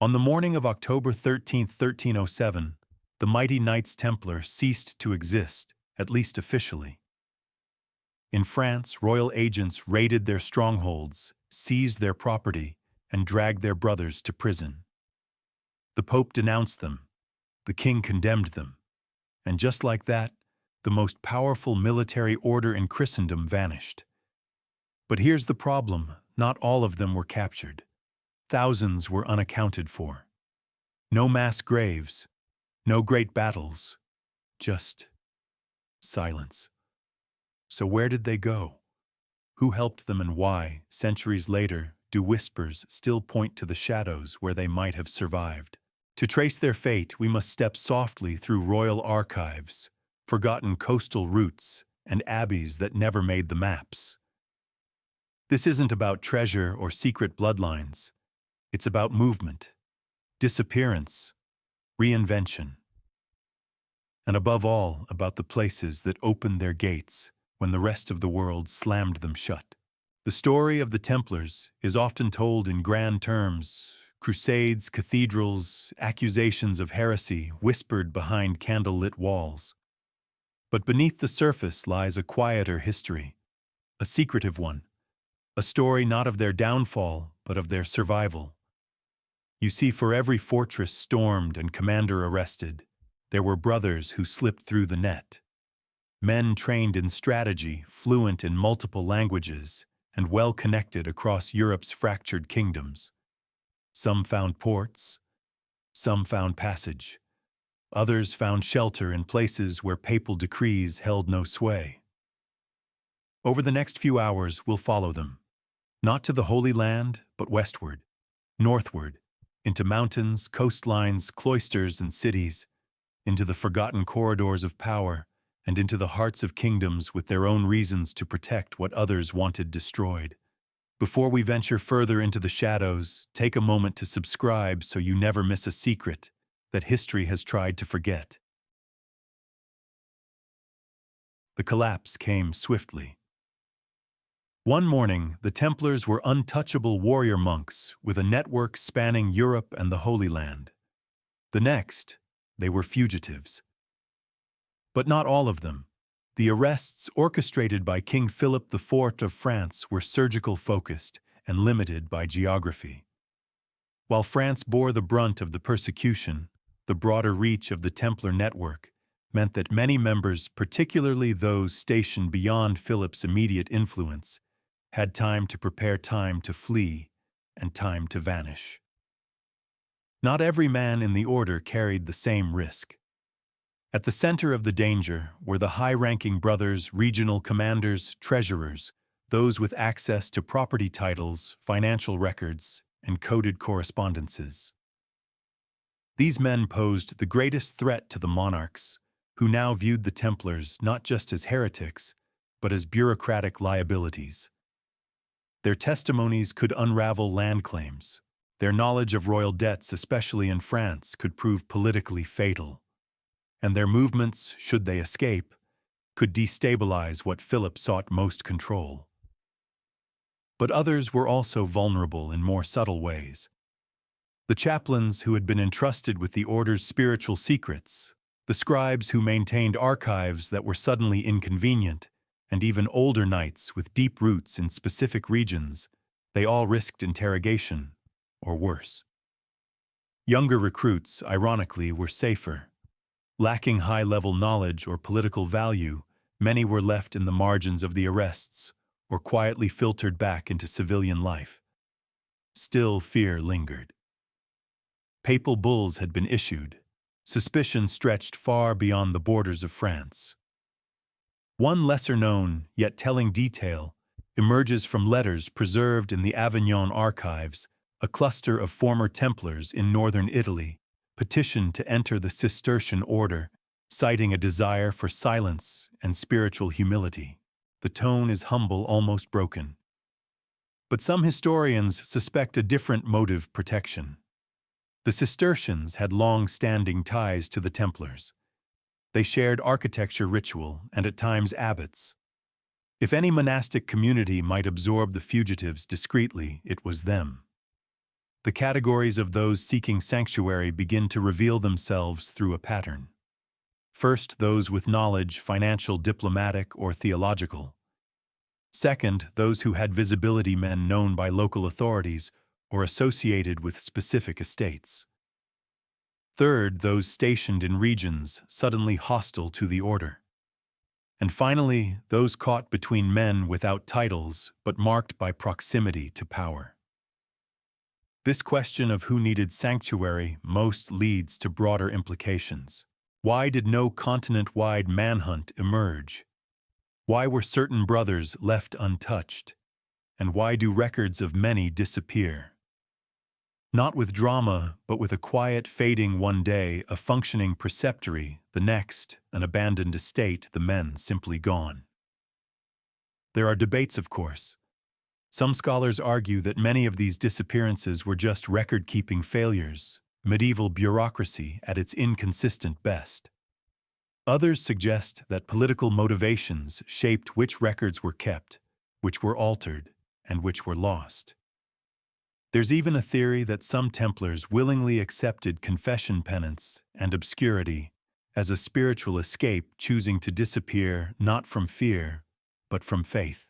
On the morning of October 13th, 1307, the mighty Knights Templar ceased to exist, at least officially. In France, royal agents raided their strongholds, seized their property, and dragged their brothers to prison. The Pope denounced them, the king condemned them, and just like that, the most powerful military order in Christendom vanished. But here's the problem: not all of them were captured. Thousands were unaccounted for. No mass graves, no great battles, just silence. So where did they go? Who helped them, and why, centuries later, do whispers still point to the shadows where they might have survived? To trace their fate, we must step softly through royal archives, forgotten coastal routes, and abbeys that never made the maps. This isn't about treasure or secret bloodlines. It's about movement, disappearance, reinvention, and above all, about the places that opened their gates when the rest of the world slammed them shut. The story of the Templars is often told in grand terms: crusades, cathedrals, accusations of heresy whispered behind candle-lit walls. But beneath the surface lies a quieter history, a secretive one, a story not of their downfall, but of their survival. You see, for every fortress stormed and commander arrested, there were brothers who slipped through the net. Men trained in strategy, fluent in multiple languages, and well-connected across Europe's fractured kingdoms. Some found ports, some found passage. Others found shelter in places where papal decrees held no sway. Over the next few hours, we'll follow them, not to the Holy Land, but westward, northward, into mountains, coastlines, cloisters, and cities, into the forgotten corridors of power, and into the hearts of kingdoms with their own reasons to protect what others wanted destroyed. Before we venture further into the shadows, take a moment to subscribe so you never miss a secret that history has tried to forget. The collapse came swiftly. One morning, the Templars were untouchable warrior monks with a network spanning Europe and the Holy Land. The next, they were fugitives. But not all of them. The arrests orchestrated by King Philip IV of France were surgical-focused and limited by geography. While France bore the brunt of the persecution, the broader reach of the Templar network meant that many members, particularly those stationed beyond Philip's immediate influence, had time to prepare, time to flee, and time to vanish. Not every man in the order carried the same risk. At the center of the danger were the high-ranking brothers, regional commanders, treasurers, those with access to property titles, financial records, and coded correspondences. These men posed the greatest threat to the monarchs, who now viewed the Templars not just as heretics, but as bureaucratic liabilities. Their testimonies could unravel land claims. Their knowledge of royal debts, especially in France, could prove politically fatal. And their movements, should they escape, could destabilize what Philip sought most control. But others were also vulnerable in more subtle ways. The chaplains who had been entrusted with the order's spiritual secrets, the scribes who maintained archives that were suddenly inconvenient, and even older knights with deep roots in specific regions, they all risked interrogation, or worse. Younger recruits, ironically, were safer. Lacking high-level knowledge or political value, many were left in the margins of the arrests, or quietly filtered back into civilian life. Still, fear lingered. Papal bulls had been issued. Suspicion stretched far beyond the borders of France. One lesser-known, yet telling detail, emerges from letters preserved in the Avignon archives. A cluster of former Templars in northern Italy petitioned to enter the Cistercian order, citing a desire for silence and spiritual humility. The tone is humble, almost broken. But some historians suspect a different motive: protection. The Cistercians had long-standing ties to the Templars. They shared architecture, ritual, and at times abbots. If any monastic community might absorb the fugitives discreetly, it was them. The categories of those seeking sanctuary begin to reveal themselves through a pattern. First, those with knowledge, financial, diplomatic, or theological. Second, those who had visibility, men known by local authorities or associated with specific estates. Third, those stationed in regions suddenly hostile to the order. And finally, those caught between men without titles but marked by proximity to power. This question of who needed sanctuary most leads to broader implications. Why did no continent-wide manhunt emerge? Why were certain brothers left untouched? And why do records of many disappear? Not with drama, but with a quiet fading one day, a functioning preceptory, the next, an abandoned estate, the men simply gone. There are debates, of course. Some scholars argue that many of these disappearances were just record-keeping failures, medieval bureaucracy at its inconsistent best. Others suggest that political motivations shaped which records were kept, which were altered, and which were lost. There's even a theory that some Templars willingly accepted confession penance and obscurity as a spiritual escape, choosing to disappear not from fear, but from faith.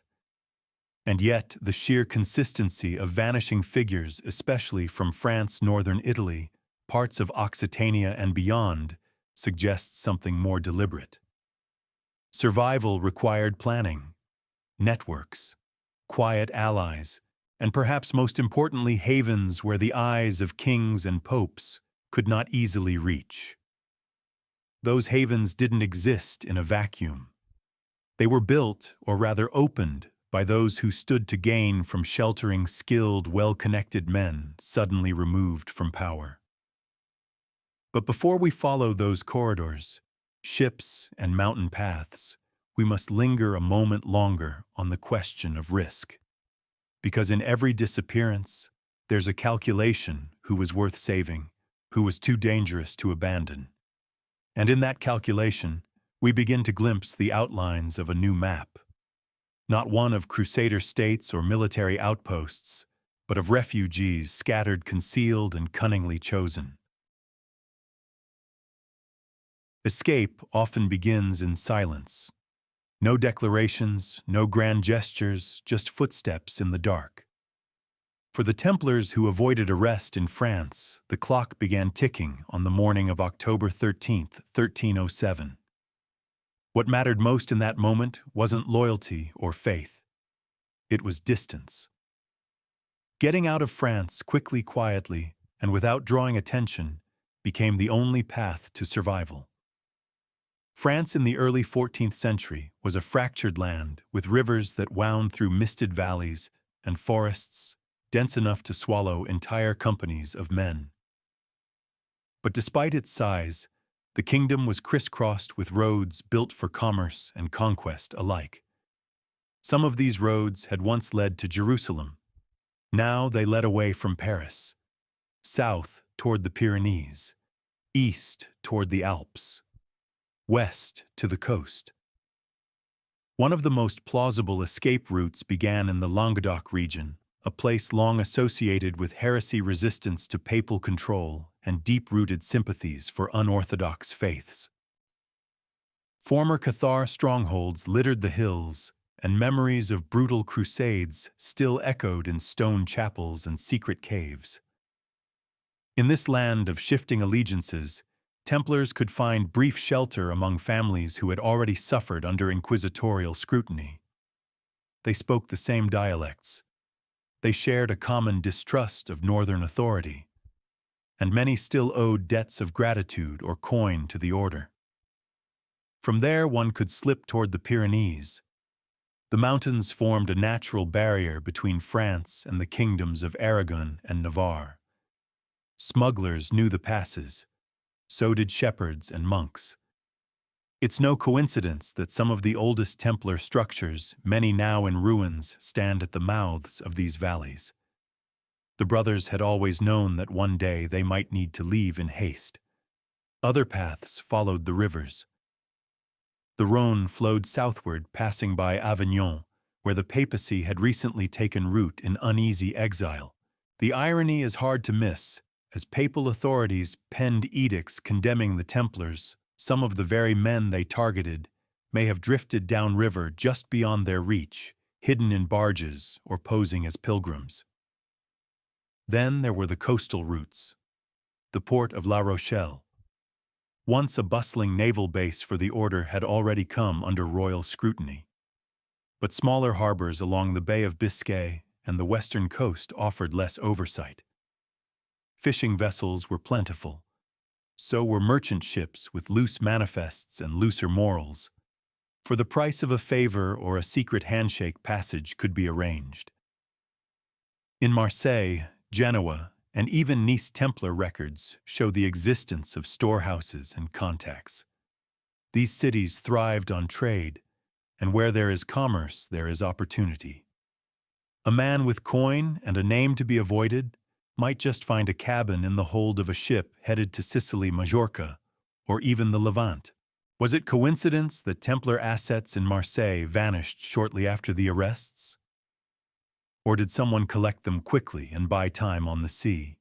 And yet, the sheer consistency of vanishing figures, especially from France, northern Italy, parts of Occitania and beyond, suggests something more deliberate. Survival required planning, networks, quiet allies, and perhaps most importantly, havens where the eyes of kings and popes could not easily reach. Those havens didn't exist in a vacuum. They were built, or rather opened, by those who stood to gain from sheltering skilled, well-connected men suddenly removed from power. But before we follow those corridors, ships and mountain paths, we must linger a moment longer on the question of risk. Because in every disappearance, there's a calculation: who was worth saving, who was too dangerous to abandon. And in that calculation, we begin to glimpse the outlines of a new map. Not one of crusader states or military outposts, but of refugees scattered, concealed, and cunningly chosen. Escape often begins in silence. No declarations, no grand gestures, just footsteps in the dark. For the Templars who avoided arrest in France, the clock began ticking on the morning of October 13th, 1307. What mattered most in that moment wasn't loyalty or faith. It was distance. Getting out of France quickly, quietly, and without drawing attention became the only path to survival. France in the early 14th century was a fractured land with rivers that wound through misted valleys and forests dense enough to swallow entire companies of men. But despite its size, the kingdom was crisscrossed with roads built for commerce and conquest alike. Some of these roads had once led to Jerusalem. Now they led away from Paris, south toward the Pyrenees, east toward the Alps, west to the coast. One of the most plausible escape routes began in the Languedoc region, a place long associated with heresy, resistance to papal control, and deep-rooted sympathies for unorthodox faiths. Former Cathar strongholds littered the hills, and memories of brutal crusades still echoed in stone chapels and secret caves. In this land of shifting allegiances, Templars could find brief shelter among families who had already suffered under inquisitorial scrutiny. They spoke the same dialects. They shared a common distrust of northern authority, and many still owed debts of gratitude or coin to the order. From there, one could slip toward the Pyrenees. The mountains formed a natural barrier between France and the kingdoms of Aragon and Navarre. Smugglers knew the passes. So did shepherds and monks. It's no coincidence that some of the oldest Templar structures, many now in ruins, stand at the mouths of these valleys. The brothers had always known that one day they might need to leave in haste. Other paths followed the rivers. The Rhône flowed southward, passing by Avignon, where the papacy had recently taken root in uneasy exile, The irony is hard to miss, as papal authorities penned edicts condemning the Templars. Some of the very men they targeted may have drifted downriver just beyond their reach, hidden in barges or posing as pilgrims. Then there were the coastal routes. The port of La Rochelle, once a bustling naval base for the order, had already come under royal scrutiny. But smaller harbors along the Bay of Biscay and the western coast offered less oversight. Fishing vessels were plentiful. So were merchant ships with loose manifests and looser morals. For the price of a favor or a secret handshake, passage could be arranged. In Marseille, Genoa, and even Knights Templar records show the existence of storehouses and contacts. These cities thrived on trade, and where there is commerce, there is opportunity. A man with coin and a name to be avoided might just find a cabin in the hold of a ship headed to Sicily, Majorca, or even the Levant. Was it coincidence that Templar assets in Marseille vanished shortly after the arrests? Or did someone collect them quickly and buy time on the sea?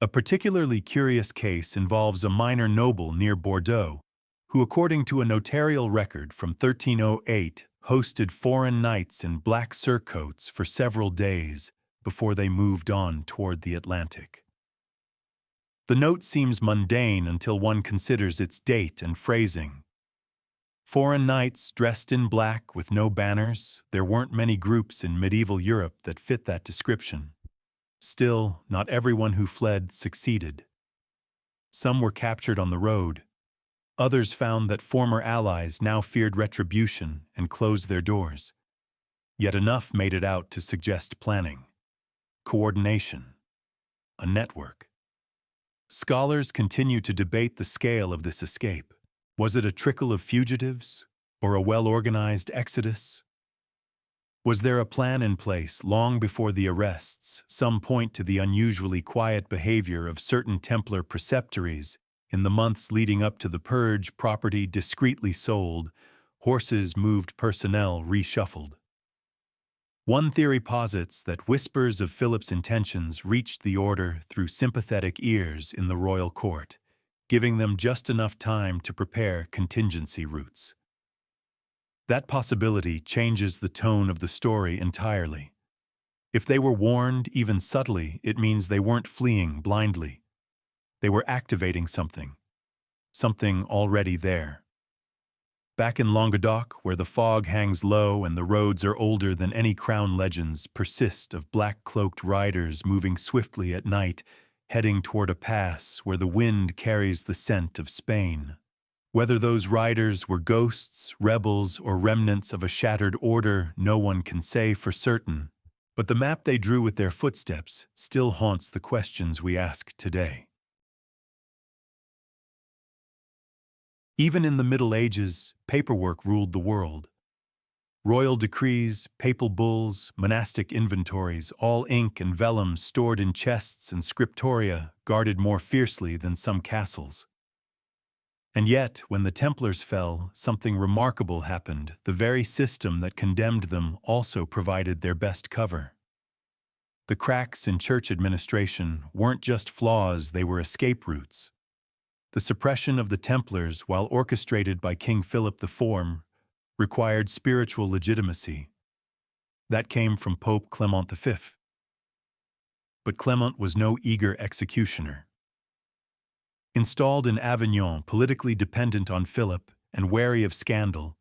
A particularly curious case involves a minor noble near Bordeaux, who, according to a notarial record from 1308, hosted foreign knights in black surcoats for several days before they moved on toward the Atlantic. The note seems mundane until one considers its date and phrasing. Foreign knights dressed in black with no banners, there weren't many groups in medieval Europe that fit that description. Still, not everyone who fled succeeded. Some were captured on the road. Others found that former allies now feared retribution and closed their doors. Yet enough made it out to suggest planning, coordination, a network. Scholars continue to debate the scale of this escape. Was it a trickle of fugitives, or a well-organized exodus? Was there a plan in place long before the arrests? Some point to the unusually quiet behavior of certain Templar preceptories in the months leading up to the purge, property discreetly sold, horses moved, personnel reshuffled. One theory posits that whispers of Philip's intentions reached the order through sympathetic ears in the royal court, giving them just enough time to prepare contingency routes. That possibility changes the tone of the story entirely. If they were warned, even subtly, it means they weren't fleeing blindly. They were activating something already there. Back in Languedoc, where the fog hangs low and the roads are older than any crown, legends persist of black-cloaked riders moving swiftly at night, heading toward a pass where the wind carries the scent of Spain. Whether those riders were ghosts, rebels, or remnants of a shattered order, no one can say for certain. But the map they drew with their footsteps still haunts the questions we ask today. Even in the Middle Ages, paperwork ruled the world. Royal decrees, papal bulls, monastic inventories, all ink and vellum stored in chests and scriptoria, guarded more fiercely than some castles. And yet, when the Templars fell, something remarkable happened. The very system that condemned them also provided their best cover. The cracks in church administration weren't just flaws, they were escape routes. The suppression of the Templars, while orchestrated by King Philip IV, required spiritual legitimacy. That came from Pope Clement V. But Clement was no eager executioner. Installed in Avignon, politically dependent on Philip and wary of scandal,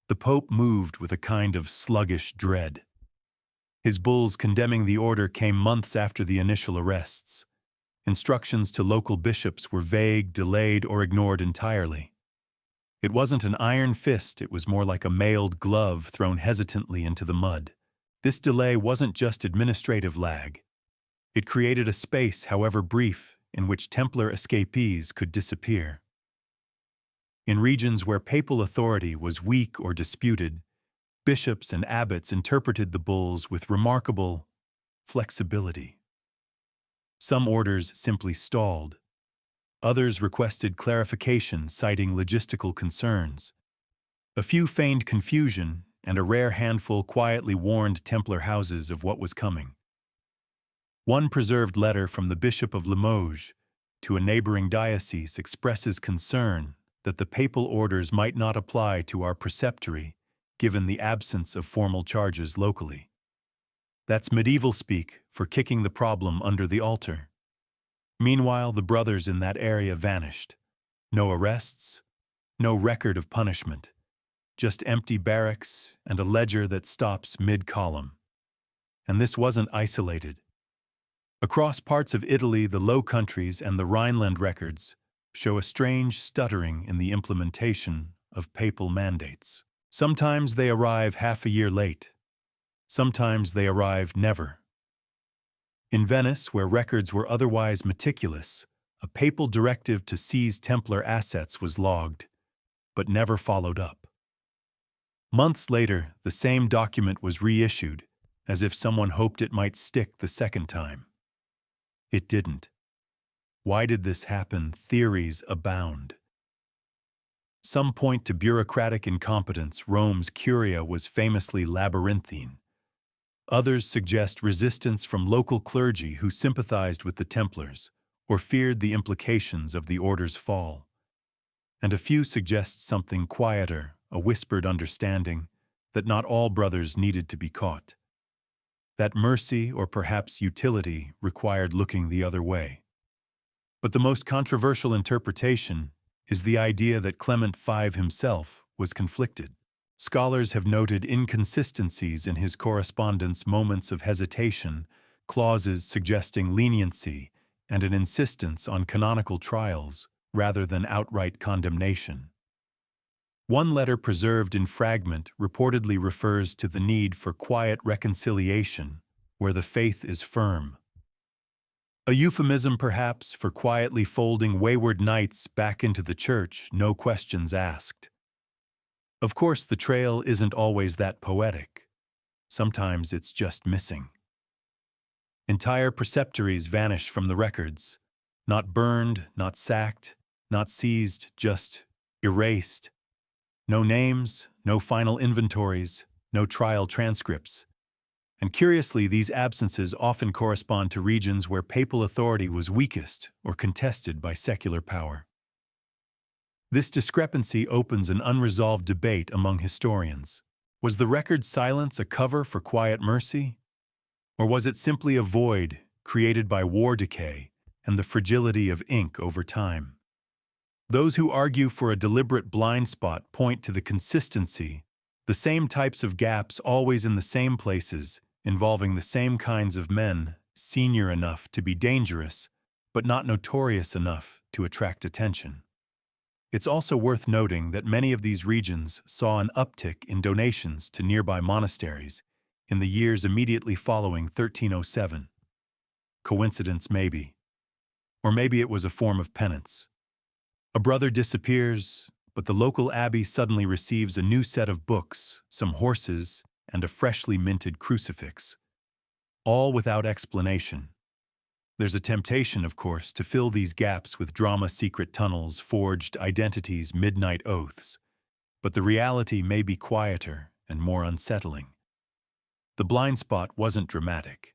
the Pope moved with a kind of sluggish dread. His bulls condemning the order came months after the initial arrests. Instructions to local bishops were vague, delayed, or ignored entirely. It wasn't an iron fist, it was more like a mailed glove thrown hesitantly into the mud. This delay wasn't just administrative lag. It created a space, however brief, in which Templar escapees could disappear. In regions where papal authority was weak or disputed, bishops and abbots interpreted the bulls with remarkable flexibility. Some orders simply stalled. Others requested clarification, citing logistical concerns. A few feigned confusion, and a rare handful quietly warned Templar houses of what was coming. One preserved letter from the Bishop of Limoges to a neighboring diocese expresses concern that the papal orders might not apply to our preceptory given the absence of formal charges locally. That's medieval speak for kicking the problem under the altar. Meanwhile, the brothers in that area vanished. No arrests, no record of punishment, just empty barracks and a ledger that stops mid-column. And this wasn't isolated. Across parts of Italy, the Low Countries and the Rhineland records show a strange stuttering in the implementation of papal mandates. Sometimes they arrive half a year late. Sometimes they arrive never. In Venice, where records were otherwise meticulous, a papal directive to seize Templar assets was logged, but never followed up. Months later, the same document was reissued, as if someone hoped it might stick the second time. It didn't. Why did this happen? Theories abound. Some point to bureaucratic incompetence. Rome's curia was famously labyrinthine. Others suggest resistance from local clergy who sympathized with the Templars or feared the implications of the order's fall. And a few suggest something quieter, a whispered understanding that not all brothers needed to be caught. That mercy, or perhaps utility, required looking the other way. But the most controversial interpretation is the idea that Clement V himself was conflicted. Scholars have noted inconsistencies in his correspondence, moments of hesitation, clauses suggesting leniency, and an insistence on canonical trials rather than outright condemnation. One letter preserved in fragment reportedly refers to the need for quiet reconciliation where the faith is firm. A euphemism, perhaps, for quietly folding wayward knights back into the church, no questions asked. Of course, the trail isn't always that poetic. Sometimes it's just missing. Entire preceptories vanish from the records, not burned, not sacked, not seized, just erased. No names, no final inventories, no trial transcripts. And curiously, these absences often correspond to regions where papal authority was weakest or contested by secular power. This discrepancy opens an unresolved debate among historians. Was the record's silence a cover for quiet mercy? Or was it simply a void created by war decay and the fragility of ink over time? Those who argue for a deliberate blind spot point to the consistency, the same types of gaps always in the same places, involving the same kinds of men, senior enough to be dangerous, but not notorious enough to attract attention. It's also worth noting that many of these regions saw an uptick in donations to nearby monasteries in the years immediately following 1307. Coincidence, maybe. Or maybe it was a form of penance. A brother disappears, but the local abbey suddenly receives a new set of books, some horses, and a freshly minted crucifix. All without explanation. There's a temptation, of course, to fill these gaps with drama, secret tunnels, forged identities, midnight oaths. But the reality may be quieter and more unsettling. The blind spot wasn't dramatic.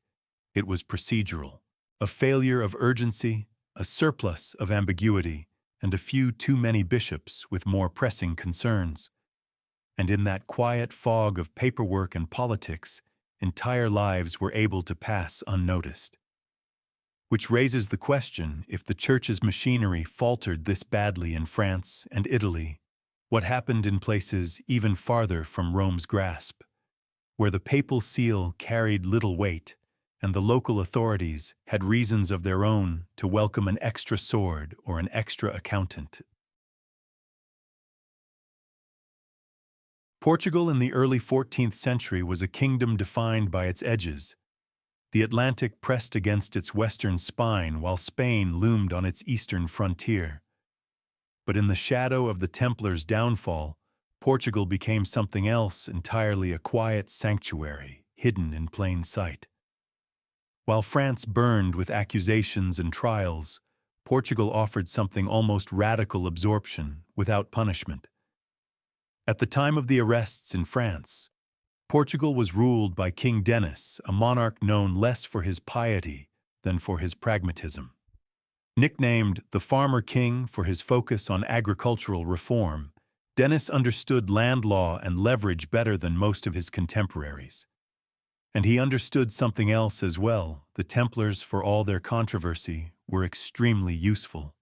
It was procedural. A failure of urgency, a surplus of ambiguity, and a few too many bishops with more pressing concerns. And in that quiet fog of paperwork and politics, entire lives were able to pass unnoticed. Which raises the question, if the Church's machinery faltered this badly in France and Italy, what happened in places even farther from Rome's grasp, where the papal seal carried little weight, and the local authorities had reasons of their own to welcome an extra sword or an extra accountant. Portugal in the early 14th century was a kingdom defined by its edges. The Atlantic pressed against its western spine while Spain loomed on its eastern frontier. But in the shadow of the Templars' downfall, Portugal became something else entirely, a quiet sanctuary, hidden in plain sight. While France burned with accusations and trials, Portugal offered something almost radical: absorption without punishment. At the time of the arrests in France, Portugal was ruled by King Denis, a monarch known less for his piety than for his pragmatism. Nicknamed the Farmer King for his focus on agricultural reform, Denis understood land law and leverage better than most of his contemporaries. And he understood something else as well. The Templars, for all their controversy, were extremely useful.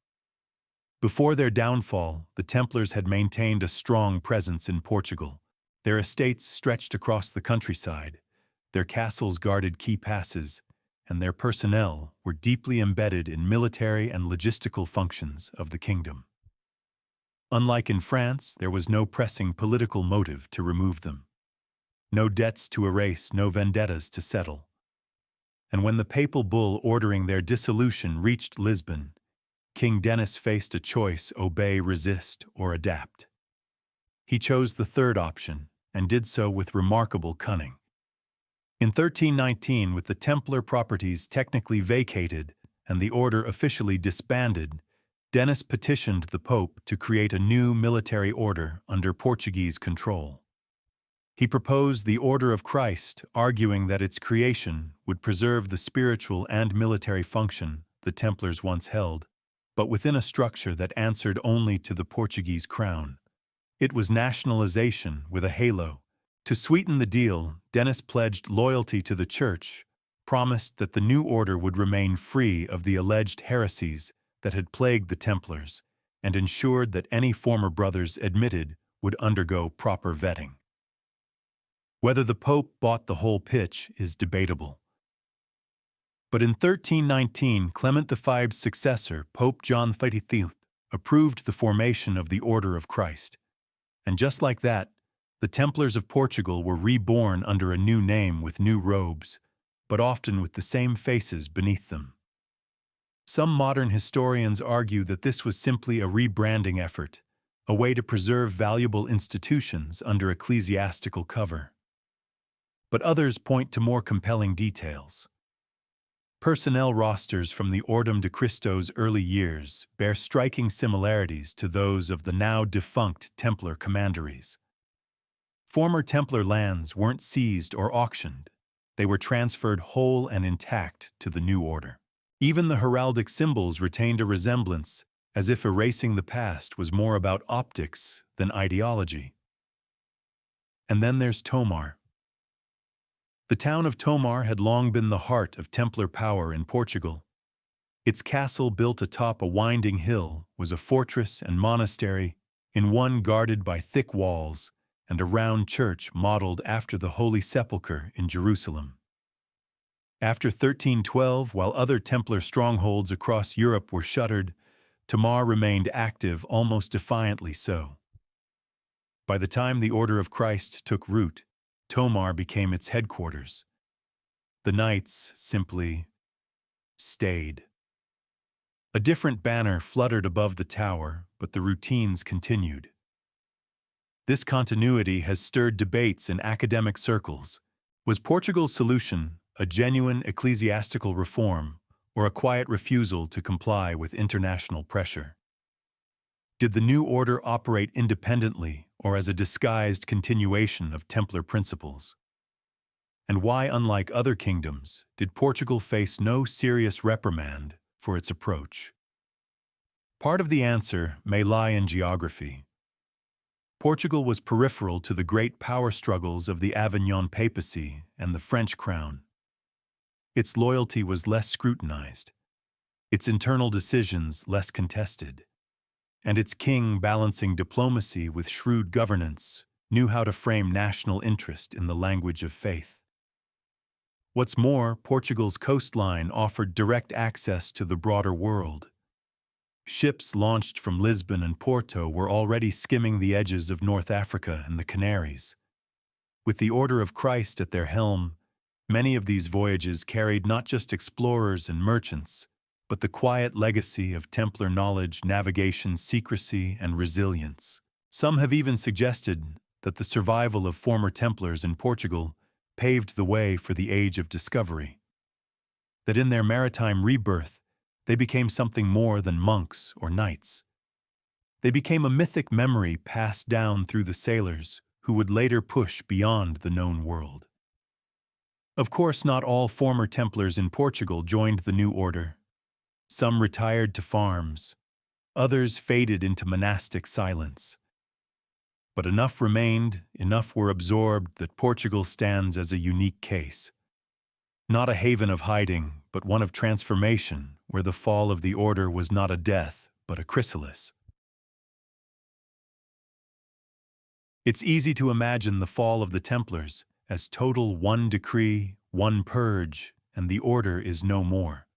Before their downfall, the Templars had maintained a strong presence in Portugal. Their estates stretched across the countryside, their castles guarded key passes, and their personnel were deeply embedded in military and logistical functions of the kingdom. Unlike in France, there was no pressing political motive to remove them. No debts to erase, no vendettas to settle. And when the papal bull ordering their dissolution reached Lisbon, King Denis faced a choice: obey, resist, or adapt. He chose the third option, and did so with remarkable cunning. In 1319, with the Templar properties technically vacated and the order officially disbanded, Denis petitioned the Pope to create a new military order under Portuguese control. He proposed the Order of Christ, arguing that its creation would preserve the spiritual and military function the Templars once held, but within a structure that answered only to the Portuguese crown. It was nationalization with a halo. To sweeten the deal, Denis pledged loyalty to the Church, promised that the new order would remain free of the alleged heresies that had plagued the Templars, and ensured that any former brothers admitted would undergo proper vetting. Whether the Pope bought the whole pitch is debatable. But in 1319, Clement V's successor, Pope John XXIII, approved the formation of the Order of Christ. And just like that, the Templars of Portugal were reborn under a new name with new robes, but often with the same faces beneath them. Some modern historians argue that this was simply a rebranding effort, a way to preserve valuable institutions under ecclesiastical cover. But others point to more compelling details. Personnel rosters from the Ordem de Cristo's early years bear striking similarities to those of the now defunct Templar commanderies. Former Templar lands weren't seized or auctioned. They were transferred whole and intact to the new order. Even the heraldic symbols retained a resemblance, as if erasing the past was more about optics than ideology. And then there's Tomar. The town of Tomar had long been the heart of Templar power in Portugal. Its castle, built atop a winding hill, was a fortress and monastery, in one guarded by thick walls, and a round church modeled after the Holy Sepulchre in Jerusalem. After 1312, while other Templar strongholds across Europe were shuttered, Tomar remained active, almost defiantly so. By the time the Order of Christ took root, Tomar became its headquarters. The Knights simply stayed. A different banner fluttered above the tower, but the routines continued. This continuity has stirred debates in academic circles. Was Portugal's solution a genuine ecclesiastical reform, or a quiet refusal to comply with international pressure? Did the new order operate independently or as a disguised continuation of Templar principles? And why, unlike other kingdoms, did Portugal face no serious reprimand for its approach? Part of the answer may lie in geography. Portugal was peripheral to the great power struggles of the Avignon papacy and the French crown. Its loyalty was less scrutinized, its internal decisions less contested, and its king, balancing diplomacy with shrewd governance, knew how to frame national interest in the language of faith. What's more, Portugal's coastline offered direct access to the broader world. Ships launched from Lisbon and Porto were already skimming the edges of North Africa and the Canaries. With the Order of Christ at their helm, many of these voyages carried not just explorers and merchants, but the quiet legacy of Templar knowledge, navigation, secrecy, and resilience. Some have even suggested that the survival of former Templars in Portugal paved the way for the Age of Discovery. That in their maritime rebirth, they became something more than monks or knights. They became a mythic memory passed down through the sailors who would later push beyond the known world. Of course, not all former Templars in Portugal joined the new order. Some retired to farms, others faded into monastic silence. But enough remained, enough were absorbed that Portugal stands as a unique case. Not a haven of hiding, but one of transformation, where the fall of the order was not a death, but a chrysalis. It's easy to imagine the fall of the Templars as total one decree, one purge, and the order is no more.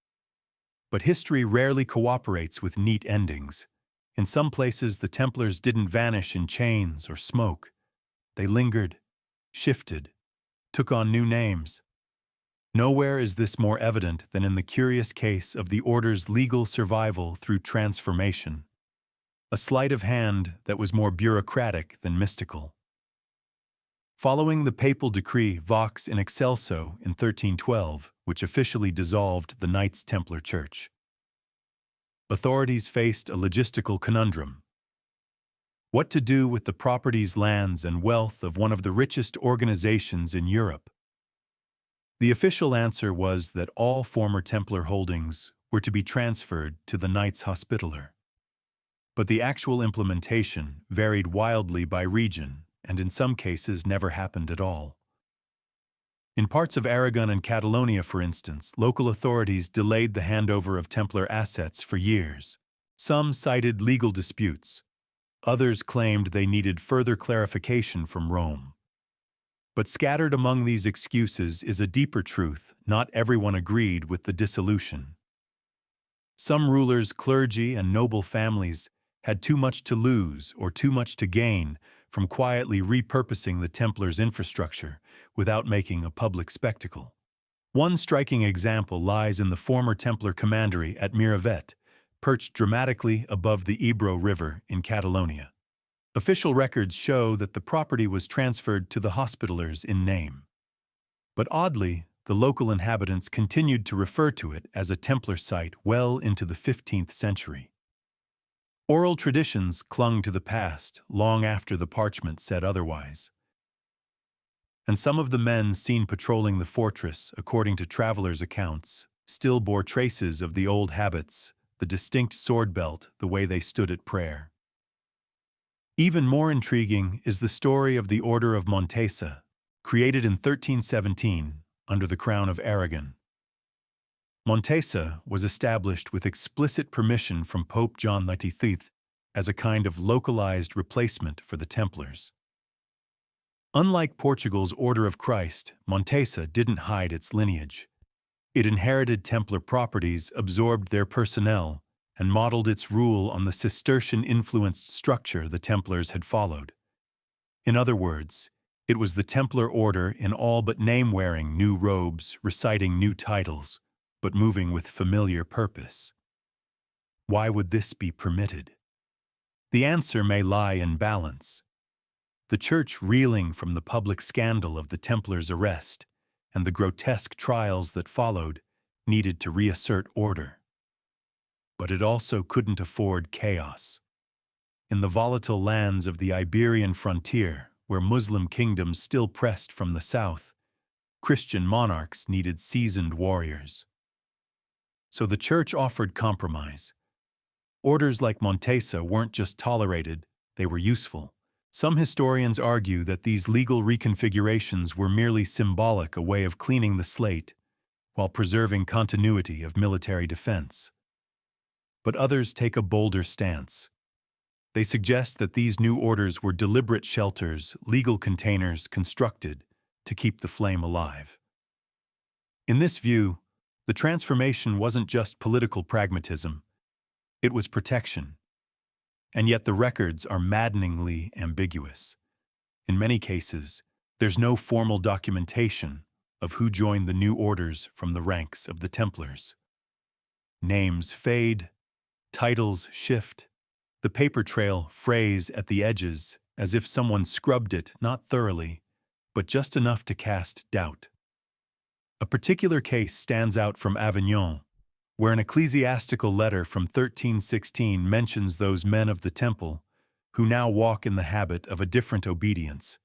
But history rarely cooperates with neat endings. In some places, the Templars didn't vanish in chains or smoke. They lingered, shifted, took on new names. Nowhere is this more evident than in the curious case of the order's legal survival through transformation. A sleight of hand that was more bureaucratic than mystical. Following the papal decree Vox in Excelso in 1312, which officially dissolved the Knights Templar Church, authorities faced a logistical conundrum. What to do with the properties, lands, and wealth of one of the richest organizations in Europe? The official answer was that all former Templar holdings were to be transferred to the Knights Hospitaller. But the actual implementation varied wildly by region, and in some cases never happened at all. In parts of Aragon and Catalonia, for instance, local authorities delayed the handover of Templar assets for years. Some cited legal disputes. Others claimed they needed further clarification from Rome. But scattered among these excuses is a deeper truth: not everyone agreed with the dissolution. Some rulers, clergy, and noble families had too much to lose or too much to gain from quietly repurposing the Templars' infrastructure without making a public spectacle. One striking example lies in the former Templar commandery at Miravet, perched dramatically above the Ebro River in Catalonia. Official records show that the property was transferred to the Hospitallers in name. But oddly, the local inhabitants continued to refer to it as a Templar site well into the 15th century. Oral traditions clung to the past long after the parchment said otherwise. And some of the men seen patrolling the fortress, according to travelers' accounts, still bore traces of the old habits, the distinct sword belt, the way they stood at prayer. Even more intriguing is the story of the Order of Montesa, created in 1317 under the Crown of Aragon. Montesa was established with explicit permission from Pope John XXIII as a kind of localized replacement for the Templars. Unlike Portugal's Order of Christ, Montesa didn't hide its lineage. It inherited Templar properties, absorbed their personnel, and modeled its rule on the Cistercian-influenced structure the Templars had followed. In other words, it was the Templar order in all but name wearing new robes, reciting new titles, but moving with familiar purpose. Why would this be permitted? The answer may lie in balance. The Church, reeling from the public scandal of the Templars' arrest and the grotesque trials that followed, needed to reassert order. But it also couldn't afford chaos. In the volatile lands of the Iberian frontier, where Muslim kingdoms still pressed from the south, Christian monarchs needed seasoned warriors. So the Church offered compromise. Orders like Montesa weren't just tolerated, they were useful. Some historians argue that these legal reconfigurations were merely symbolic, a way of cleaning the slate, while preserving continuity of military defense. But others take a bolder stance. They suggest that these new orders were deliberate shelters, legal containers constructed to keep the flame alive. In this view, the transformation wasn't just political pragmatism, it was protection. And yet the records are maddeningly ambiguous. In many cases, there's no formal documentation of who joined the new orders from the ranks of the Templars. Names fade, titles shift, the paper trail frays at the edges as if someone scrubbed it not thoroughly, but just enough to cast doubt. A particular case stands out from Avignon, where an ecclesiastical letter from 1316 mentions those men of the temple who now walk in the habit of a different obedience.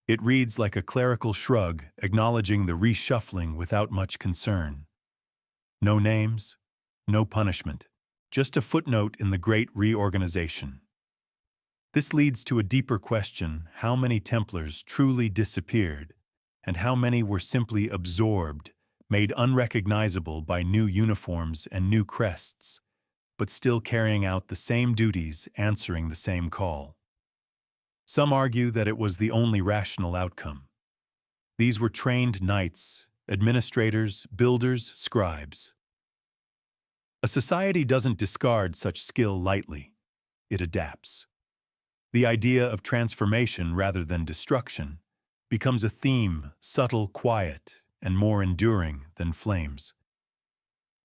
It reads like a clerical shrug, acknowledging the reshuffling without much concern. No names, no punishment, just a footnote in the great reorganization. This leads to a deeper question: how many Templars truly disappeared, and how many were simply absorbed, made unrecognizable by new uniforms and new crests, but still carrying out the same duties, answering the same call. Some argue that it was the only rational outcome. These were trained knights, administrators, builders, scribes. A society doesn't discard such skill lightly. It adapts. The idea of transformation rather than destruction becomes a theme, subtle, quiet, and more enduring than flames.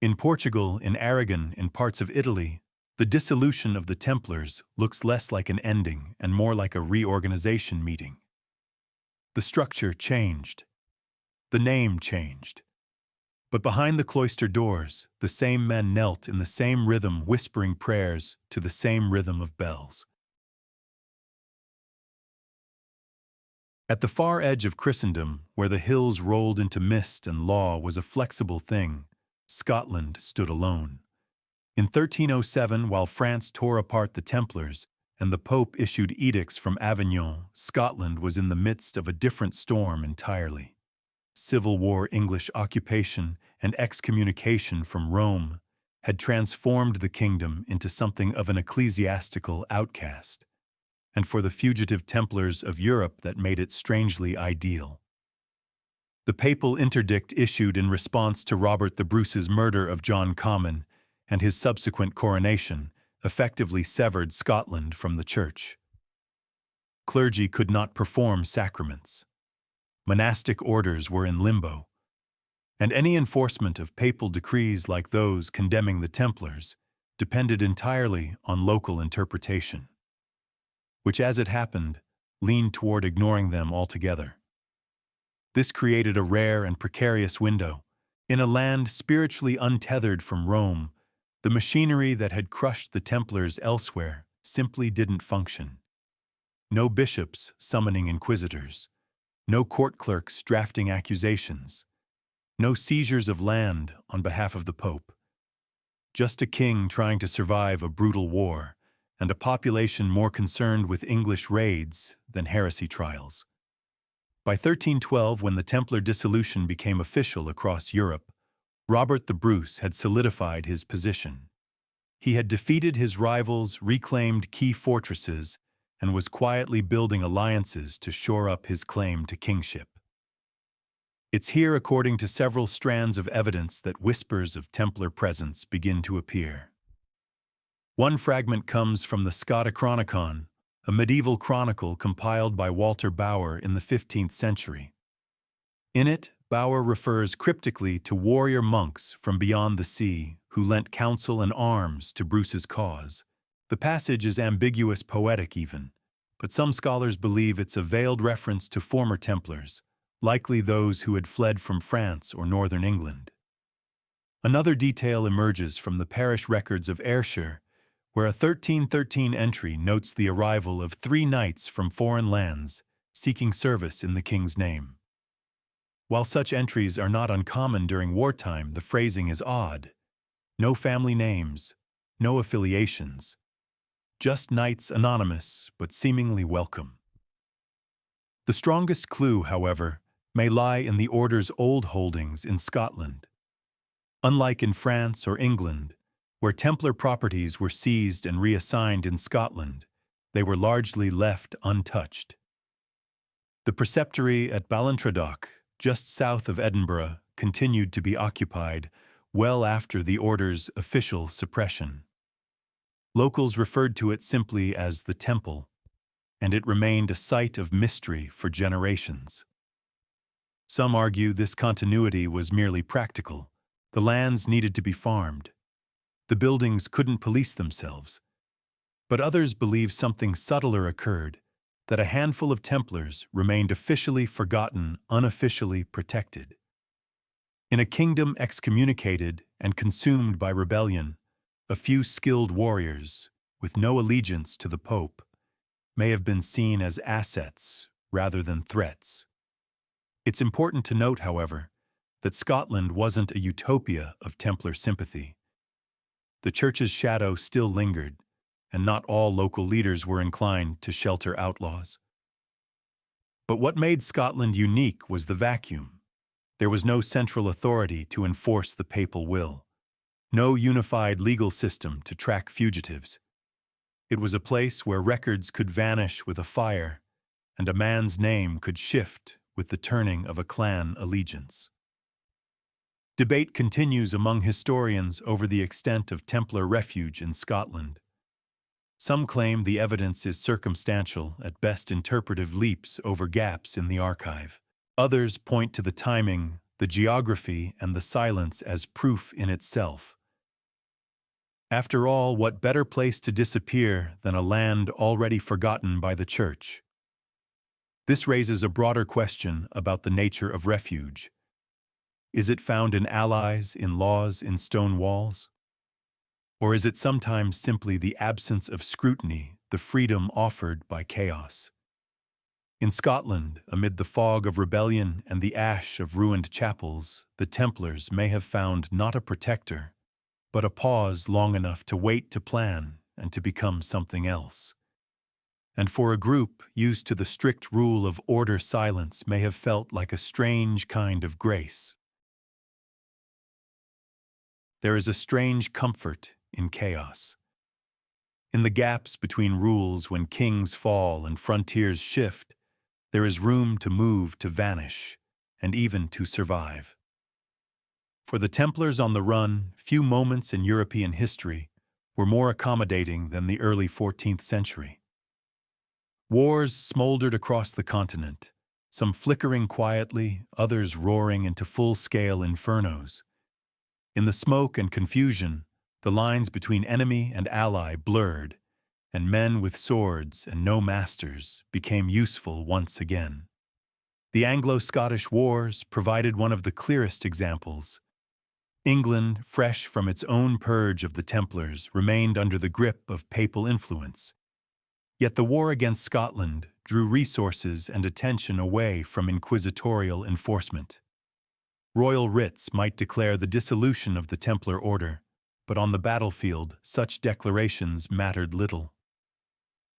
In Portugal, in Aragon, in parts of Italy, the dissolution of the Templars looks less like an ending and more like a reorganization meeting. The structure changed. The name changed. But behind the cloister doors, the same men knelt in the same rhythm, whispering prayers to the same rhythm of bells. At the far edge of Christendom, where the hills rolled into mist and law was a flexible thing, Scotland stood alone. In 1307, while France tore apart the Templars and the Pope issued edicts from Avignon, Scotland was in the midst of a different storm entirely. Civil war, English occupation, and excommunication from Rome had transformed the kingdom into something of an ecclesiastical outcast, and for the fugitive Templars of Europe that made it strangely ideal. The papal interdict issued in response to Robert the Bruce's murder of John Comyn and his subsequent coronation effectively severed Scotland from the Church. Clergy could not perform sacraments. Monastic orders were in limbo, and any enforcement of papal decrees like those condemning the Templars depended entirely on local interpretation, which, as it happened, leaned toward ignoring them altogether. This created a rare and precarious window. In a land spiritually untethered from Rome, the machinery that had crushed the Templars elsewhere simply didn't function. No bishops summoning inquisitors, no court clerks drafting accusations, no seizures of land on behalf of the Pope. Just a king trying to survive a brutal war, and a population more concerned with English raids than heresy trials. By 1312, when the Templar dissolution became official across Europe, Robert the Bruce had solidified his position. He had defeated his rivals, reclaimed key fortresses, and was quietly building alliances to shore up his claim to kingship. It's here, according to several strands of evidence, that whispers of Templar presence begin to appear. One fragment comes from the Scotichronicon, a medieval chronicle compiled by Walter Bower in the 15th century. In it, Bower refers cryptically to warrior monks from beyond the sea who lent counsel and arms to Bruce's cause. The passage is ambiguous, poetic even, but some scholars believe it's a veiled reference to former Templars, likely those who had fled from France or northern England. Another detail emerges from the parish records of Ayrshire, where a 1313 entry notes the arrival of 3 knights from foreign lands seeking service in the king's name. While such entries are not uncommon during wartime, the phrasing is odd. No family names, no affiliations. Just knights anonymous, but seemingly welcome. The strongest clue, however, may lie in the order's old holdings in Scotland. Unlike in France or England, where Templar properties were seized and reassigned, in Scotland, they were largely left untouched. The preceptory at Ballintradoch, just south of Edinburgh, continued to be occupied well after the order's official suppression. Locals referred to it simply as the Temple, and it remained a site of mystery for generations. Some argue this continuity was merely practical. The lands needed to be farmed. The buildings couldn't police themselves. But others believe something subtler occurred, that a handful of Templars remained officially forgotten, unofficially protected. In a kingdom excommunicated and consumed by rebellion, a few skilled warriors, with no allegiance to the Pope, may have been seen as assets rather than threats. It's important to note, however, that Scotland wasn't a utopia of Templar sympathy. The Church's shadow still lingered, and not all local leaders were inclined to shelter outlaws. But what made Scotland unique was the vacuum. There was no central authority to enforce the papal will, no unified legal system to track fugitives. It was a place where records could vanish with a fire, and a man's name could shift with the turning of a clan allegiance. Debate continues among historians over the extent of Templar refuge in Scotland. Some claim the evidence is circumstantial, at best interpretive leaps over gaps in the archive. Others point to the timing, the geography, and the silence as proof in itself. After all, what better place to disappear than a land already forgotten by the Church? This raises a broader question about the nature of refuge. Is it found in allies, in laws, in stone walls? Or is it sometimes simply the absence of scrutiny, the freedom offered by chaos? In Scotland, amid the fog of rebellion and the ash of ruined chapels, the Templars may have found not a protector, but a pause long enough to wait to plan and to become something else. And for a group used to the strict rule of order, silence may have felt like a strange kind of grace. There is a strange comfort in chaos. In the gaps between rules when kings fall and frontiers shift, there is room to move, to vanish, and even to survive. For the Templars on the run, few moments in European history were more accommodating than the early 14th century. Wars smoldered across the continent, some flickering quietly, others roaring into full-scale infernos. In the smoke and confusion, the lines between enemy and ally blurred, and men with swords and no masters became useful once again. The Anglo-Scottish Wars provided one of the clearest examples. England, fresh from its own purge of the Templars, remained under the grip of papal influence. Yet the war against Scotland drew resources and attention away from inquisitorial enforcement. Royal writs might declare the dissolution of the Templar order, but on the battlefield, such declarations mattered little.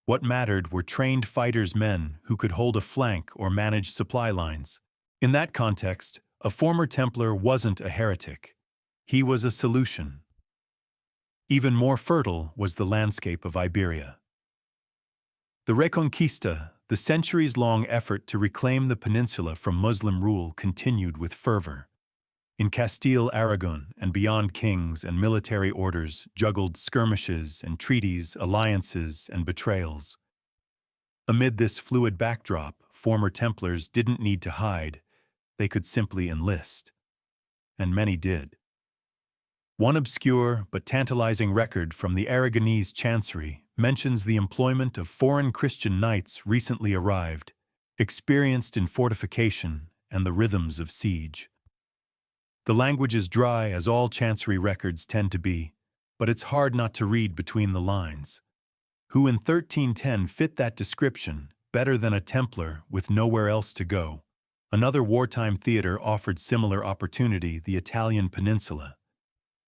What mattered were trained fighters, men who could hold a flank or manage supply lines. In that context, a former Templar wasn't a heretic. He was a solution. Even more fertile was the landscape of Iberia. The Reconquista, the centuries-long effort to reclaim the peninsula from Muslim rule, continued with fervor. In Castile, Aragon, and beyond, kings and military orders juggled skirmishes and treaties, alliances and betrayals. Amid this fluid backdrop, former Templars didn't need to hide. They could simply enlist. And many did. One obscure but tantalizing record from the Aragonese Chancery mentions the employment of foreign Christian knights recently arrived, experienced in fortification and the rhythms of siege. The language is dry, as all Chancery records tend to be, but it's hard not to read between the lines. Who in 1310 fit that description better than a Templar with nowhere else to go? Another wartime theater offered similar opportunity, the Italian peninsula.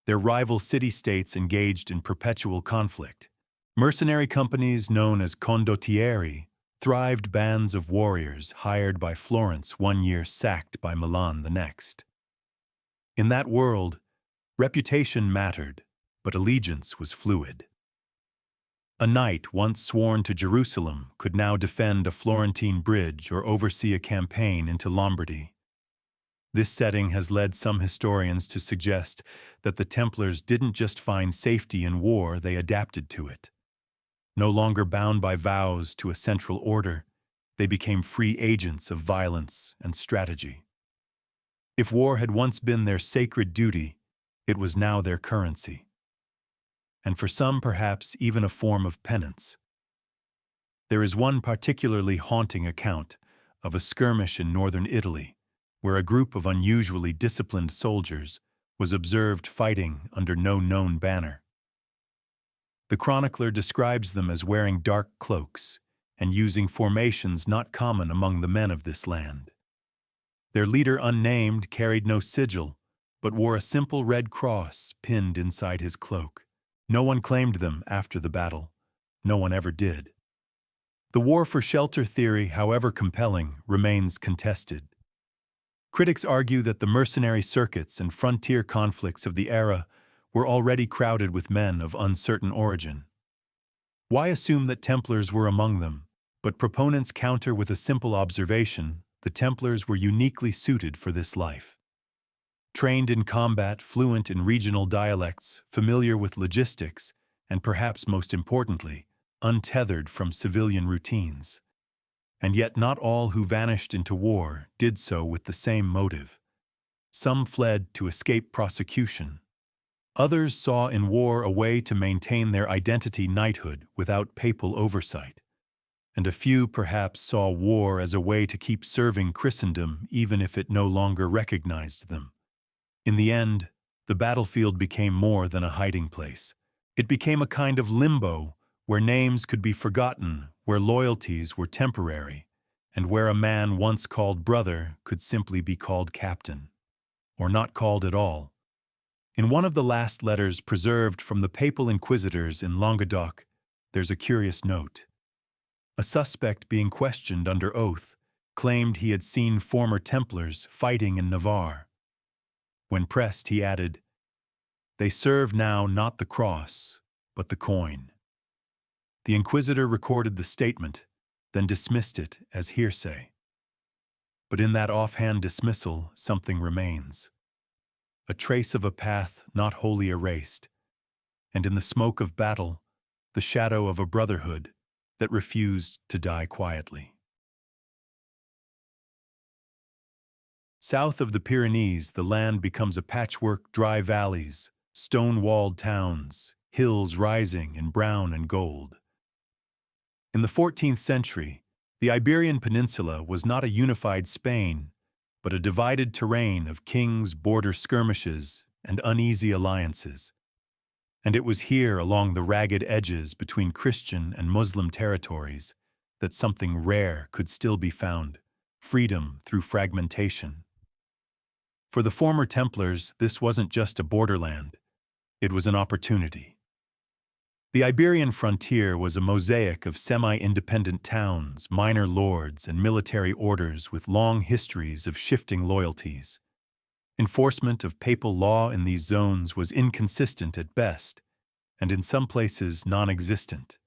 Their rival city-states engaged in perpetual conflict. Mercenary companies known as condottieri thrived, bands of warriors hired by Florence one year, sacked by Milan the next. In that world, reputation mattered, but allegiance was fluid. A knight once sworn to Jerusalem could now defend a Florentine bridge or oversee a campaign into Lombardy. This setting has led some historians to suggest that the Templars didn't just find safety in war, they adapted to it. No longer bound by vows to a central order, they became free agents of violence and strategy. If war had once been their sacred duty, it was now their currency. And for some, perhaps even a form of penance. There is one particularly haunting account of a skirmish in northern Italy, where a group of unusually disciplined soldiers was observed fighting under no known banner. The chronicler describes them as wearing dark cloaks and using formations not common among the men of this land. Their leader, unnamed, carried no sigil, but wore a simple red cross pinned inside his cloak. No one claimed them after the battle. No one ever did. The war for shelter theory, however compelling, remains contested. Critics argue that the mercenary circuits and frontier conflicts of the era were already crowded with men of uncertain origin. Why assume that Templars were among them? But proponents counter with a simple observation: the Templars were uniquely suited for this life. Trained in combat, fluent in regional dialects, familiar with logistics, and perhaps most importantly, untethered from civilian routines. And yet not all who vanished into war did so with the same motive. Some fled to escape prosecution. Others saw in war a way to maintain their identity knighthood without papal oversight. And a few perhaps saw war as a way to keep serving Christendom even if it no longer recognized them. In the end, the battlefield became more than a hiding place. It became a kind of limbo where names could be forgotten, where loyalties were temporary, and where a man once called brother could simply be called captain, or not called at all. In one of the last letters preserved from the papal inquisitors in Languedoc, there's a curious note. A suspect being questioned under oath claimed he had seen former Templars fighting in Navarre. When pressed, he added, "They serve now not the cross, but the coin." The inquisitor recorded the statement, then dismissed it as hearsay. But in that offhand dismissal, something remains. A trace of a path not wholly erased, and in the smoke of battle, the shadow of a brotherhood that refused to die quietly. South of the Pyrenees, the land becomes a patchwork: dry valleys, stone-walled towns, hills rising in brown and gold. In the 14th century, the Iberian Peninsula was not a unified Spain, but a divided terrain of kings, border skirmishes, and uneasy alliances. And it was here, along the ragged edges between Christian and Muslim territories, that something rare could still be found: freedom through fragmentation. For the former Templars, this wasn't just a borderland, it was an opportunity. The Iberian frontier was a mosaic of semi-independent towns, minor lords, and military orders with long histories of shifting loyalties. Enforcement of papal law in these zones was inconsistent at best, and in some places non-existent.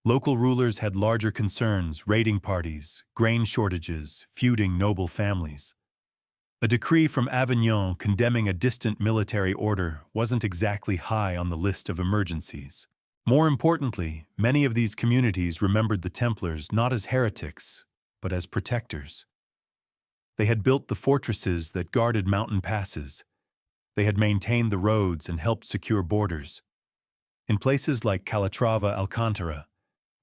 Local rulers had larger concerns: raiding parties, grain shortages, feuding noble families. A decree from Avignon condemning a distant military order wasn't exactly high on the list of emergencies. More importantly, many of these communities remembered the Templars not as heretics, but as protectors. They had built the fortresses that guarded mountain passes. They had maintained the roads and helped secure borders. In places like Calatrava, Alcántara,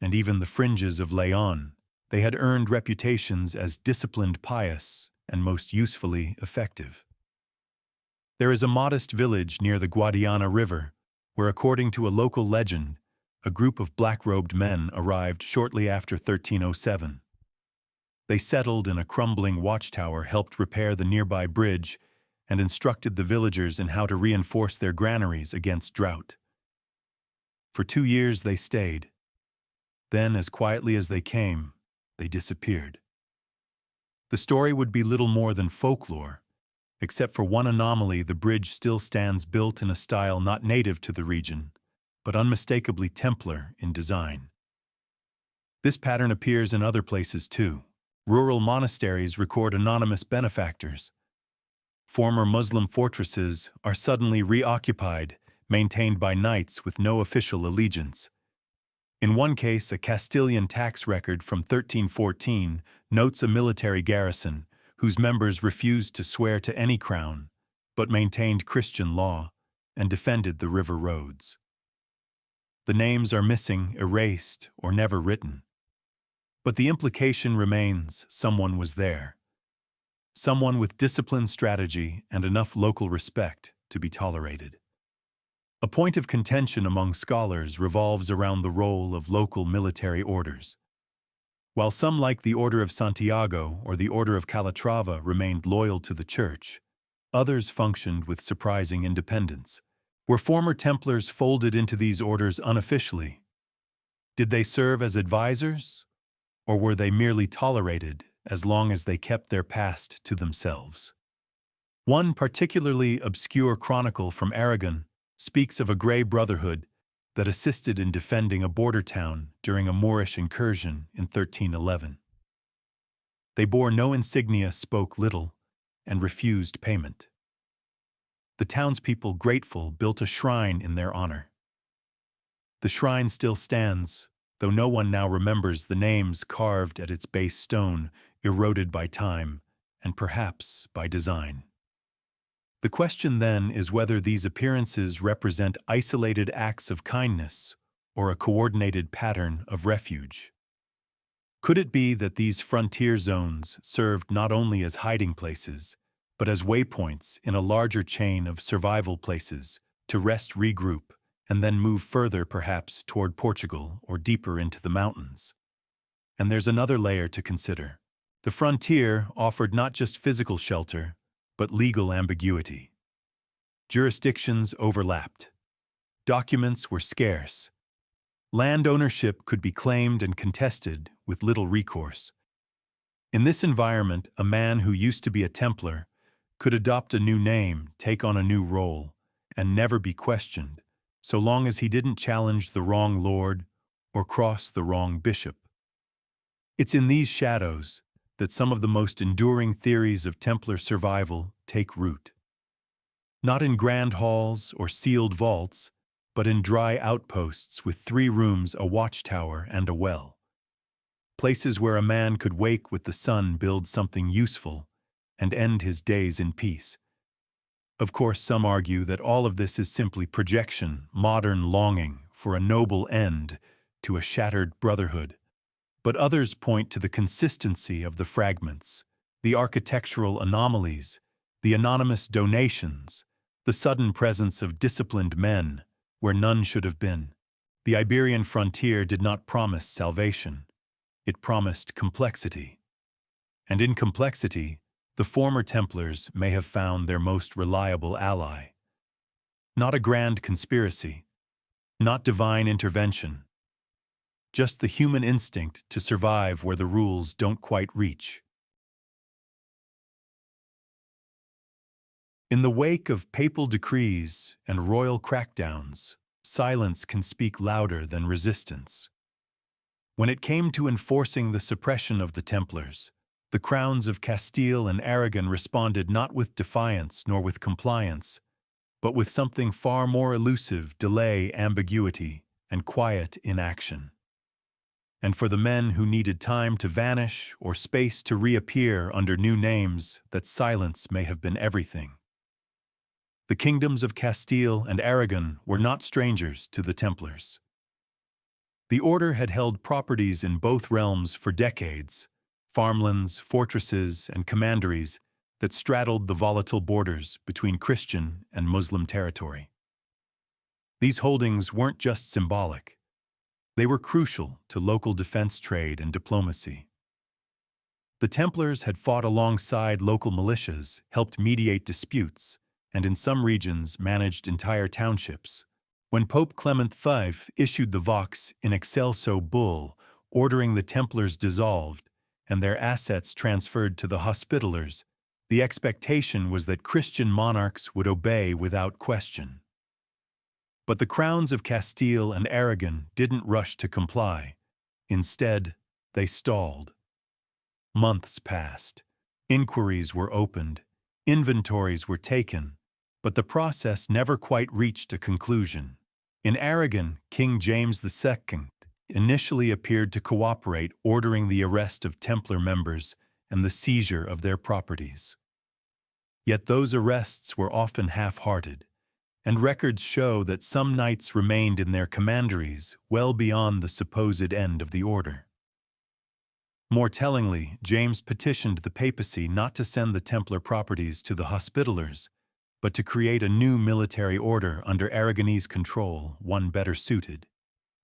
and even the fringes of León, they had earned reputations as disciplined, pious, and most usefully effective. There is a modest village near the Guadiana River where, according to a local legend, a group of black-robed men arrived shortly after 1307. They settled in a crumbling watchtower, helped repair the nearby bridge, and instructed the villagers in how to reinforce their granaries against drought. For 2 years they stayed. Then, as quietly as they came, they disappeared. The story would be little more than folklore. Except for one anomaly, the bridge still stands, built in a style not native to the region, but unmistakably Templar in design. This pattern appears in other places too. Rural monasteries record anonymous benefactors. Former Muslim fortresses are suddenly reoccupied, maintained by knights with no official allegiance. In one case, a Castilian tax record from 1314 notes a military garrison whose members refused to swear to any crown, but maintained Christian law and defended the river roads. The names are missing, erased, or never written. But the implication remains: someone was there. Someone with disciplined strategy and enough local respect to be tolerated. A point of contention among scholars revolves around the role of local military orders. While some like the Order of Santiago or the Order of Calatrava remained loyal to the Church, others functioned with surprising independence. Were former Templars folded into these orders unofficially? Did they serve as advisors, or were they merely tolerated as long as they kept their past to themselves? One particularly obscure chronicle from Aragon speaks of a Grey Brotherhood that assisted in defending a border town during a Moorish incursion in 1311. They bore no insignia, spoke little, and refused payment. The townspeople, grateful, built a shrine in their honor. The shrine still stands, though no one now remembers the names carved at its base stone, eroded by time and perhaps by design. The question then is whether these appearances represent isolated acts of kindness or a coordinated pattern of refuge. Could it be that these frontier zones served not only as hiding places, but as waypoints in a larger chain of survival places to rest, regroup, and then move further perhaps toward Portugal or deeper into the mountains? And there's another layer to consider. The frontier offered not just physical shelter, but legal ambiguity. Jurisdictions overlapped. Documents were scarce. Land ownership could be claimed and contested with little recourse. In this environment, a man who used to be a Templar could adopt a new name, take on a new role, and never be questioned, so long as he didn't challenge the wrong lord or cross the wrong bishop. It's in these shadows that some of the most enduring theories of Templar survival take root. Not in grand halls or sealed vaults, but in dry outposts with 3 rooms, a watchtower, and a well. Places where a man could wake with the sun, build something useful, and end his days in peace. Of course, some argue that all of this is simply projection, modern longing for a noble end to a shattered brotherhood. But others point to the consistency of the fragments, the architectural anomalies, the anonymous donations, the sudden presence of disciplined men where none should have been. The Iberian frontier did not promise salvation. It promised complexity. And in complexity, the former Templars may have found their most reliable ally. Not a grand conspiracy, not divine intervention, just the human instinct to survive where the rules don't quite reach. In the wake of papal decrees and royal crackdowns, silence can speak louder than resistance. When it came to enforcing the suppression of the Templars, the crowns of Castile and Aragon responded not with defiance nor with compliance, but with something far more elusive: delay, ambiguity, and quiet inaction. And for the men who needed time to vanish or space to reappear under new names, that silence may have been everything. The kingdoms of Castile and Aragon were not strangers to the Templars. The order had held properties in both realms for decades, farmlands, fortresses, and commanderies that straddled the volatile borders between Christian and Muslim territory. These holdings weren't just symbolic. They were crucial to local defense, trade, and diplomacy. The Templars had fought alongside local militias, helped mediate disputes, and in some regions managed entire townships. When Pope Clement V issued the Vox in Excelso bull ordering the Templars dissolved and their assets transferred to the Hospitallers, the expectation was that Christian monarchs would obey without question. But the crowns of Castile and Aragon didn't rush to comply. Instead, they stalled. Months passed. Inquiries were opened. Inventories were taken. But the process never quite reached a conclusion. In Aragon, King James II initially appeared to cooperate, ordering the arrest of Templar members and the seizure of their properties. Yet those arrests were often half-hearted, and records show that some knights remained in their commanderies well beyond the supposed end of the order. More tellingly, James petitioned the papacy not to send the Templar properties to the Hospitallers, but to create a new military order under Aragonese control, one better suited.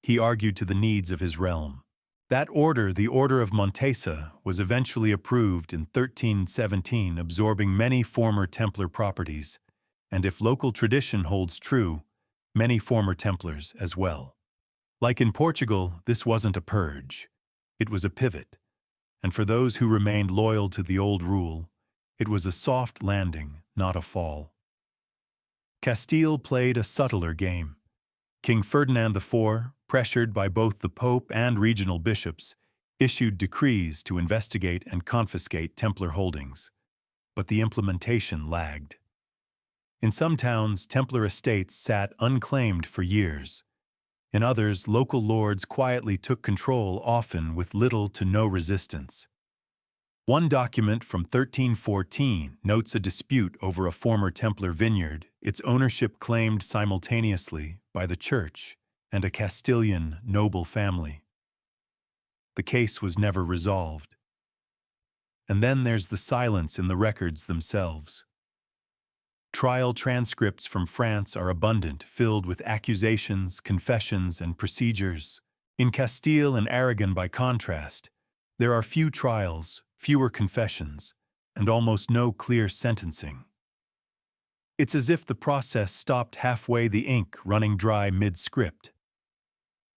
He argued to the needs of his realm. That order, the Order of Montesa, was eventually approved in 1317, absorbing many former Templar properties, and if local tradition holds true, many former Templars as well. Like in Portugal, this wasn't a purge. It was a pivot, and for those who remained loyal to the old rule, it was a soft landing, not a fall. Castile played a subtler game. King Ferdinand IV, pressured by both the Pope and regional bishops, issued decrees to investigate and confiscate Templar holdings, but the implementation lagged. In some towns, Templar estates sat unclaimed for years. In others, local lords quietly took control, often with little to no resistance. One document from 1314 notes a dispute over a former Templar vineyard, its ownership claimed simultaneously by the Church and a Castilian noble family. The case was never resolved. And then there's the silence in the records themselves. Trial transcripts from France are abundant, filled with accusations, confessions, and procedures. In Castile and Aragon, by contrast, there are few trials, fewer confessions, and almost no clear sentencing. It's as if the process stopped halfway, the ink running dry mid-script.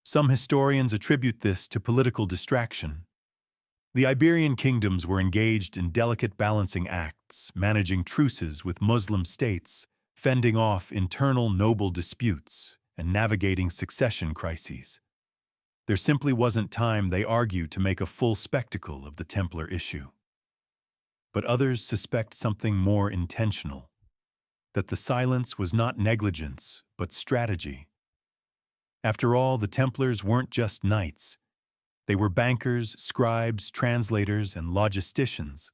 Some historians attribute this to political distraction. The Iberian kingdoms were engaged in delicate balancing acts, managing truces with Muslim states, fending off internal noble disputes, and navigating succession crises. There simply wasn't time, they argue, to make a full spectacle of the Templar issue. But others suspect something more intentional, that the silence was not negligence, but strategy. After all, the Templars weren't just knights. They were bankers, scribes, translators, and logisticians.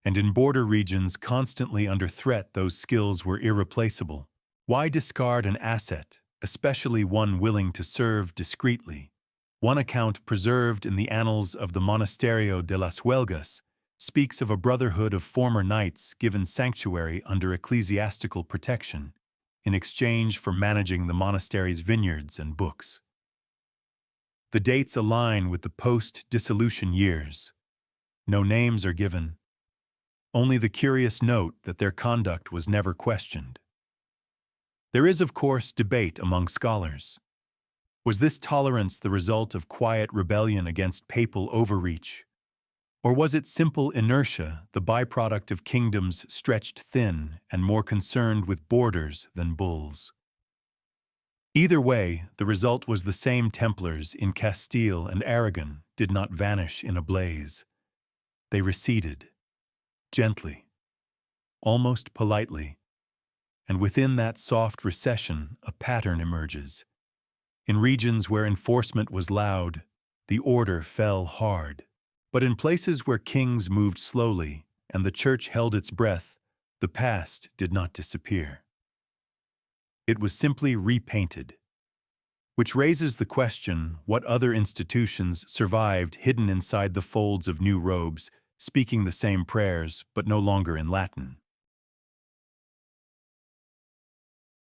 And in border regions constantly under threat, those skills were irreplaceable. Why discard an asset, especially one willing to serve discreetly? One account preserved in the annals of the Monasterio de las Huelgas speaks of a brotherhood of former knights given sanctuary under ecclesiastical protection in exchange for managing the monastery's vineyards and books. The dates align with the post-dissolution years. No names are given, only the curious note that their conduct was never questioned. There is, of course, debate among scholars. Was this tolerance the result of quiet rebellion against papal overreach? Or was it simple inertia, the byproduct of kingdoms stretched thin and more concerned with borders than bulls? Either way, the result was the same. Templars in Castile and Aragon did not vanish in a blaze. They receded, gently, almost politely, and within that soft recession a pattern emerges. In regions where enforcement was loud, the order fell hard. But in places where kings moved slowly and the church held its breath, the past did not disappear. It was simply repainted. Which raises the question, what other institutions survived hidden inside the folds of new robes, speaking the same prayers, but no longer in Latin?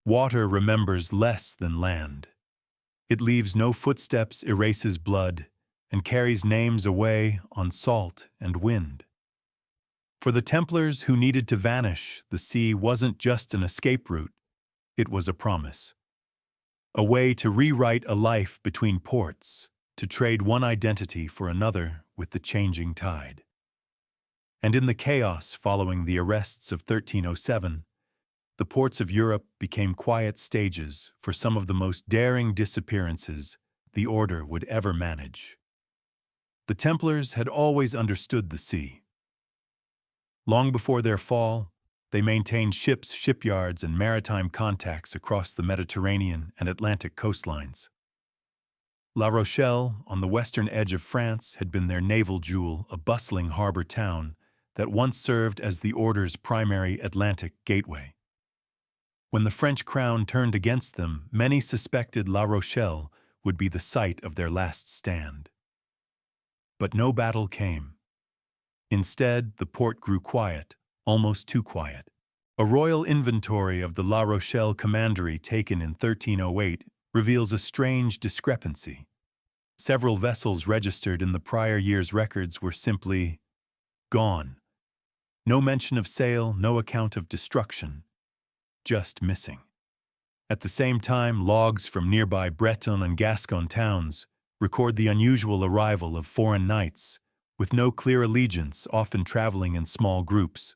Water remembers less than land. It leaves no footsteps, erases blood, and carries names away on salt and wind. For the Templars who needed to vanish, the sea wasn't just an escape route, it was a promise. A way to rewrite a life between ports, to trade one identity for another with the changing tide. And in the chaos following the arrests of 1307, the ports of Europe became quiet stages for some of the most daring disappearances the order would ever manage. The Templars had always understood the sea. Long before their fall, they maintained ships, shipyards, and maritime contacts across the Mediterranean and Atlantic coastlines. La Rochelle, on the western edge of France, had been their naval jewel, a bustling harbor town that once served as the order's primary Atlantic gateway. When the French crown turned against them, many suspected La Rochelle would be the site of their last stand. But no battle came. Instead, the port grew quiet, almost too quiet. A royal inventory of the La Rochelle commandery taken in 1308 reveals a strange discrepancy. Several vessels registered in the prior year's records were simply gone. No mention of sail, no account of destruction, just missing. At the same time, logs from nearby Breton and Gascon towns record the unusual arrival of foreign knights, with no clear allegiance, often traveling in small groups,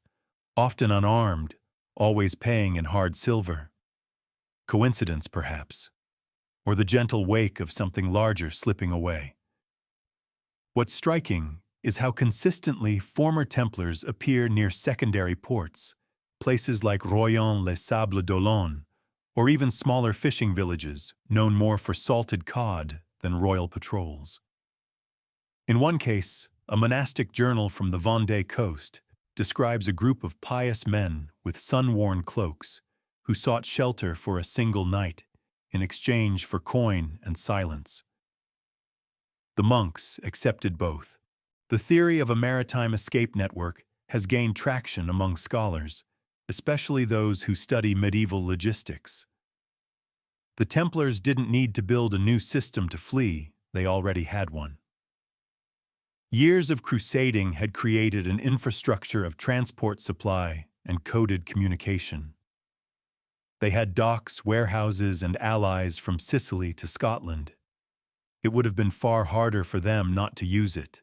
often unarmed, always paying in hard silver. Coincidence, perhaps, or the gentle wake of something larger slipping away. What's striking is how consistently former Templars appear near secondary ports, places like Royan-les Sables-d'Olonne, or even smaller fishing villages known more for salted cod than royal patrols. In one case, a monastic journal from the Vendée coast describes a group of pious men with sun-worn cloaks who sought shelter for a single night in exchange for coin and silence. The monks accepted both. The theory of a maritime escape network has gained traction among scholars, especially those who study medieval logistics. The Templars didn't need to build a new system to flee, they already had one. Years of crusading had created an infrastructure of transport supply and coded communication. They had docks, warehouses, and allies from Sicily to Scotland. It would have been far harder for them not to use it.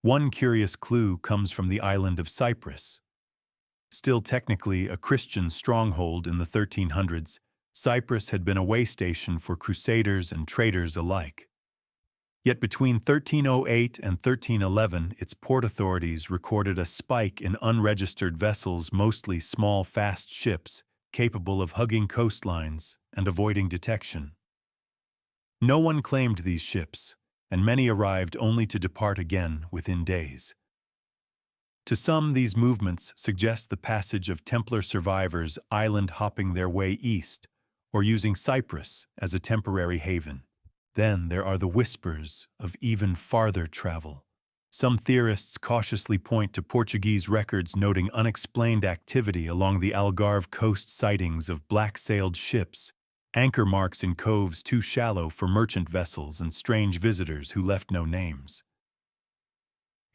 One curious clue comes from the island of Cyprus. Still technically a Christian stronghold in the 1300s, Cyprus had been a way station for crusaders and traders alike. Yet between 1308 and 1311, its port authorities recorded a spike in unregistered vessels, mostly small, fast ships, capable of hugging coastlines and avoiding detection. No one claimed these ships, and many arrived only to depart again within days. To some, these movements suggest the passage of Templar survivors island-hopping their way east, or using Cyprus as a temporary haven. Then there are the whispers of even farther travel. Some theorists cautiously point to Portuguese records noting unexplained activity along the Algarve coast, sightings of black-sailed ships, anchor marks in coves too shallow for merchant vessels, and strange visitors who left no names.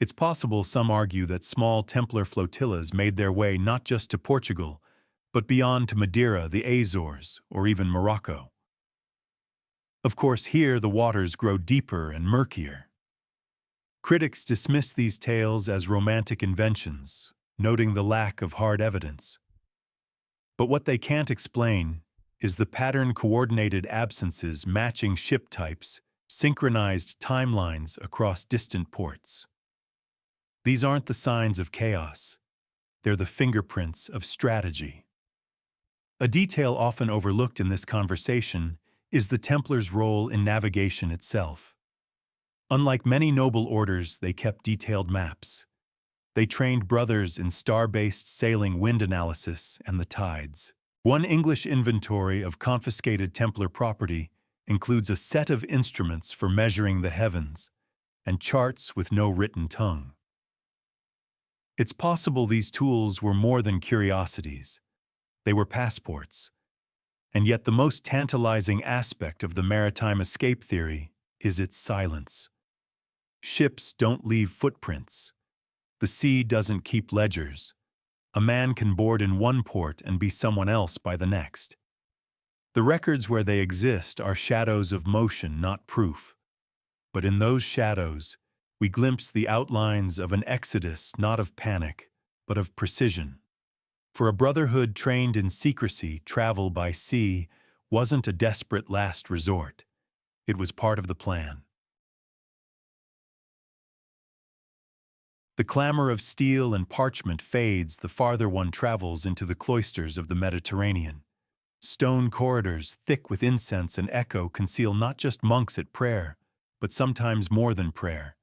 It's possible, some argue, that small Templar flotillas made their way not just to Portugal, but beyond to Madeira, the Azores, or even Morocco. Of course, here the waters grow deeper and murkier. Critics dismiss these tales as romantic inventions, noting the lack of hard evidence. But what they can't explain is the pattern-coordinated absences matching ship types, synchronized timelines across distant ports. These aren't the signs of chaos. They're the fingerprints of strategy. A detail often overlooked in this conversation is the Templars' role in navigation itself. Unlike many noble orders, they kept detailed maps. They trained brothers in star-based sailing, wind analysis, and the tides. One English inventory of confiscated Templar property includes a set of instruments for measuring the heavens and charts with no written tongue. It's possible these tools were more than curiosities. They were passports. And yet the most tantalizing aspect of the maritime escape theory is its silence. Ships don't leave footprints. The sea doesn't keep ledgers. A man can board in one port and be someone else by the next. The records where they exist are shadows of motion, not proof. But in those shadows, we glimpse the outlines of an exodus, not of panic, but of precision. For a brotherhood trained in secrecy, travel by sea wasn't a desperate last resort. It was part of the plan. The clamor of steel and parchment fades the farther one travels into the cloisters of the Mediterranean. Stone corridors, thick with incense and echo, conceal not just monks at prayer, but sometimes more than prayer.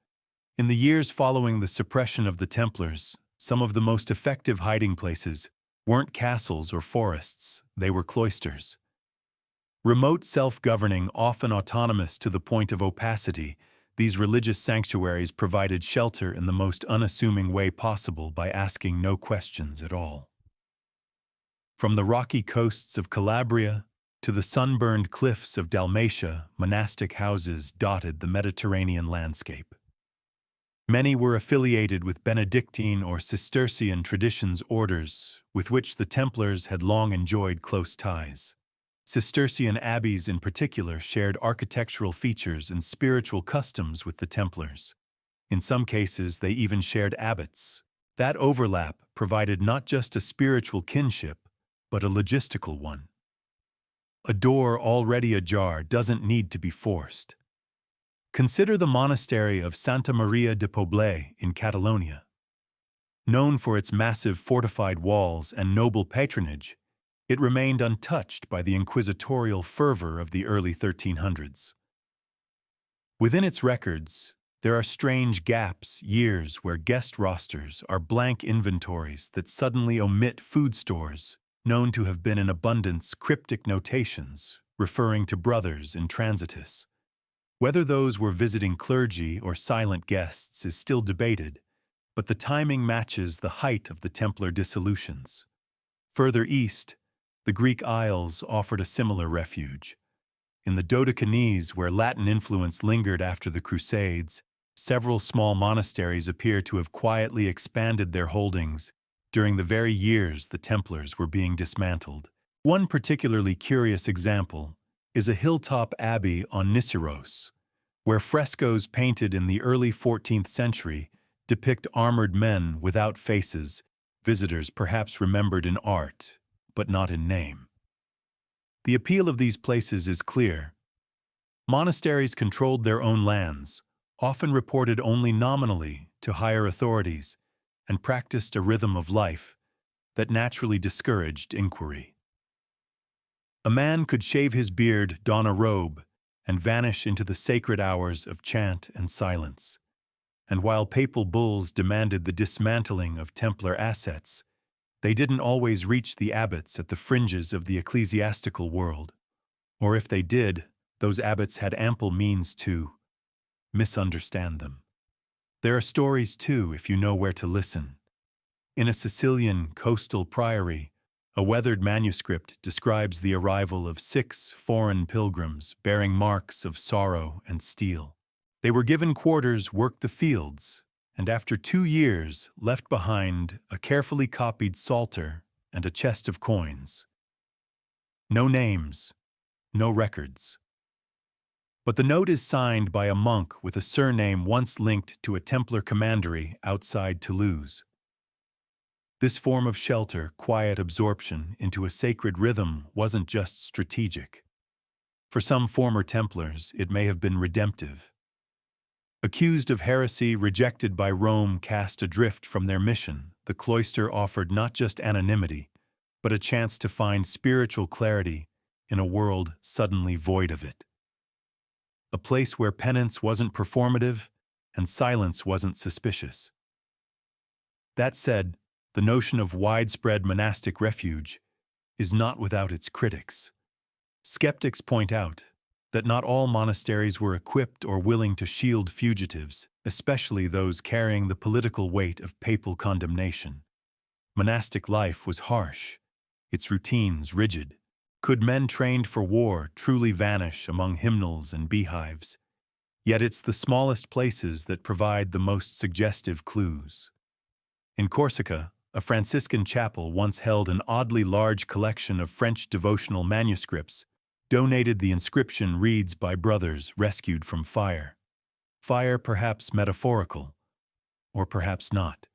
In the years following the suppression of the Templars, some of the most effective hiding places weren't castles or forests, they were cloisters. Remote, self-governing, often autonomous to the point of opacity, these religious sanctuaries provided shelter in the most unassuming way possible by asking no questions at all. From the rocky coasts of Calabria To the sunburned cliffs of Dalmatia, monastic houses dotted the Mediterranean landscape. Many were affiliated with Benedictine or Cistercian traditions orders, with which the Templars had long enjoyed close ties. Cistercian abbeys in particular shared architectural features and spiritual customs with the Templars. In some cases, they even shared abbots. That overlap provided not just a spiritual kinship, but a logistical one. A door already ajar doesn't need to be forced. Consider the monastery of Santa Maria de Poblet in Catalonia. Known for its massive fortified walls and noble patronage, it remained untouched by the inquisitorial fervor of the early 1300s. Within its records, there are strange gaps, years where guest rosters are blank inventories that suddenly omit food stores, known to have been in abundance, cryptic notations referring to brothers in transitus. Whether those were visiting clergy or silent guests is still debated, but the timing matches the height of the Templar dissolutions. Further east, the Greek Isles offered a similar refuge. In the Dodecanese, where Latin influence lingered after the Crusades, several small monasteries appear to have quietly expanded their holdings during the very years the Templars were being dismantled. One particularly curious example is a hilltop abbey on Niceros, where frescoes painted in the early 14th century depict armored men without faces, visitors perhaps remembered in art, but not in name. The appeal of these places is clear. Monasteries controlled their own lands, often reported only nominally to higher authorities, and practiced a rhythm of life that naturally discouraged inquiry. A man could shave his beard, don a robe, and vanish into the sacred hours of chant and silence. And while papal bulls demanded the dismantling of Templar assets, they didn't always reach the abbots at the fringes of the ecclesiastical world. Or if they did, those abbots had ample means to misunderstand them. There are stories, too, if you know where to listen. In a Sicilian coastal priory, a weathered manuscript describes the arrival of 6 foreign pilgrims bearing marks of sorrow and steel. They were given quarters, worked the fields, and after 2 years left behind a carefully copied psalter and a chest of coins. No names, no records. But the note is signed by a monk with a surname once linked to a Templar commandery outside Toulouse. This form of shelter, quiet absorption into a sacred rhythm wasn't just strategic. For some former Templars, it may have been redemptive. Accused of heresy, rejected by Rome, cast adrift from their mission, the cloister offered not just anonymity, but a chance to find spiritual clarity in a world suddenly void of it. A place where penance wasn't performative and silence wasn't suspicious. That said, the notion of widespread monastic refuge is not without its critics. Skeptics point out that not all monasteries were equipped or willing to shield fugitives, especially those carrying the political weight of papal condemnation. Monastic life was harsh, its routines rigid. Could men trained for war truly vanish among hymnals and beehives? Yet it's the smallest places that provide the most suggestive clues. In Corsica, a Franciscan chapel once held an oddly large collection of French devotional manuscripts. Donated, the inscription reads, "By brothers rescued from fire." Fire perhaps metaphorical, or perhaps not.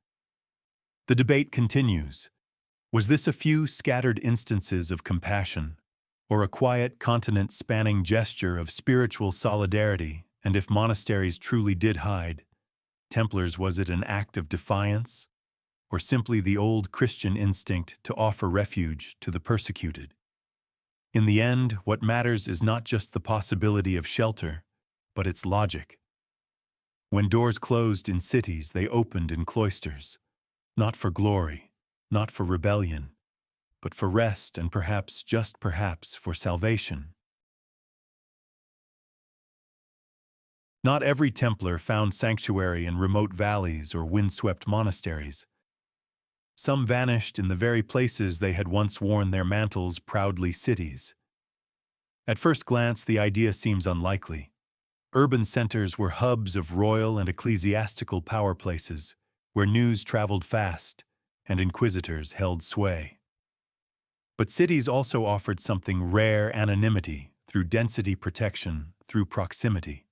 The debate continues. Was this a few scattered instances of compassion, or a quiet, continent-spanning gesture of spiritual solidarity? And if monasteries truly did hide, Templars, was it an act of defiance, or simply the old Christian instinct to offer refuge to the persecuted? In the end, what matters is not just the possibility of shelter, but its logic. When doors closed in cities, they opened in cloisters, not for glory, not for rebellion, but for rest and perhaps, just perhaps, for salvation. Not every Templar found sanctuary in remote valleys or windswept monasteries. Some vanished in the very places they had once worn their mantles, proudly cities. At first glance, the idea seems unlikely. Urban centers were hubs of royal and ecclesiastical power places, where news traveled fast and inquisitors held sway. But cities also offered something rare: anonymity, through density protection, through proximity.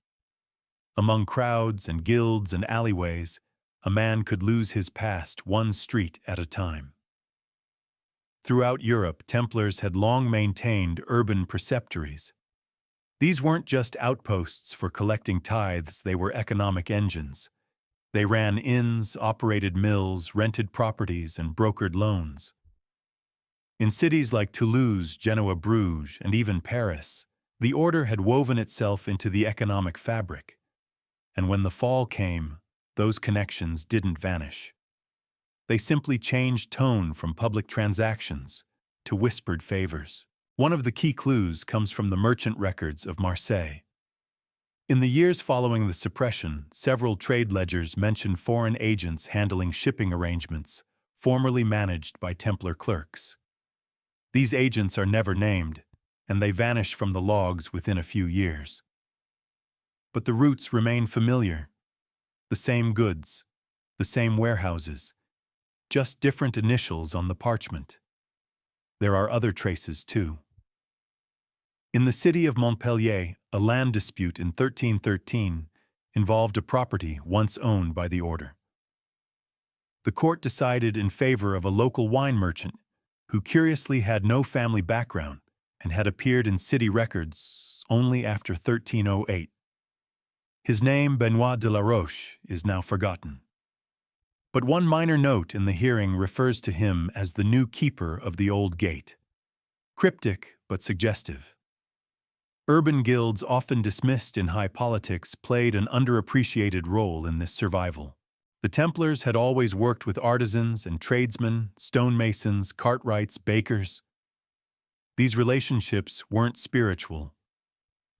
Among crowds and guilds and alleyways, a man could lose his past one street at a time. Throughout Europe, Templars had long maintained urban preceptories. These weren't just outposts for collecting tithes, they were economic engines. They ran inns, operated mills, rented properties, and brokered loans. In cities like Toulouse, Genoa, Bruges, and even Paris, the order had woven itself into the economic fabric. And when the fall came, those connections didn't vanish. They simply changed tone from public transactions to whispered favors. One of the key clues comes from the merchant records of Marseille. In the years following the suppression, several trade ledgers mention foreign agents handling shipping arrangements, formerly managed by Templar clerks. These agents are never named, and they vanish from the logs within a few years. But the routes remain familiar. The same goods, the same warehouses, just different initials on the parchment. There are other traces, too. In the city of Montpellier, a land dispute in 1313 involved a property once owned by the order. The court decided in favor of a local wine merchant who curiously had no family background and had appeared in city records only after 1308. His name, Benoit de la Roche, is now forgotten. But one minor note in the hearing refers to him as the new keeper of the old gate. Cryptic but suggestive. Urban guilds, often dismissed in high politics, played an underappreciated role in this survival. The Templars had always worked with artisans and tradesmen, stonemasons, cartwrights, bakers. These relationships weren't spiritual.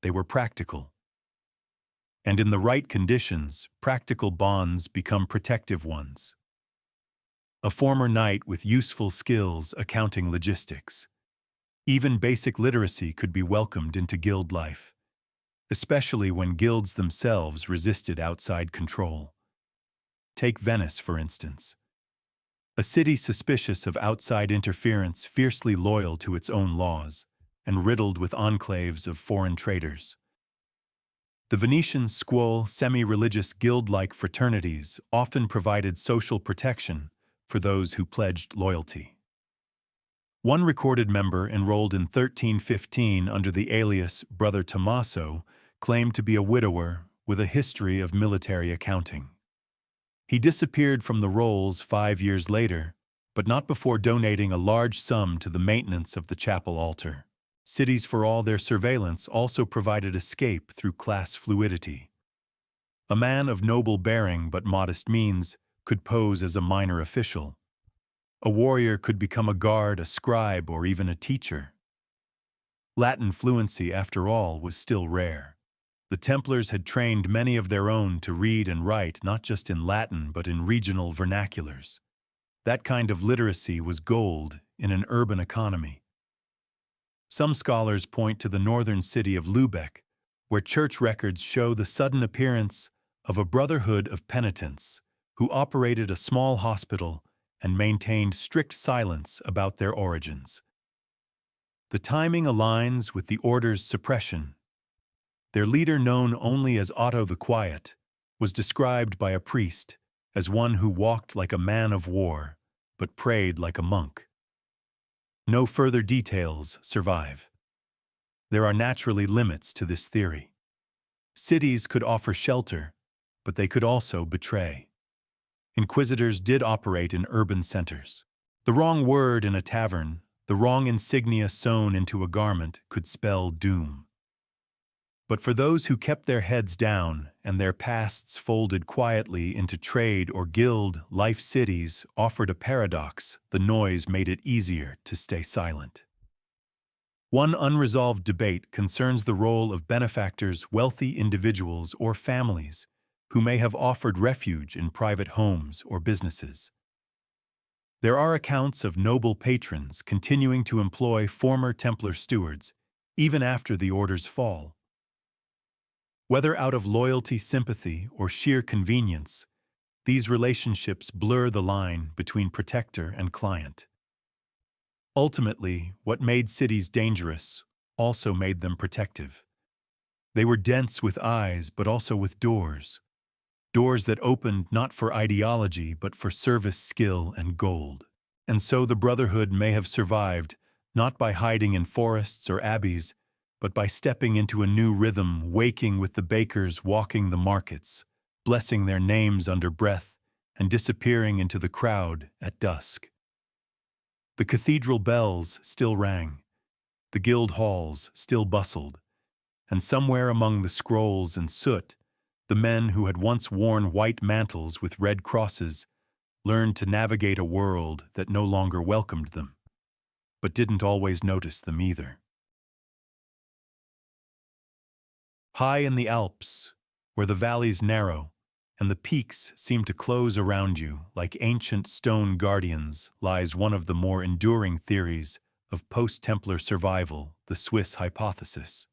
They were practical. And in the right conditions, practical bonds become protective ones. A former knight with useful skills accounting logistics. Even basic literacy could be welcomed into guild life, especially when guilds themselves resisted outside control. Take Venice, for instance. A city suspicious of outside interference, fiercely loyal to its own laws, and riddled with enclaves of foreign traders. The Venetian scuole, semi-religious guild-like fraternities, often provided social protection for those who pledged loyalty. One recorded member enrolled in 1315 under the alias Brother Tommaso claimed to be a widower with a history of military accounting. He disappeared from the rolls 5 years later, but not before donating a large sum to the maintenance of the chapel altar. Cities, for all their surveillance, also provided escape through class fluidity. A man of noble bearing but modest means could pose as a minor official. A warrior could become a guard, a scribe, or even a teacher. Latin fluency, after all, was still rare. The Templars had trained many of their own to read and write not just in Latin but in regional vernaculars. That kind of literacy was gold in an urban economy. Some scholars point to the northern city of Lübeck, where church records show the sudden appearance of a brotherhood of penitents who operated a small hospital and maintained strict silence about their origins. The timing aligns with the order's suppression. Their leader, known only as Otto the Quiet, was described by a priest as one who walked like a man of war, but prayed like a monk. No further details survive. There are naturally limits to this theory. Cities could offer shelter, but they could also betray. Inquisitors did operate in urban centers. The wrong word in a tavern, the wrong insignia sewn into a garment could spell doom. But for those who kept their heads down and their pasts folded quietly into trade or guild, life cities offered a paradox. The noise made it easier to stay silent. One unresolved debate concerns the role of benefactors, wealthy individuals, or families who may have offered refuge in private homes or businesses. There are accounts of noble patrons continuing to employ former Templar stewards, even after the order's fall. Whether out of loyalty, sympathy, or sheer convenience, these relationships blur the line between protector and client. Ultimately, what made cities dangerous also made them protective. They were dense with eyes, but also with doors. Doors that opened not for ideology, but for service, skill, and gold. And so the Brotherhood may have survived, not by hiding in forests or abbeys, but by stepping into a new rhythm, waking with the bakers, walking the markets, blessing their names under breath, and disappearing into the crowd at dusk. The cathedral bells still rang, the guild halls still bustled, and somewhere among the scrolls and soot, the men who had once worn white mantles with red crosses learned to navigate a world that no longer welcomed them, but didn't always notice them either. High in the Alps, where the valleys narrow and the peaks seem to close around you like ancient stone guardians, lies one of the more enduring theories of post-Templar survival, the Swiss hypothesis.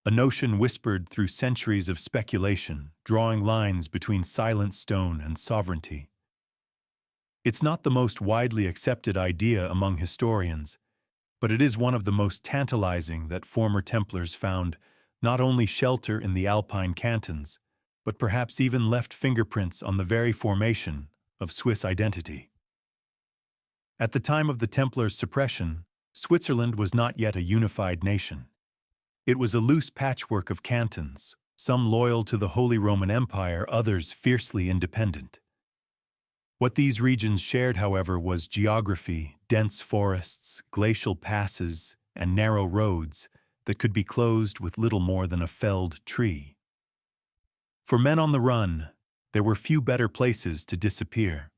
A notion whispered through centuries of speculation, drawing lines between silent stone and sovereignty. It's not the most widely accepted idea among historians, but it is one of the most tantalizing that former Templars found not only shelter in the Alpine cantons, but perhaps even left fingerprints on the very formation of Swiss identity. At the time of the Templars' suppression, Switzerland was not yet a unified nation. It was a loose patchwork of cantons, some loyal to the Holy Roman Empire, others fiercely independent. What these regions shared, however, was geography, dense forests, glacial passes, and narrow roads that could be closed with little more than a felled tree. For men on the run, there were few better places to disappear.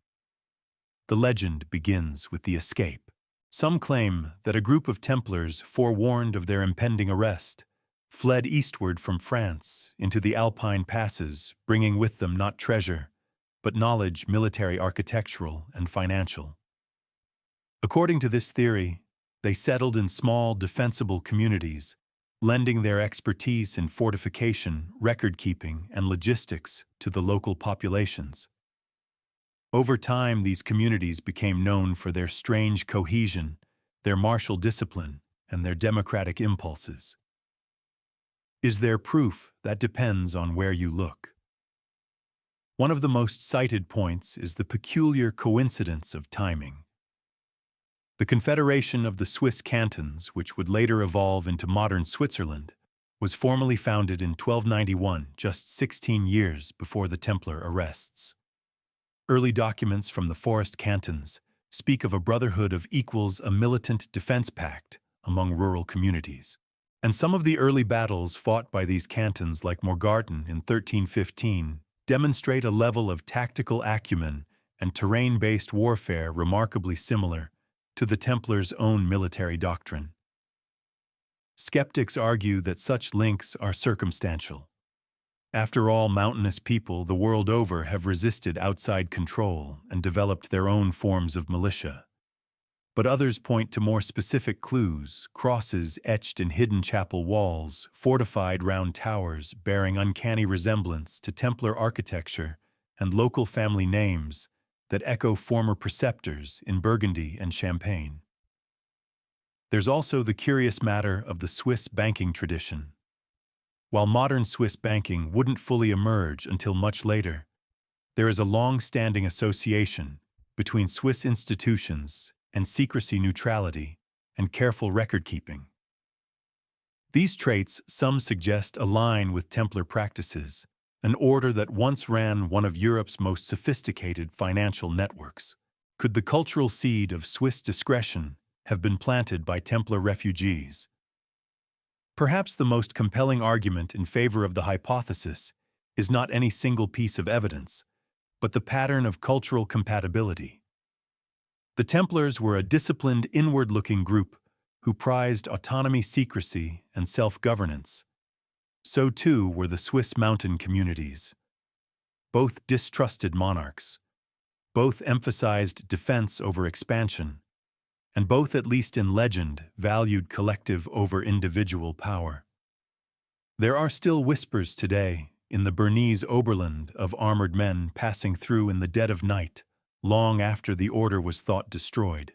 The legend begins with the escape. Some claim that a group of Templars, forewarned of their impending arrest, fled eastward from France into the Alpine passes, bringing with them not treasure, but knowledge, military, architectural, and financial. According to this theory, they settled in small, defensible communities, lending their expertise in fortification, record-keeping, and logistics to the local populations. Over time, these communities became known for their strange cohesion, their martial discipline, and their democratic impulses. Is there proof? That depends on where you look. One of the most cited points is the peculiar coincidence of timing. The Confederation of the Swiss Cantons, which would later evolve into modern Switzerland, was formally founded in 1291, just 16 years before the Templar arrests. Early documents from the forest cantons speak of a brotherhood of equals, a militant defense pact among rural communities. And some of the early battles fought by these cantons, like Morgarten in 1315, demonstrate a level of tactical acumen and terrain-based warfare remarkably similar to the Templars' own military doctrine. Skeptics argue that such links are circumstantial. After all, mountainous people the world over have resisted outside control and developed their own forms of militia. But others point to more specific clues: crosses etched in hidden chapel walls, fortified round towers bearing uncanny resemblance to Templar architecture, and local family names that echo former preceptors in Burgundy and Champagne. There's also the curious matter of the Swiss banking tradition. While modern Swiss banking wouldn't fully emerge until much later, there is a long-standing association between Swiss institutions and secrecy, neutrality, and careful record-keeping. These traits, some suggest, align with Templar practices, an order that once ran one of Europe's most sophisticated financial networks. Could the cultural seed of Swiss discretion have been planted by Templar refugees? Perhaps the most compelling argument in favor of the hypothesis is not any single piece of evidence, but the pattern of cultural compatibility. The Templars were a disciplined, inward-looking group who prized autonomy, secrecy, and self-governance. So too were the Swiss mountain communities. Both distrusted monarchs. Both emphasized defense over expansion, and both, at least in legend, valued collective over individual power. There are still whispers today, in the Bernese Oberland, of armored men passing through in the dead of night, long after the order was thought destroyed.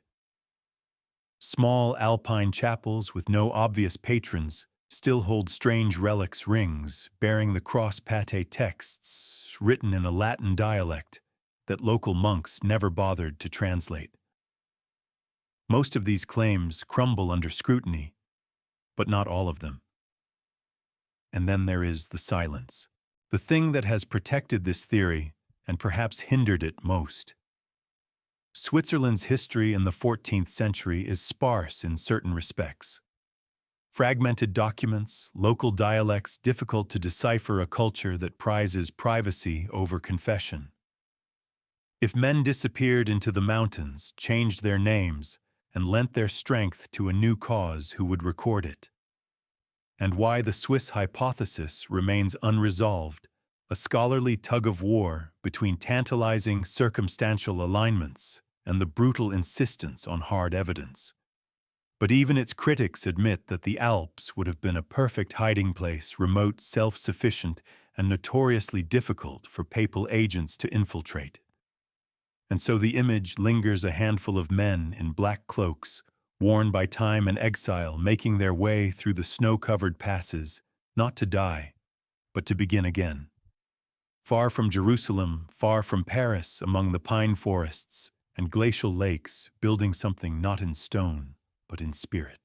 Small alpine chapels with no obvious patrons still hold strange relics rings bearing the cross-pate texts written in a Latin dialect that local monks never bothered to translate. Most of these claims crumble under scrutiny, but not all of them. And then there is the silence, the thing that has protected this theory and perhaps hindered it most. Switzerland's history in the 14th century is sparse in certain respects. Fragmented documents, local dialects difficult to decipher, a culture that prizes privacy over confession. If men disappeared into the mountains, changed their names, and lent their strength to a new cause, who would record it? And why the Swiss hypothesis remains unresolved, a scholarly tug-of-war between tantalizing circumstantial alignments and the brutal insistence on hard evidence. But even its critics admit that the Alps would have been a perfect hiding place, remote, self-sufficient, and notoriously difficult for papal agents to infiltrate. And so the image lingers, a handful of men in black cloaks, worn by time and exile, making their way through the snow-covered passes, not to die, but to begin again. Far from Jerusalem, far from Paris, among the pine forests and glacial lakes, building something not in stone, but in spirit.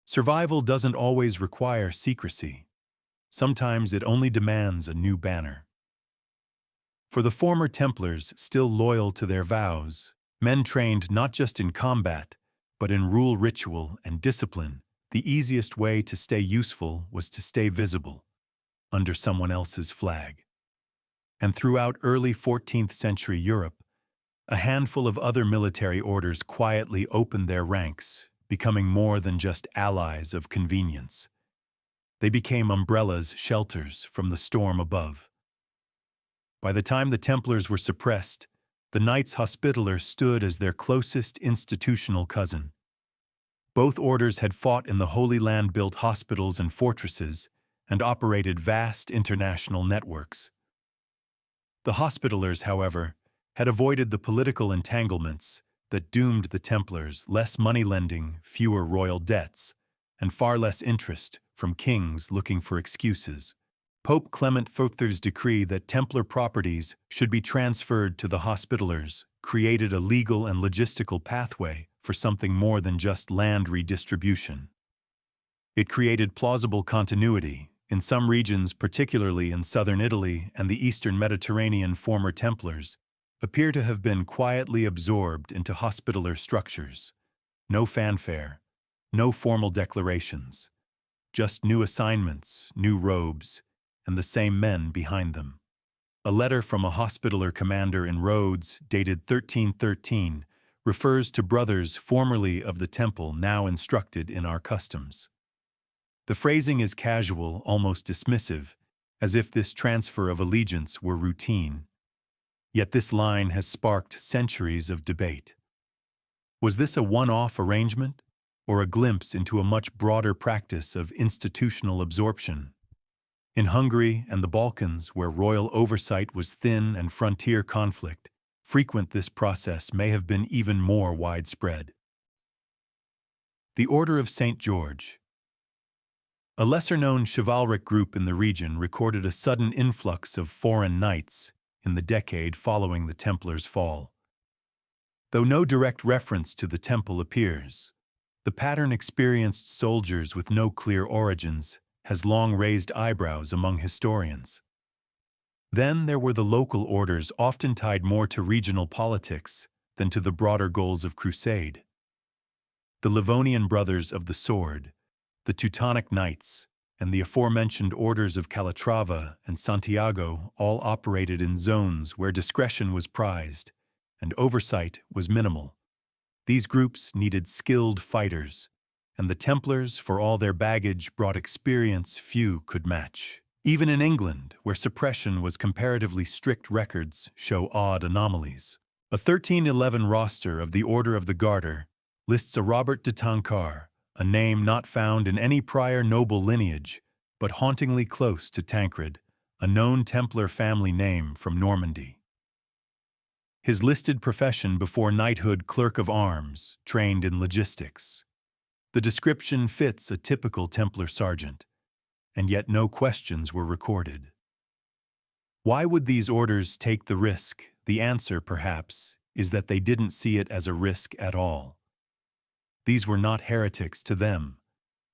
Survival doesn't always require secrecy. Sometimes it only demands a new banner. For the former Templars, still loyal to their vows, men trained not just in combat, but in rule, ritual, and discipline, the easiest way to stay useful was to stay visible, under someone else's flag. And throughout early 14th century Europe, a handful of other military orders quietly opened their ranks, becoming more than just allies of convenience. They became umbrellas, shelters from the storm above. By the time the Templars were suppressed, the Knights Hospitaller stood as their closest institutional cousin. Both orders had fought in the Holy Land, built hospitals and fortresses, and operated vast international networks. The Hospitallers, however, had avoided the political entanglements that doomed the Templars: less money-lending, fewer royal debts, and far less interest from kings looking for excuses. Pope Clement IV's decree that Templar properties should be transferred to the Hospitallers created a legal and logistical pathway for something more than just land redistribution. It created plausible continuity. In some regions, particularly in southern Italy and the eastern Mediterranean, former Templars appear to have been quietly absorbed into Hospitaller structures. No fanfare, no formal declarations, just new assignments, new robes, and the same men behind them. A letter from a Hospitaller commander in Rhodes, dated 1313, refers to brothers formerly of the temple now instructed in our customs. The phrasing is casual, almost dismissive, as if this transfer of allegiance were routine. Yet this line has sparked centuries of debate. Was this a one-off arrangement, or a glimpse into a much broader practice of institutional absorption? In Hungary and the Balkans, where royal oversight was thin and frontier conflict frequent, this process may have been even more widespread. The Order of St. George. A lesser-known chivalric group in the region recorded a sudden influx of foreign knights in the decade following the Templars' fall. Though no direct reference to the temple appears, the pattern experienced soldiers with no clear origins has long raised eyebrows among historians. Then there were the local orders, often tied more to regional politics than to the broader goals of crusade. The Livonian Brothers of the Sword, the Teutonic Knights, and the aforementioned orders of Calatrava and Santiago all operated in zones where discretion was prized and oversight was minimal. These groups needed skilled fighters, and the Templars, for all their baggage, brought experience few could match. Even in England, where suppression was comparatively strict, records show odd anomalies. A 1311 roster of the Order of the Garter lists a Robert de Tancard, a name not found in any prior noble lineage, but hauntingly close to Tancred, a known Templar family name from Normandy. His listed profession before knighthood clerk of arms, trained in logistics. The description fits a typical Templar sergeant, and yet no questions were recorded. Why would these orders take the risk? The answer, perhaps, is that they didn't see it as a risk at all. These were not heretics to them.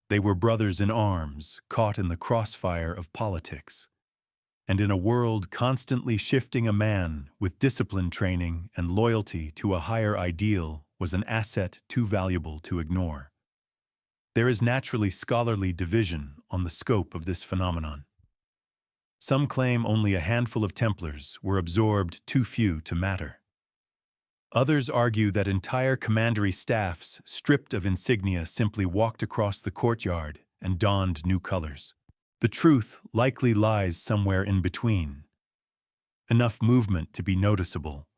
They were brothers in arms, caught in the crossfire of politics. And in a world constantly shifting, a man with discipline training and loyalty to a higher ideal was an asset too valuable to ignore. There is naturally scholarly division on the scope of this phenomenon. Some claim only a handful of Templars were absorbed, too few to matter. Others argue that entire commandery staffs, stripped of insignia, simply walked across the courtyard and donned new colors. The truth likely lies somewhere in between. Enough movement to be noticeable.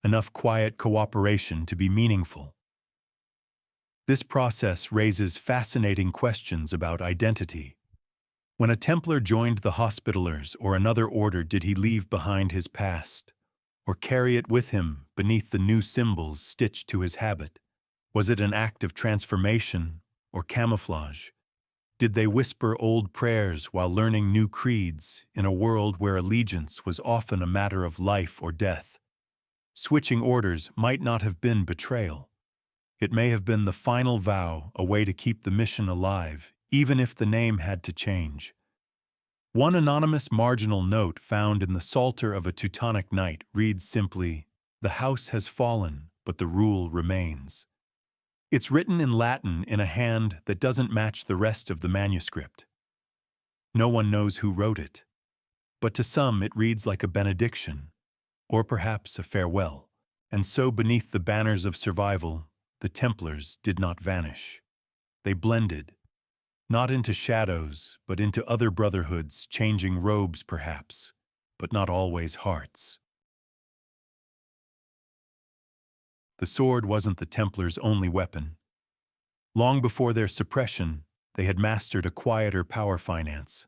Enough quiet cooperation to be meaningful. This process raises fascinating questions about identity. When a Templar joined the Hospitallers or another order, did he leave behind his past, or carry it with him beneath the new symbols stitched to his habit? Was it an act of transformation or camouflage? Did they whisper old prayers while learning new creeds in a world where allegiance was often a matter of life or death? Switching orders might not have been betrayal. It may have been the final vow, a way to keep the mission alive, even if the name had to change. One anonymous marginal note found in the Psalter of a Teutonic Knight reads simply, "The house has fallen, but the rule remains." It's written in Latin in a hand that doesn't match the rest of the manuscript. No one knows who wrote it, but to some it reads like a benediction, or perhaps a farewell. And so beneath the banners of survival, the Templars did not vanish. They blended, not into shadows, but into other brotherhoods, changing robes perhaps, but not always hearts. The sword wasn't the Templars' only weapon. Long before their suppression, they had mastered a quieter power finance.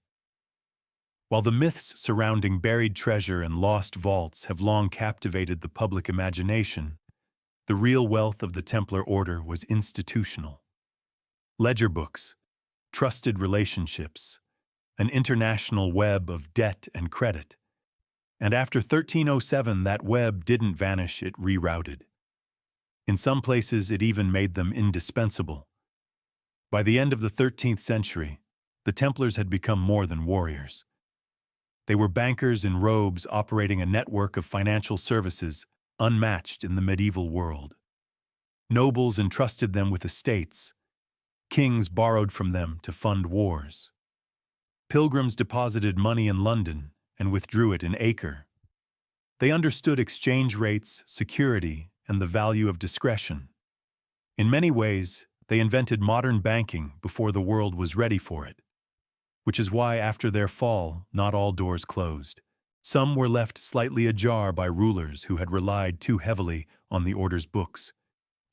While the myths surrounding buried treasure and lost vaults have long captivated the public imagination, the real wealth of the Templar order was institutional. Ledger books, trusted relationships, an international web of debt and credit. And after 1307, that web didn't vanish, it rerouted. In some places, it even made them indispensable. By the end of the 13th century, the Templars had become more than warriors. They were bankers in robes operating a network of financial services unmatched in the medieval world. Nobles entrusted them with estates. Kings borrowed from them to fund wars. Pilgrims deposited money in London and withdrew it in Acre. They understood exchange rates, security, and the value of discretion. In many ways, they invented modern banking before the world was ready for it, which is why after their fall, not all doors closed. Some were left slightly ajar by rulers who had relied too heavily on the order's books.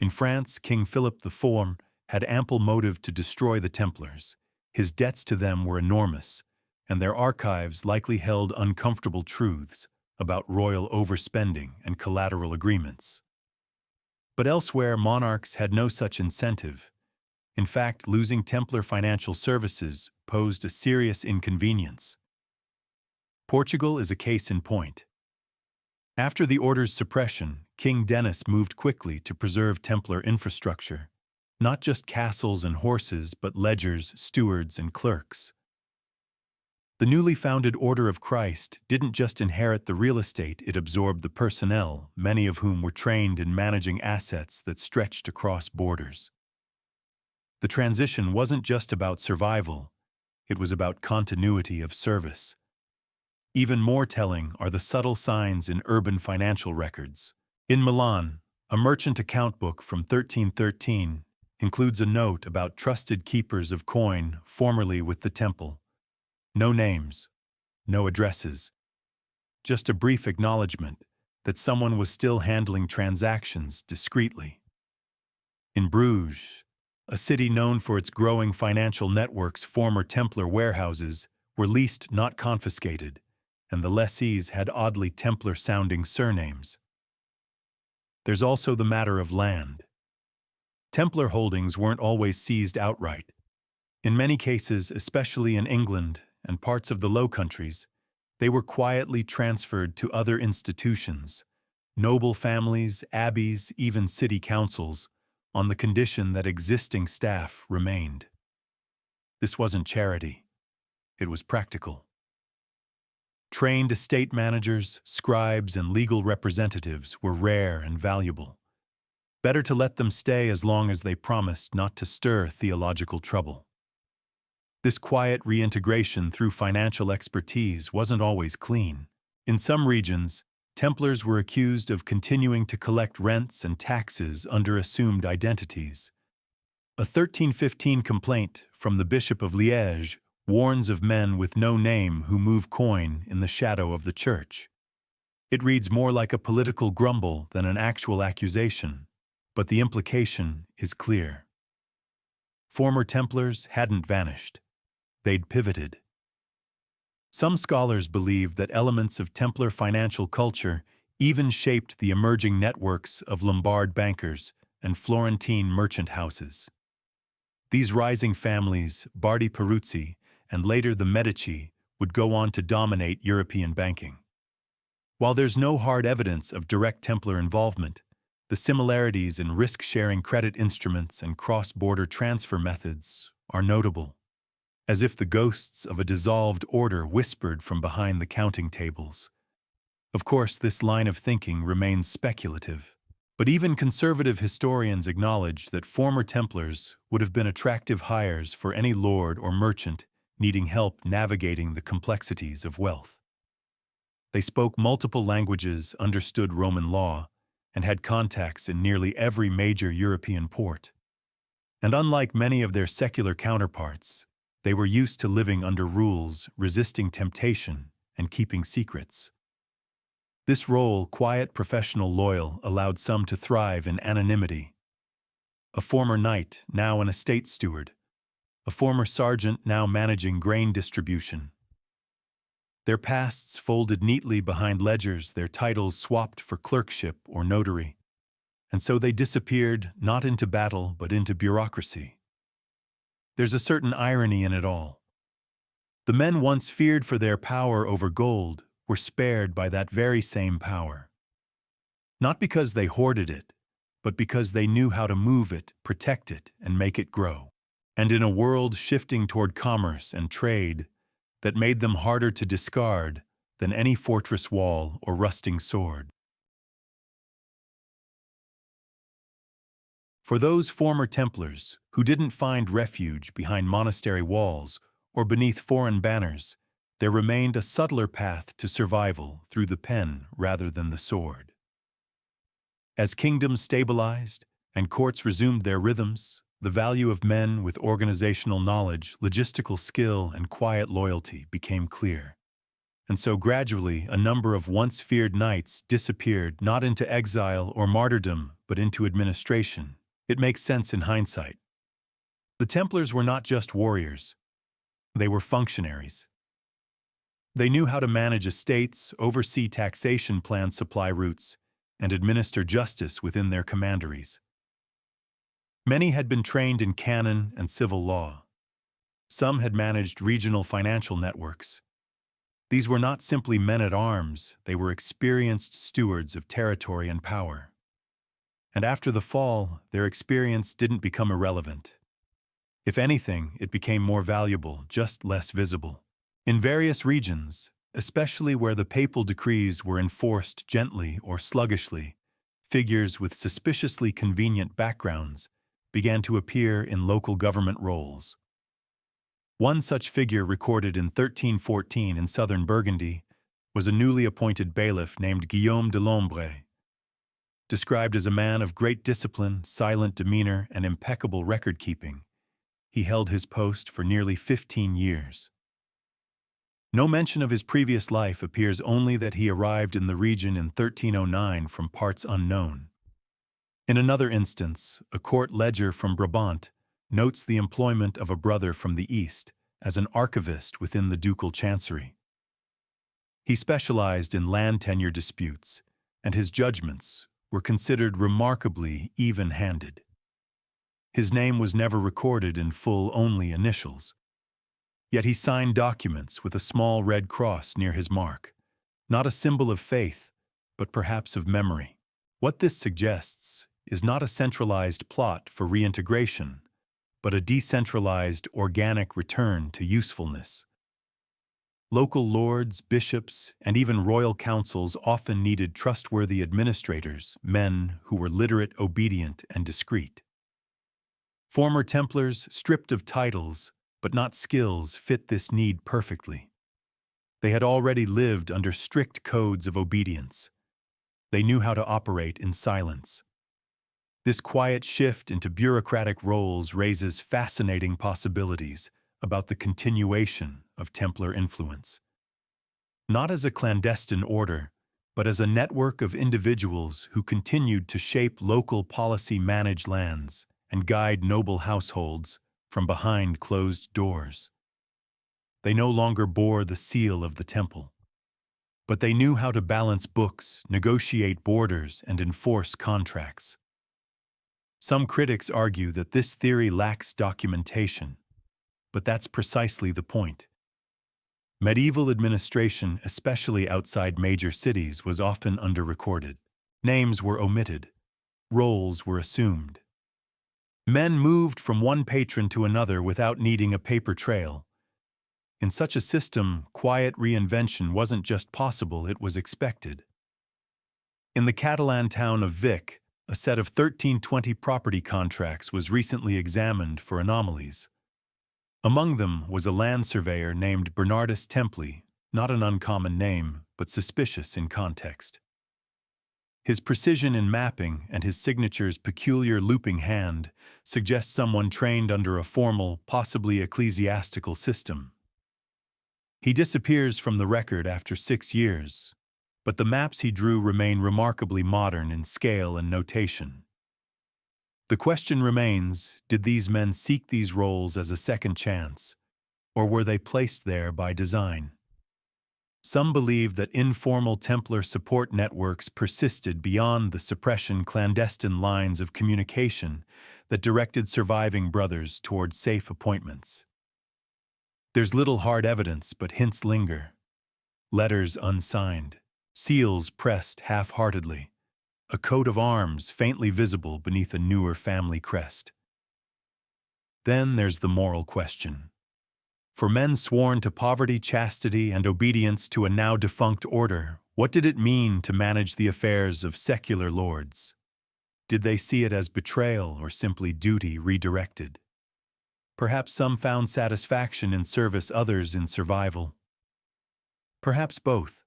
In France, King Philip IV had ample motive to destroy the Templars. His debts to them were enormous, and their archives likely held uncomfortable truths about royal overspending and collateral agreements. But elsewhere, monarchs had no such incentive. In fact, losing Templar financial services posed a serious inconvenience. Portugal is a case in point. After the order's suppression, King Denis moved quickly to preserve Templar infrastructure. Not just castles and horses, but ledgers, stewards, and clerks. The newly founded Order of Christ didn't just inherit the real estate, it absorbed the personnel, many of whom were trained in managing assets that stretched across borders. The transition wasn't just about survival, it was about continuity of service. Even more telling are the subtle signs in urban financial records. In Milan, a merchant account book from 1313 includes a note about trusted keepers of coin formerly with the temple. No names, no addresses, just a brief acknowledgement that someone was still handling transactions discreetly. In Bruges, a city known for its growing financial networks, former Templar warehouses were leased, not confiscated, and the lessees had oddly Templar-sounding surnames. There's also the matter of land. Templar holdings weren't always seized outright. In many cases, especially in England and parts of the Low Countries, they were quietly transferred to other institutions, noble families, abbeys, even city councils, on the condition that existing staff remained. This wasn't charity. It was practical. Trained estate managers, scribes, and legal representatives were rare and valuable. Better to let them stay as long as they promised not to stir theological trouble. This quiet reintegration through financial expertise wasn't always clean. In some regions, Templars were accused of continuing to collect rents and taxes under assumed identities. A 1315 complaint from the Bishop of Liège warns of men with no name who move coin in the shadow of the church. It reads more like a political grumble than an actual accusation, but the implication is clear. Former Templars hadn't vanished. They'd pivoted. Some scholars believe that elements of Templar financial culture even shaped the emerging networks of Lombard bankers and Florentine merchant houses. These rising families, Bardi Peruzzi, and later the Medici, would go on to dominate European banking. While there's no hard evidence of direct Templar involvement, the similarities in risk-sharing credit instruments and cross-border transfer methods are notable, as if the ghosts of a dissolved order whispered from behind the counting tables. Of course, this line of thinking remains speculative, but even conservative historians acknowledge that former Templars would have been attractive hires for any lord or merchant needing help navigating the complexities of wealth. They spoke multiple languages, understood Roman law, and had contacts in nearly every major European port. And unlike many of their secular counterparts, they were used to living under rules, resisting temptation, and keeping secrets. This role, quiet, professional, loyal, allowed some to thrive in anonymity. A former knight, now an estate steward. A former sergeant, now managing grain distribution. Their pasts folded neatly behind ledgers, their titles swapped for clerkship or notary. And so they disappeared, not into battle, but into bureaucracy. There's a certain irony in it all. The men once feared for their power over gold were spared by that very same power. Not because they hoarded it, but because they knew how to move it, protect it, and make it grow. And in a world shifting toward commerce and trade that made them harder to discard than any fortress wall or rusting sword. For those former Templars who didn't find refuge behind monastery walls or beneath foreign banners, there remained a subtler path to survival through the pen rather than the sword. As kingdoms stabilized and courts resumed their rhythms, the value of men with organizational knowledge, logistical skill, and quiet loyalty became clear. And so gradually, a number of once feared knights disappeared not into exile or martyrdom, but into administration. It makes sense in hindsight. The Templars were not just warriors. They were functionaries. They knew how to manage estates, oversee taxation plan supply routes, and administer justice within their commanderies. Many had been trained in canon and civil law. Some had managed regional financial networks. These were not simply men-at-arms, they were experienced stewards of territory and power. And after the fall, their experience didn't become irrelevant. If anything, it became more valuable, just less visible. In various regions, especially where the papal decrees were enforced gently or sluggishly, figures with suspiciously convenient backgrounds began to appear in local government roles. One such figure recorded in 1314 in southern Burgundy was a newly appointed bailiff named Guillaume de Lombre. Described as a man of great discipline, silent demeanor, and impeccable record-keeping, he held his post for nearly 15 years. No mention of his previous life appears, only that he arrived in the region in 1309 from parts unknown. In another instance, a court ledger from Brabant notes the employment of a brother from the east as an archivist within the ducal chancery. He specialized in land tenure disputes, and his judgments were considered remarkably even-handed. His name was never recorded in full, only initials. Yet he signed documents with a small red cross near his mark, not a symbol of faith, but perhaps of memory. What this suggests is not a centralized plot for reintegration, but a decentralized, organic return to usefulness. Local lords, bishops, and even royal councils often needed trustworthy administrators, men who were literate, obedient, and discreet. Former Templars, stripped of titles, but not skills, fit this need perfectly. They had already lived under strict codes of obedience. They knew how to operate in silence. This quiet shift into bureaucratic roles raises fascinating possibilities about the continuation of Templar influence. Not as a clandestine order, but as a network of individuals who continued to shape local policy, manage lands, and guide noble households from behind closed doors. They no longer bore the seal of the temple, but they knew how to balance books, negotiate borders, and enforce contracts. Some critics argue that this theory lacks documentation, but that's precisely the point. Medieval administration, especially outside major cities, was often underrecorded. Names were omitted. Roles were assumed. Men moved from one patron to another without needing a paper trail. In such a system, quiet reinvention wasn't just possible, it was expected. In the Catalan town of Vic, a set of 1320 property contracts was recently examined for anomalies. Among them was a land surveyor named Bernardus Templi, not an uncommon name, but suspicious in context. His precision in mapping and his signature's peculiar looping hand suggest someone trained under a formal, possibly ecclesiastical system. He disappears from the record after 6 years, but the maps he drew remain remarkably modern in scale and notation. The question remains, did these men seek these roles as a second chance, or were they placed there by design? Some believe that informal Templar support networks persisted beyond the suppression, clandestine lines of communication that directed surviving brothers toward safe appointments. There's little hard evidence, but hints linger. Letters unsigned, seals pressed half-heartedly, a coat of arms faintly visible beneath a newer family crest. Then there's the moral question. For men sworn to poverty, chastity, and obedience to a now-defunct order, what did it mean to manage the affairs of secular lords? Did they see it as betrayal or simply duty redirected? Perhaps some found satisfaction in service, others in survival. Perhaps both.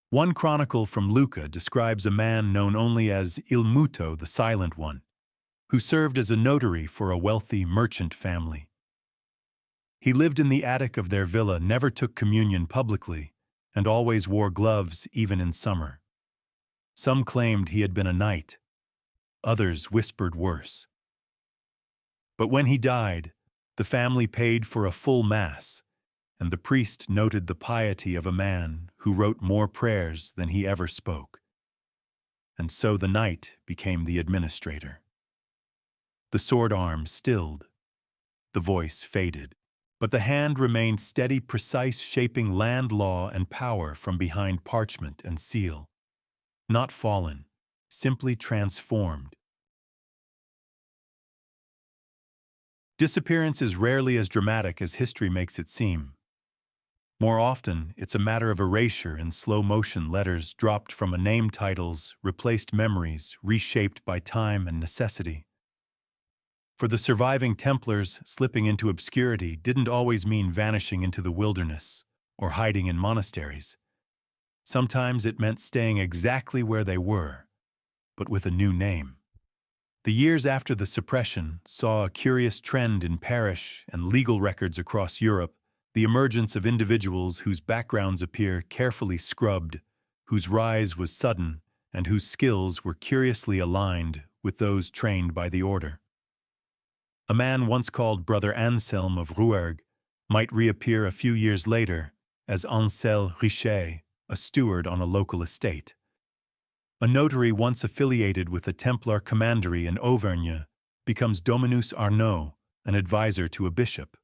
One chronicle from Lucca describes a man known only as Il Muto, the Silent One, who served as a notary for a wealthy merchant family. He lived in the attic of their villa, never took communion publicly, and always wore gloves even in summer. Some claimed he had been a knight. Others whispered worse. But when he died, the family paid for a full mass, and the priest noted the piety of a man who wrote more prayers than he ever spoke. And so the knight became the administrator. The sword arm stilled. The voice faded. But the hand remained steady, precise, shaping land, law, and power from behind parchment and seal. Not fallen, simply transformed. Disappearance is rarely as dramatic as history makes it seem. More often, it's a matter of erasure in slow motion, letters dropped from a name, titles, replaced memories, reshaped by time and necessity. For the surviving Templars, slipping into obscurity didn't always mean vanishing into the wilderness or hiding in monasteries. Sometimes it meant staying exactly where they were, but with a new name. The years after the suppression saw a curious trend in parish and legal records across Europe. the emergence of individuals whose backgrounds appear carefully scrubbed, whose rise was sudden, and whose skills were curiously aligned with those trained by the order. A man once called Brother Anselm of Rouergue might reappear a few years later as Ansel Richet, a steward on a local estate. A notary once affiliated with a Templar commandery in Auvergne becomes Dominus Arnaud, an advisor to a bishop.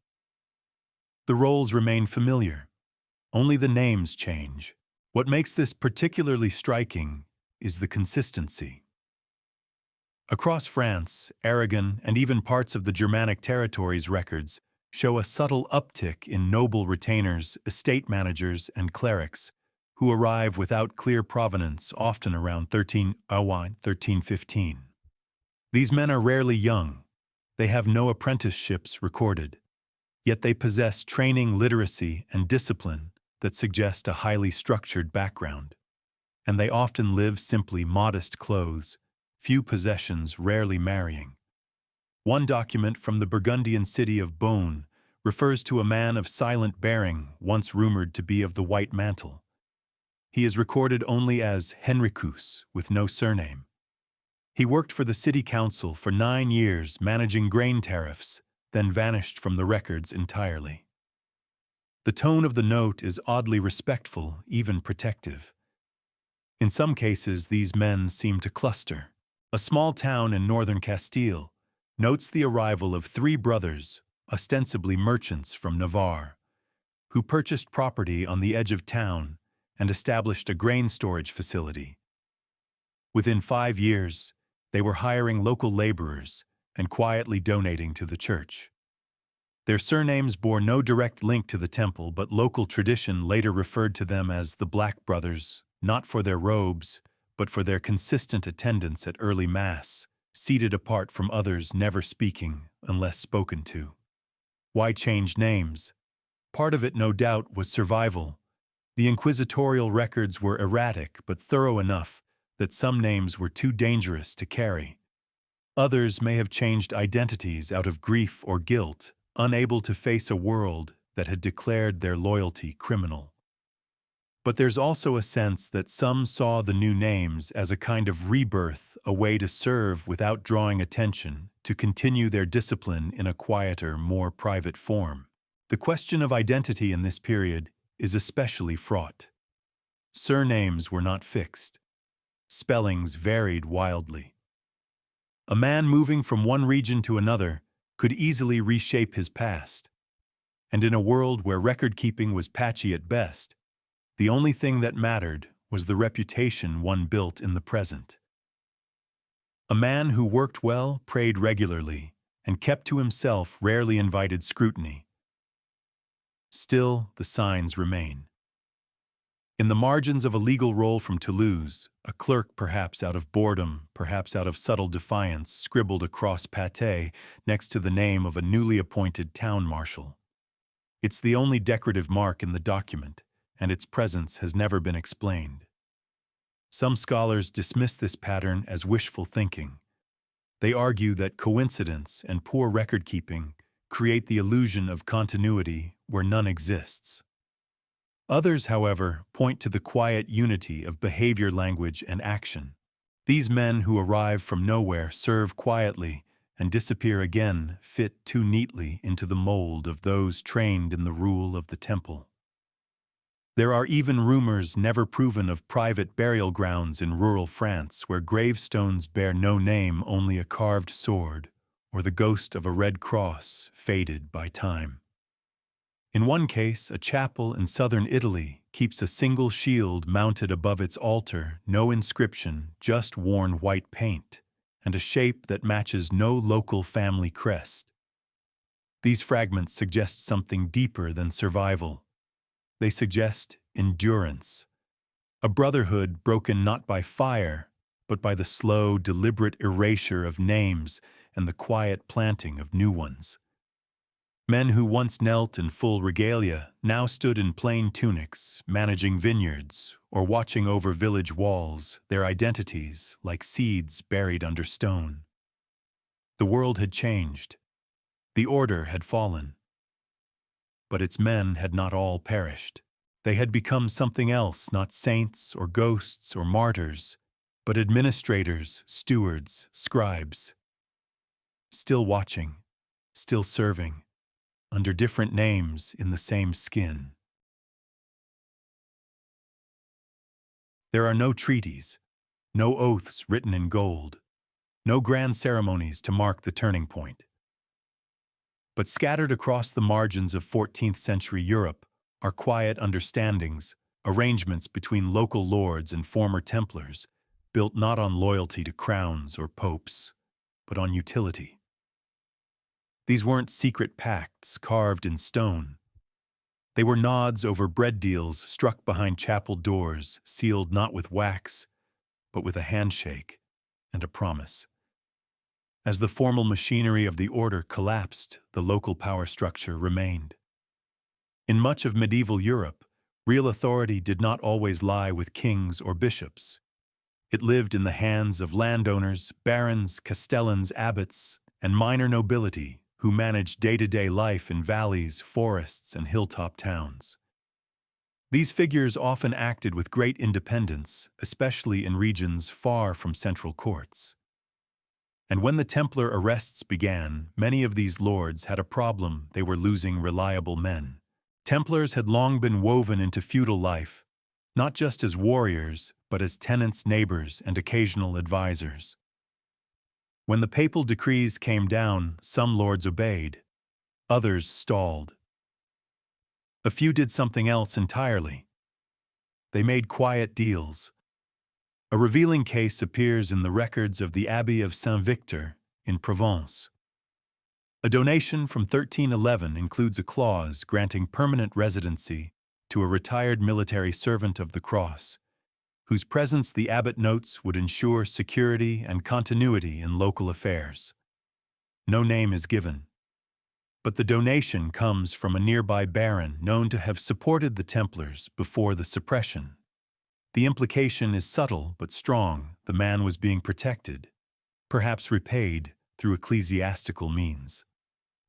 The roles remain familiar. Only the names change. What makes this particularly striking is the consistency. Across France, Aragon, and even parts of the Germanic territories records show a subtle uptick in noble retainers, estate managers, and clerics who arrive without clear provenance, often around 1315. These men are rarely young. They have no apprenticeships recorded, yet they possess training, literacy, and discipline that suggest a highly structured background. And they often live simply modest clothes, few possessions, rarely marrying. One document from the Burgundian city of Beaune refers to a man of silent bearing once rumored to be of the white mantle. He is recorded only as Henricus, with no surname. He worked for the city council for 9 years, managing grain tariffs, then vanished from the records entirely. The tone of the note is oddly respectful, even protective. In some cases, these men seem to cluster. A small town in northern Castile notes the arrival of 3 brothers, ostensibly merchants from Navarre, who purchased property on the edge of town and established a grain storage facility. Within 5 years, they were hiring local laborers and quietly donating to the church. Their surnames bore no direct link to the temple, but local tradition later referred to them as the Black Brothers, not for their robes, but for their consistent attendance at early Mass, seated apart from others, never speaking unless spoken to. Why change names? Part of it, no doubt, was survival. The inquisitorial records were erratic but thorough enough that some names were too dangerous to carry. Others may have changed identities out of grief or guilt, unable to face a world that had declared their loyalty criminal. But there's also a sense that some saw the new names as a kind of rebirth, a way to serve without drawing attention, to continue their discipline in a quieter, more private form. The question of identity in this period is especially fraught. Surnames were not fixed. Spellings varied wildly. A man moving from one region to another could easily reshape his past. And in a world where record-keeping was patchy at best, the only thing that mattered was the reputation one built in the present. A man who worked well, prayed regularly, and kept to himself rarely invited scrutiny. Still, the signs remain. In the margins of a legal roll from Toulouse, a clerk, perhaps out of boredom, perhaps out of subtle defiance, scribbled across pâté next to the name of a newly appointed town marshal. It's the only decorative mark in the document, and its presence has never been explained. Some scholars dismiss this pattern as wishful thinking. They argue that coincidence and poor record-keeping create the illusion of continuity where none exists. Others, however, point to the quiet unity of behavior, language, and action. These men who arrive from nowhere serve quietly and disappear again, fit too neatly into the mold of those trained in the rule of the temple. There are even rumors never proven of private burial grounds in rural France where gravestones bear no name, only a carved sword, or the ghost of a red cross faded by time. In one case, a chapel in southern Italy keeps a single shield mounted above its altar, no inscription, just worn white paint, and a shape that matches no local family crest. These fragments suggest something deeper than survival. They suggest endurance, a brotherhood broken not by fire, but by the slow, deliberate erasure of names and the quiet planting of new ones. Men who once knelt in full regalia now stood in plain tunics, managing vineyards or watching over village walls, their identities like seeds buried under stone. The world had changed. The order had fallen. But its men had not all perished. They had become something else, not saints or ghosts or martyrs, but administrators, stewards, scribes. Still watching, still serving, under different names in the same skin. There are no treaties, no oaths written in gold, no grand ceremonies to mark the turning point. But scattered across the margins of 14th century Europe are quiet understandings, arrangements between local lords and former Templars, built not on loyalty to crowns or popes, but on utility. These weren't secret pacts carved in stone. They were nods over bread deals struck behind chapel doors, sealed not with wax, but with a handshake and a promise. As the formal machinery of the order collapsed, the local power structure remained. In much of medieval Europe, real authority did not always lie with kings or bishops. It lived in the hands of landowners, barons, castellans, abbots, and minor nobility who managed day-to-day life in valleys, forests, and hilltop towns. These figures often acted with great independence, especially in regions far from central courts. And when the Templar arrests began, many of these lords had a problem: they were losing reliable men. Templars had long been woven into feudal life, not just as warriors, but as tenants, neighbors, and occasional advisors. When the papal decrees came down, some lords obeyed, others stalled. A few did something else entirely. They made quiet deals. A revealing case appears in the records of the Abbey of Saint-Victor in Provence. A donation from 1311 includes a clause granting permanent residency to a retired military servant of the cross, whose presence the abbot notes would ensure security and continuity in local affairs. No name is given, but the donation comes from a nearby baron known to have supported the Templars before the suppression. The implication is subtle but strong: the man was being protected, perhaps repaid through ecclesiastical means.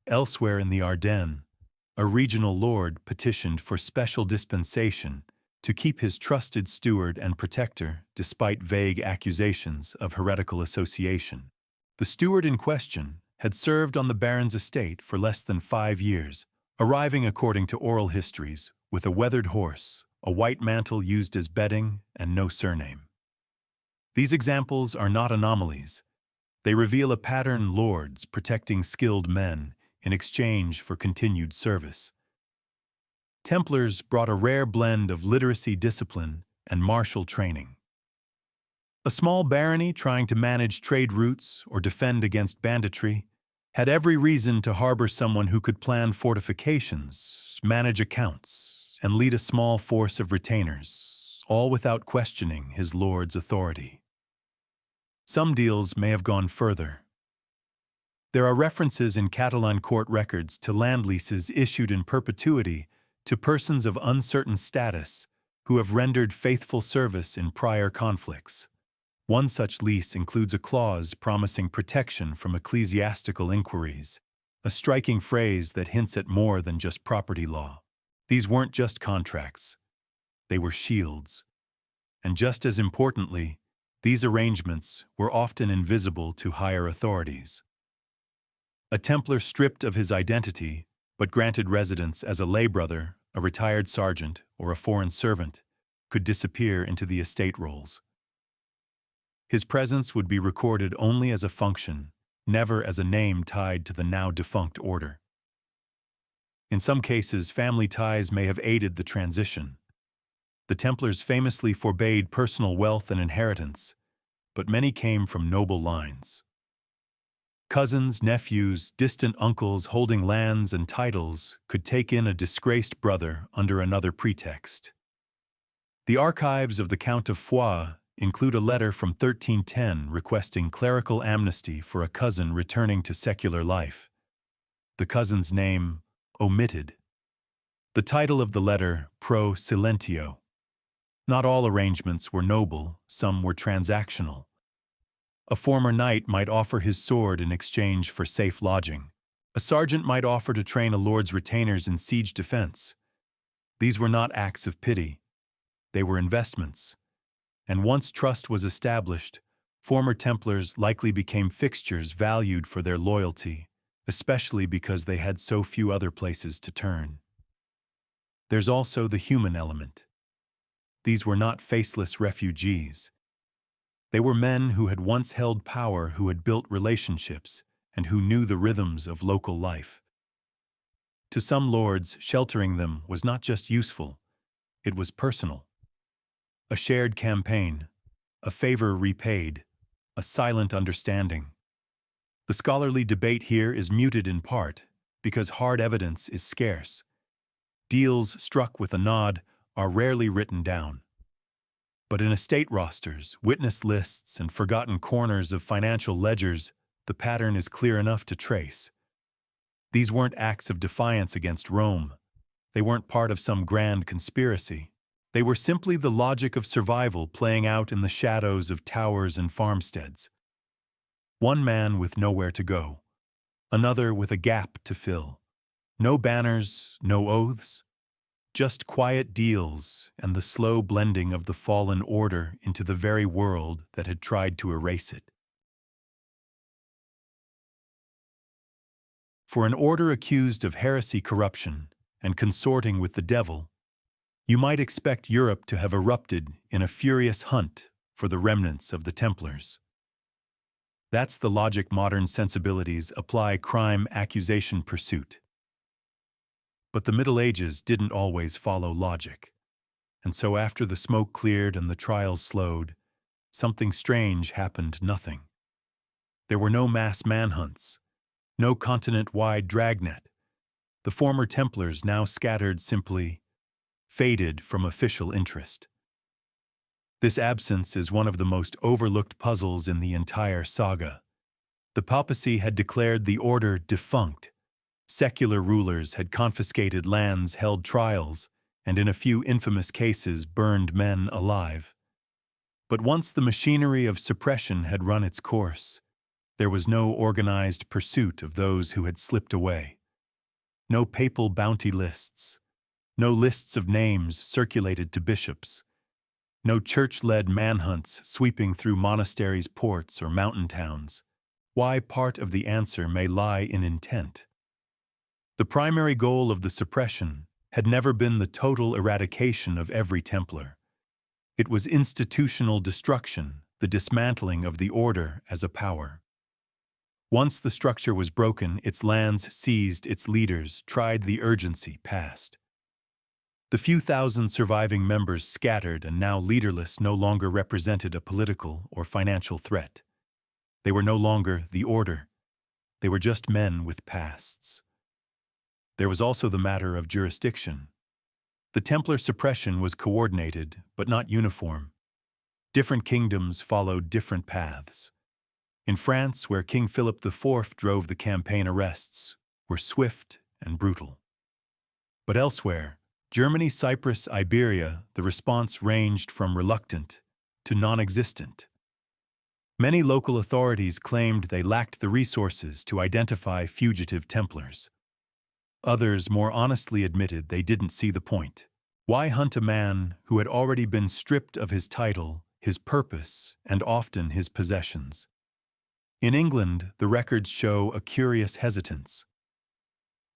Elsewhere in the Ardennes, a regional lord petitioned for special dispensation to keep his trusted steward and protector despite vague accusations of heretical association. The steward in question had served on the baron's estate for less than 5 years, arriving according to oral histories with a weathered horse, a white mantle used as bedding, and no surname. These examples are not anomalies. They reveal a pattern: lords protecting skilled men in exchange for continued service. Templars brought a rare blend of literacy, discipline, and martial training. A small barony trying to manage trade routes or defend against banditry had every reason to harbor someone who could plan fortifications, manage accounts, and lead a small force of retainers, all without questioning his lord's authority. Some deals may have gone further. There are references in Catalan court records to land leases issued in perpetuity to persons of uncertain status who have rendered faithful service in prior conflicts. One such lease includes a clause promising protection from ecclesiastical inquiries, a striking phrase that hints at more than just property law. These weren't just contracts, they were shields. And just as importantly, these arrangements were often invisible to higher authorities. A Templar stripped of his identity, but granted residence as a lay brother, a retired sergeant, or a foreign servant, could disappear into the estate rolls. His presence would be recorded only as a function, never as a name tied to the now-defunct order. In some cases, family ties may have aided the transition. The Templars famously forbade personal wealth and inheritance, but many came from noble lines. Cousins, nephews, distant uncles holding lands and titles could take in a disgraced brother under another pretext. The archives of the Count of Foix include a letter from 1310 requesting clerical amnesty for a cousin returning to secular life. The cousin's name omitted. The title of the letter, Pro Silentio. Not all arrangements were noble, some were transactional. A former knight might offer his sword in exchange for safe lodging. A sergeant might offer to train a lord's retainers in siege defense. These were not acts of pity. They were investments. And once trust was established, former Templars likely became fixtures valued for their loyalty, especially because they had so few other places to turn. There's also the human element. These were not faceless refugees. They were men who had once held power, who had built relationships, and who knew the rhythms of local life. To some lords, sheltering them was not just useful, it was personal. A shared campaign, a favor repaid, a silent understanding. The scholarly debate here is muted in part because hard evidence is scarce. Deals struck with a nod are rarely written down. But in estate rosters, witness lists, and forgotten corners of financial ledgers, the pattern is clear enough to trace. These weren't acts of defiance against Rome. They weren't part of some grand conspiracy. They were simply the logic of survival playing out in the shadows of towers and farmsteads. One man with nowhere to go, another with a gap to fill. No banners, no oaths, just quiet deals and the slow blending of the fallen order into the very world that had tried to erase it. For an order accused of heresy, corruption, and consorting with the devil, you might expect Europe to have erupted in a furious hunt for the remnants of the Templars. That's the logic modern sensibilities apply crime, accusation, pursuit. But the Middle Ages didn't always follow logic. And so after the smoke cleared and the trials slowed, something strange happened. Nothing. There were no mass manhunts, no continent-wide dragnet. The former Templars, now scattered, simply faded from official interest. This absence is one of the most overlooked puzzles in the entire saga. The papacy had declared the order defunct. Secular rulers had confiscated lands, held trials, and in a few infamous cases burned men alive. But once the machinery of suppression had run its course, there was no organized pursuit of those who had slipped away. No papal bounty lists, no lists of names circulated to bishops, no church-led manhunts sweeping through monasteries, ports, or mountain towns. Why? Part of the answer may lie in intent. The primary goal of the suppression had never been the total eradication of every Templar. It was institutional destruction, the dismantling of the order as a power. Once the structure was broken, its lands seized, its leaders tried, the urgency passed. The few thousand surviving members, scattered and now leaderless, no longer represented a political or financial threat. They were no longer the order. They were just men with pasts. There was also the matter of jurisdiction. The Templar suppression was coordinated, but not uniform. Different kingdoms followed different paths. In France, where King Philip IV drove the campaign, arrests were swift and brutal. But elsewhere, Germany, Cyprus, Iberia, the response ranged from reluctant to non-existent. Many local authorities claimed they lacked the resources to identify fugitive Templars. Others more honestly admitted they didn't see the point. Why hunt a man who had already been stripped of his title, his purpose, and often his possessions? In England, the records show a curious hesitance.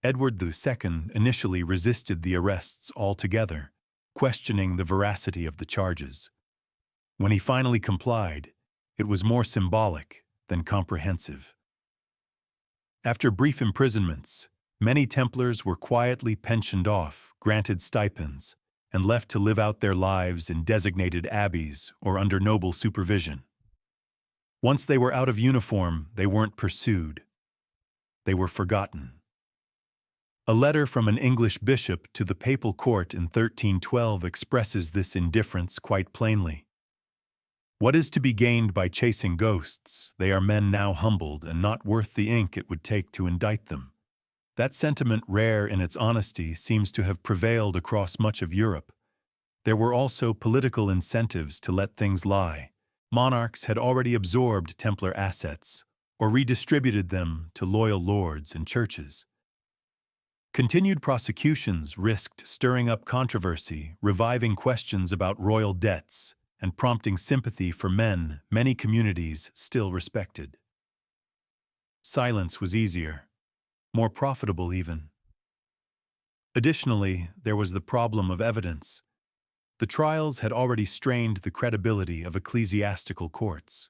Edward II initially resisted the arrests altogether, questioning the veracity of the charges. When he finally complied, it was more symbolic than comprehensive. After brief imprisonments, many Templars were quietly pensioned off, granted stipends, and left to live out their lives in designated abbeys or under noble supervision. Once they were out of uniform, they weren't pursued. They were forgotten. A letter from an English bishop to the papal court in 1312 expresses this indifference quite plainly. What is to be gained by chasing ghosts? They are men now humbled and not worth the ink it would take to indict them. That sentiment, rare in its honesty, seems to have prevailed across much of Europe. There were also political incentives to let things lie. Monarchs had already absorbed Templar assets, or redistributed them to loyal lords and churches. Continued prosecutions risked stirring up controversy, reviving questions about royal debts, and prompting sympathy for men many communities still respected. Silence was easier, more profitable even. Additionally, there was the problem of evidence. The trials had already strained the credibility of ecclesiastical courts.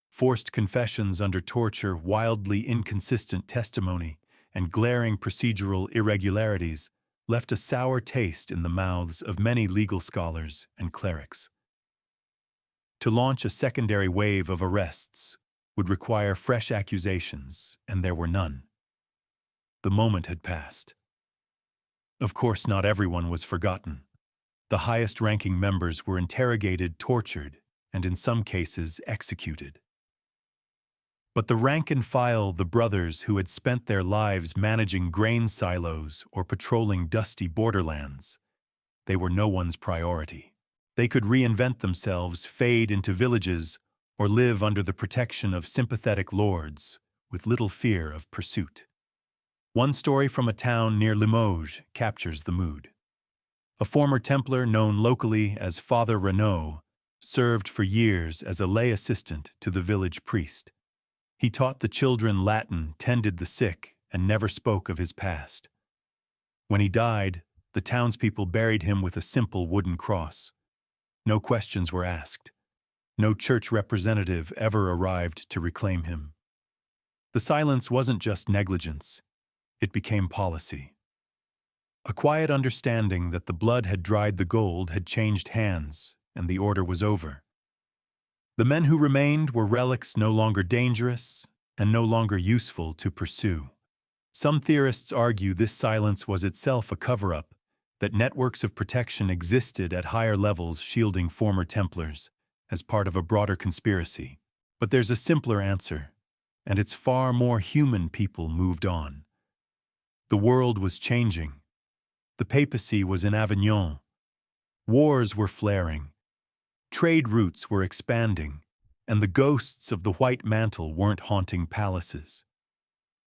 Forced confessions under torture, wildly inconsistent testimony, and glaring procedural irregularities left a sour taste in the mouths of many legal scholars and clerics. To launch a secondary wave of arrests would require fresh accusations, and there were none. The moment had passed. Of course, not everyone was forgotten. The highest-ranking members were interrogated, tortured, and in some cases executed. But the rank and file, the brothers who had spent their lives managing grain silos or patrolling dusty borderlands, they were no one's priority. They could reinvent themselves, fade into villages, or live under the protection of sympathetic lords with little fear of pursuit. One story from a town near Limoges captures the mood. A former Templar known locally as Father Renaud served for years as a lay assistant to the village priest. He taught the children Latin, tended the sick, and never spoke of his past. When he died, the townspeople buried him with a simple wooden cross. No questions were asked. No church representative ever arrived to reclaim him. The silence wasn't just negligence. It became policy. A quiet understanding that the blood had dried the gold had changed hands, and the order was over. The men who remained were relics no longer dangerous and no longer useful to pursue. Some theorists argue this silence was itself a cover-up, that networks of protection existed at higher levels shielding former Templars as part of a broader conspiracy. But there's a simpler answer, and it's far more human. People moved on. The world was changing. The papacy was in Avignon. Wars were flaring. Trade routes were expanding, and the ghosts of the White Mantle weren't haunting palaces.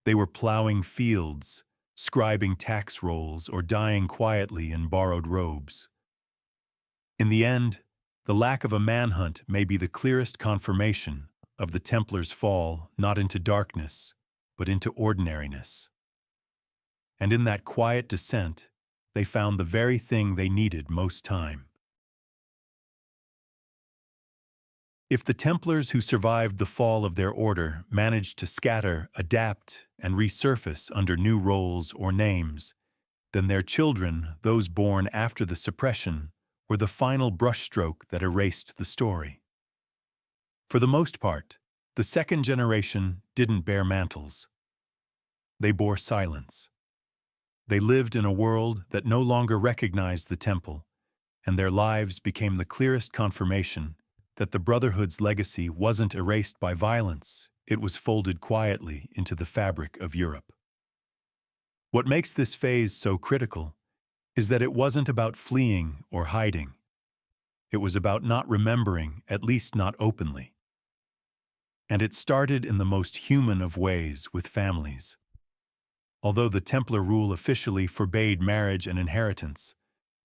They were plowing fields, scribing tax rolls, or dying quietly in borrowed robes. In the end, the lack of a manhunt may be the clearest confirmation of the Templars' fall not into darkness, but into ordinariness. And in that quiet descent, they found the very thing they needed most time. If the Templars who survived the fall of their order managed to scatter, adapt, and resurface under new roles or names, then their children, those born after the suppression, were the final brushstroke that erased the story. For the most part, the second generation didn't bear mantles. They bore silence. They lived in a world that no longer recognized the temple, and their lives became the clearest confirmation that the Brotherhood's legacy wasn't erased by violence, it was folded quietly into the fabric of Europe. What makes this phase so critical is that it wasn't about fleeing or hiding. It was about not remembering, at least not openly. And it started in the most human of ways with families. Although the Templar rule officially forbade marriage and inheritance,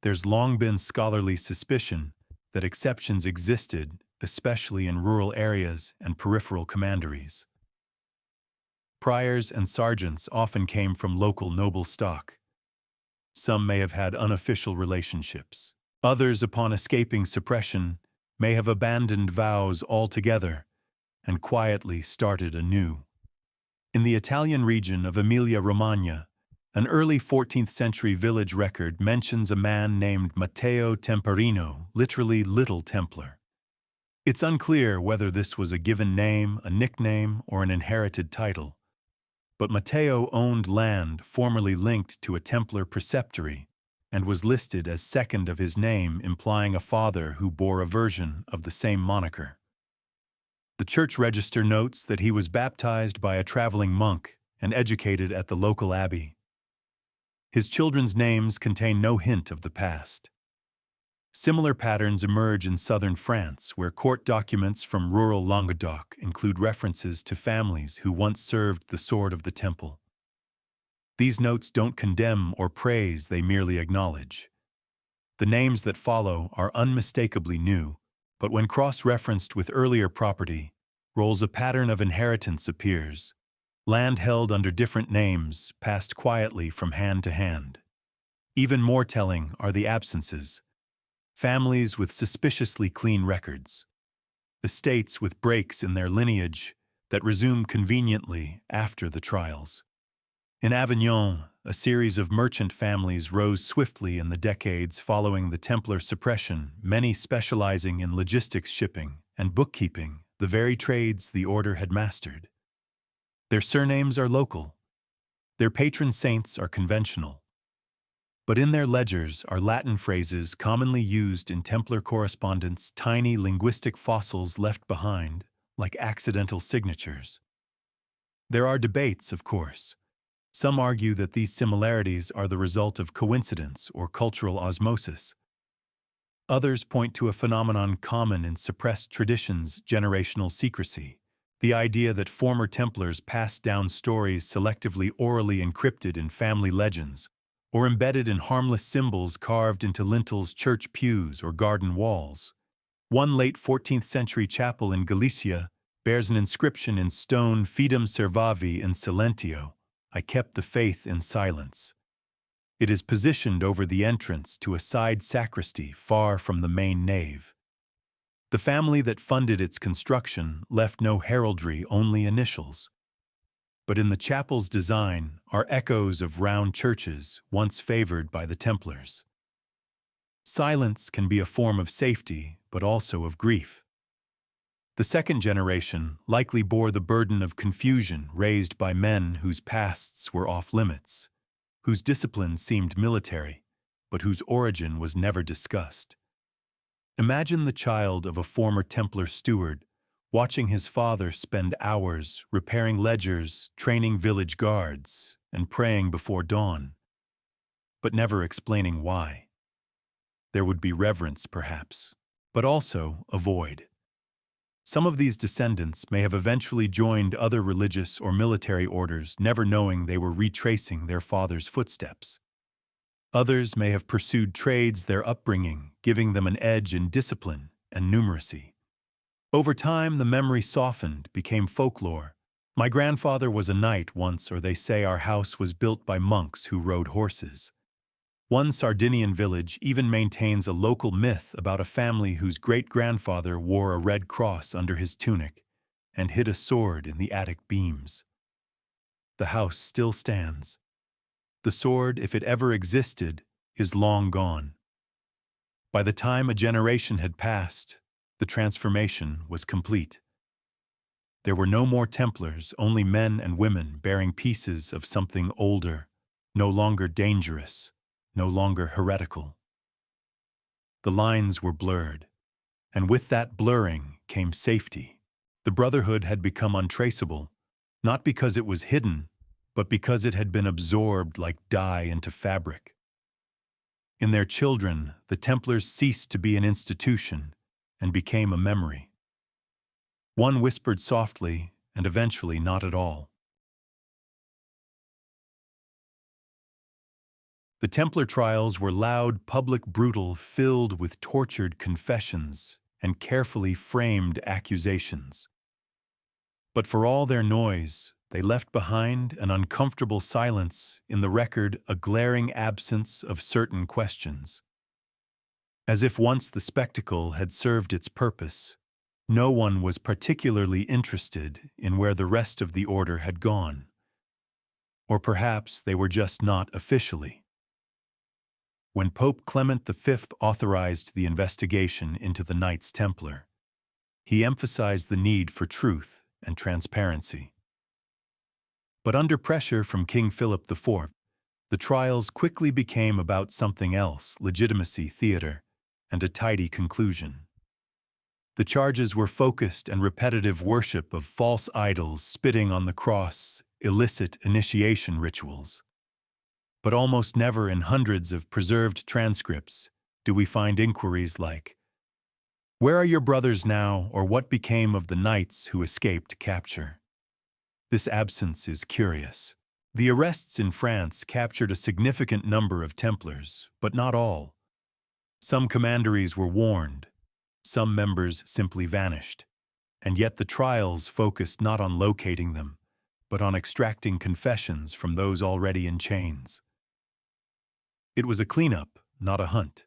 there's long been scholarly suspicion that exceptions existed, especially in rural areas and peripheral commanderies. Priors and sergeants often came from local noble stock. Some may have had unofficial relationships. Others, upon escaping suppression, may have abandoned vows altogether and quietly started anew. In the Italian region of Emilia-Romagna, an early 14th century village record mentions a man named Matteo Temperino, literally Little Templar. It's unclear whether this was a given name, a nickname, or an inherited title. But Matteo owned land formerly linked to a Templar preceptory and was listed as second of his name, implying a father who bore a version of the same moniker. The church register notes that he was baptized by a traveling monk and educated at the local abbey. His children's names contain no hint of the past. Similar patterns emerge in southern France, where court documents from rural Languedoc include references to families who once served the sword of the temple. These notes don't condemn or praise, they merely acknowledge. The names that follow are unmistakably new, but when cross-referenced with earlier property, a pattern of inheritance appears. Land held under different names passed quietly from hand to hand. Even more telling are the absences. Families with suspiciously clean records. Estates with breaks in their lineage that resume conveniently after the trials. In Avignon, a series of merchant families rose swiftly in the decades following the Templar suppression, many specializing in logistics, shipping, and bookkeeping, the very trades the order had mastered. Their surnames are local. Their patron saints are conventional. But in their ledgers are Latin phrases commonly used in Templar correspondence, tiny linguistic fossils left behind, like accidental signatures. There are debates, of course. Some argue that these similarities are the result of coincidence or cultural osmosis. Others point to a phenomenon common in suppressed traditions, generational secrecy, the idea that former Templars passed down stories selectively orally encrypted in family legends, or embedded in harmless symbols carved into lintels, church pews, or garden walls. One late 14th century chapel in Galicia bears an inscription in stone, Fidem servavi in silentio, I kept the faith in silence. It is positioned over the entrance to a side sacristy far from the main nave. The family that funded its construction left no heraldry, only initials. But in the chapel's design are echoes of round churches once favored by the Templars. Silence can be a form of safety, but also of grief. The second generation likely bore the burden of confusion raised by men whose pasts were off-limits, whose discipline seemed military, but whose origin was never discussed. Imagine the child of a former Templar steward watching his father spend hours repairing ledgers, training village guards, and praying before dawn, but never explaining why. There would be reverence, perhaps, but also a void. Some of these descendants may have eventually joined other religious or military orders, never knowing they were retracing their father's footsteps. Others may have pursued trades their upbringing, giving them an edge in discipline and numeracy. Over time, the memory softened, became folklore. My grandfather was a knight once, or they say our house was built by monks who rode horses. One Sardinian village even maintains a local myth about a family whose great-grandfather wore a red cross under his tunic and hid a sword in the attic beams. The house still stands. The sword, if it ever existed, is long gone. By the time a generation had passed, the transformation was complete. There were no more Templars, only men and women bearing pieces of something older, no longer dangerous, no longer heretical. The lines were blurred, and with that blurring came safety. The Brotherhood had become untraceable, not because it was hidden, but because it had been absorbed like dye into fabric. In their children, the Templars ceased to be an institution and became a memory. One whispered softly, and eventually not at all. The Templar trials were loud, public, brutal, filled with tortured confessions and carefully framed accusations. But for all their noise, they left behind an uncomfortable silence, in the record a glaring absence of certain questions. As if once the spectacle had served its purpose, no one was particularly interested in where the rest of the order had gone. Or perhaps they were just not officially. When Pope Clement V authorized the investigation into the Knights Templar, he emphasized the need for truth and transparency. But under pressure from King Philip IV, the trials quickly became about something else: legitimacy, theater, and a tidy conclusion. The charges were focused and repetitive worship of false idols, spitting on the cross, illicit initiation rituals. But almost never in hundreds of preserved transcripts do we find inquiries like, "Where are your brothers now, or what became of the knights who escaped capture?" This absence is curious. The arrests in France captured a significant number of Templars, but not all. Some commanderies were warned, some members simply vanished, and yet the trials focused not on locating them, but on extracting confessions from those already in chains. It was a cleanup, not a hunt.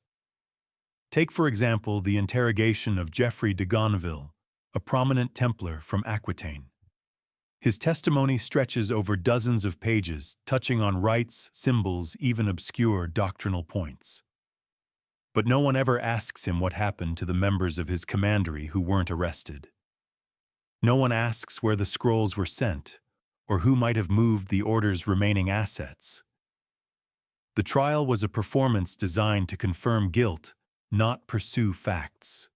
Take, for example, the interrogation of Geoffrey de Gonneville, a prominent Templar from Aquitaine. His testimony stretches over dozens of pages, touching on rites, symbols, even obscure doctrinal points. But no one ever asks him what happened to the members of his commandery who weren't arrested. No one asks where the scrolls were sent, or who might have moved the order's remaining assets. The trial was a performance designed to confirm guilt, not pursue facts.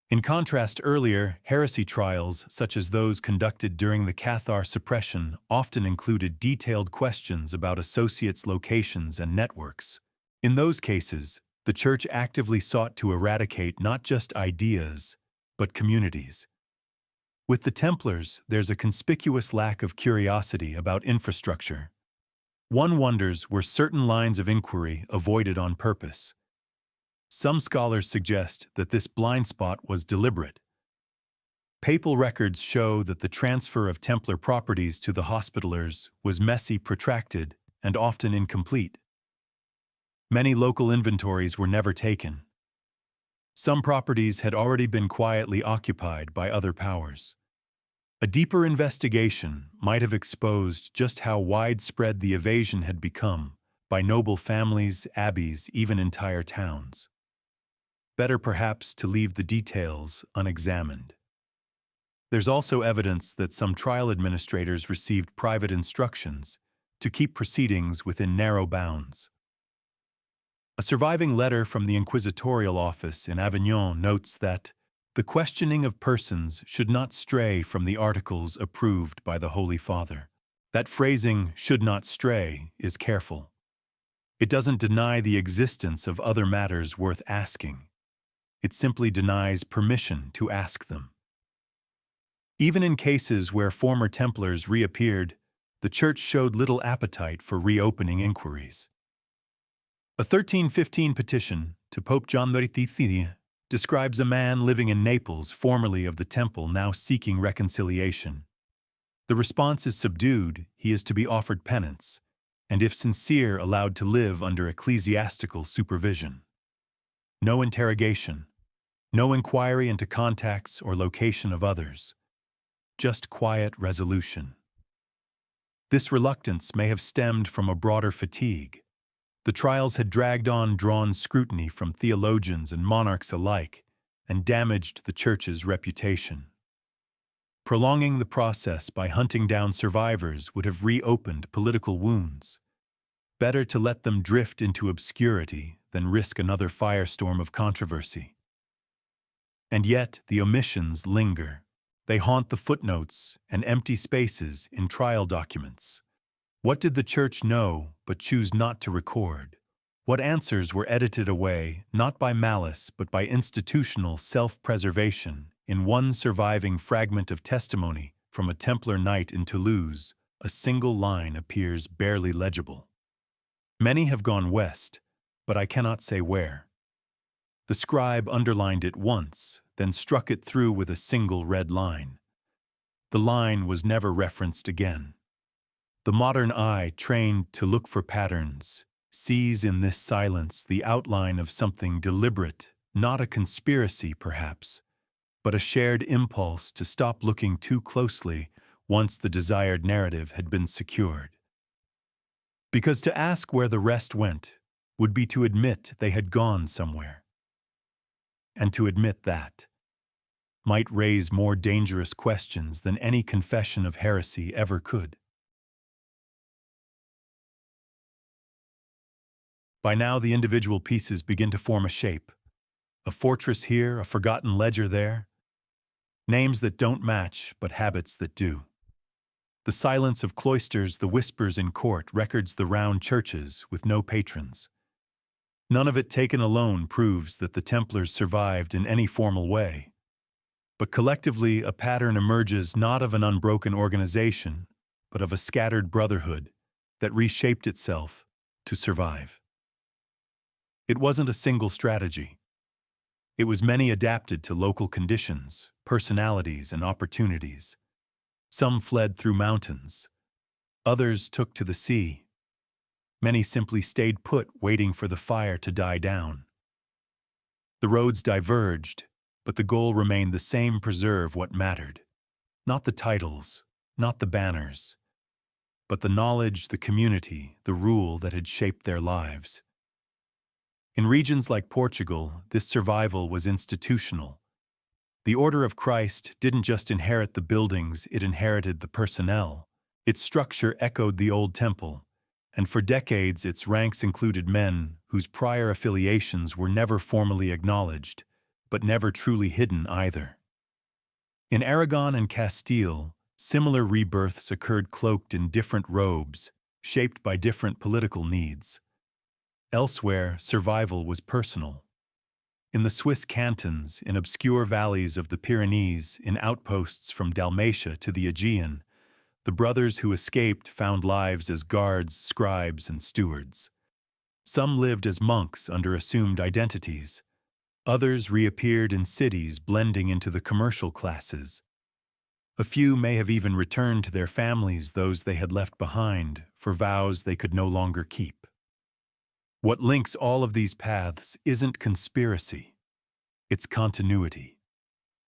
In contrast, earlier, heresy trials, such as those conducted during the Cathar suppression, often included detailed questions about associates' locations and networks. In those cases, the Church actively sought to eradicate not just ideas, but communities. With the Templars, there's a conspicuous lack of curiosity about infrastructure. One wonders, were certain lines of inquiry avoided on purpose? Some scholars suggest that this blind spot was deliberate. Papal records show that the transfer of Templar properties to the Hospitallers was messy, protracted, and often incomplete. Many local inventories were never taken. Some properties had already been quietly occupied by other powers. A deeper investigation might have exposed just how widespread the evasion had become by noble families, abbeys, even entire towns. Better perhaps to leave the details unexamined. There's also evidence that some trial administrators received private instructions to keep proceedings within narrow bounds. A surviving letter from the inquisitorial office in Avignon notes that the questioning of persons should not stray from the articles approved by the Holy Father. That phrasing, "should not stray," is careful. It doesn't deny the existence of other matters worth asking. It simply denies permission to ask them. Even in cases where former Templars reappeared, the Church showed little appetite for reopening inquiries. A 1315 petition to Pope John XXIII describes a man living in Naples, formerly of the Temple, now seeking reconciliation. The response is subdued. He is to be offered penance, and if sincere, allowed to live under ecclesiastical supervision. No interrogation, no inquiry into contacts or location of others, just quiet resolution. This reluctance may have stemmed from a broader fatigue. The trials had dragged on drawn scrutiny from theologians and monarchs alike and damaged the Church's reputation. Prolonging the process by hunting down survivors would have reopened political wounds. Better to let them drift into obscurity than risk another firestorm of controversy. And yet the omissions linger. They haunt the footnotes and empty spaces in trial documents. What did the Church know but choose not to record? What answers were edited away, not by malice but by institutional self-preservation? In one surviving fragment of testimony from a Templar knight in Toulouse, a single line appears barely legible. Many have gone west, but I cannot say where. The scribe underlined it once, then struck it through with a single red line. The line was never referenced again. The modern eye, trained to look for patterns, sees in this silence the outline of something deliberate, not a conspiracy perhaps, but a shared impulse to stop looking too closely once the desired narrative had been secured. Because to ask where the rest went would be to admit they had gone somewhere. And to admit that might raise more dangerous questions than any confession of heresy ever could. By now, the individual pieces begin to form a shape. A fortress here, a forgotten ledger there. Names that don't match, but habits that do. The silence of cloisters, the whispers in court, records the round churches with no patrons. None of it taken alone proves that the Templars survived in any formal way. But collectively, a pattern emerges not of an unbroken organization, but of a scattered brotherhood that reshaped itself to survive. It wasn't a single strategy. It was many adapted to local conditions, personalities, and opportunities. Some fled through mountains. Others took to the sea. Many simply stayed put, waiting for the fire to die down. The roads diverged, but the goal remained the same: preserve what mattered. Not the titles, not the banners, but the knowledge, the community, the rule that had shaped their lives. In regions like Portugal, this survival was institutional. The Order of Christ didn't just inherit the buildings, it inherited the personnel. Its structure echoed the old temple, and for decades its ranks included men whose prior affiliations were never formally acknowledged, but never truly hidden either. In Aragon and Castile, similar rebirths occurred, cloaked in different robes, shaped by different political needs. Elsewhere, survival was personal. In the Swiss cantons, in obscure valleys of the Pyrenees, in outposts from Dalmatia to the Aegean, the brothers who escaped found lives as guards, scribes, and stewards. Some lived as monks under assumed identities. Others reappeared in cities, blending into the commercial classes. A few may have even returned to their families, those they had left behind, for vows they could no longer keep. What links all of these paths isn't conspiracy, it's continuity.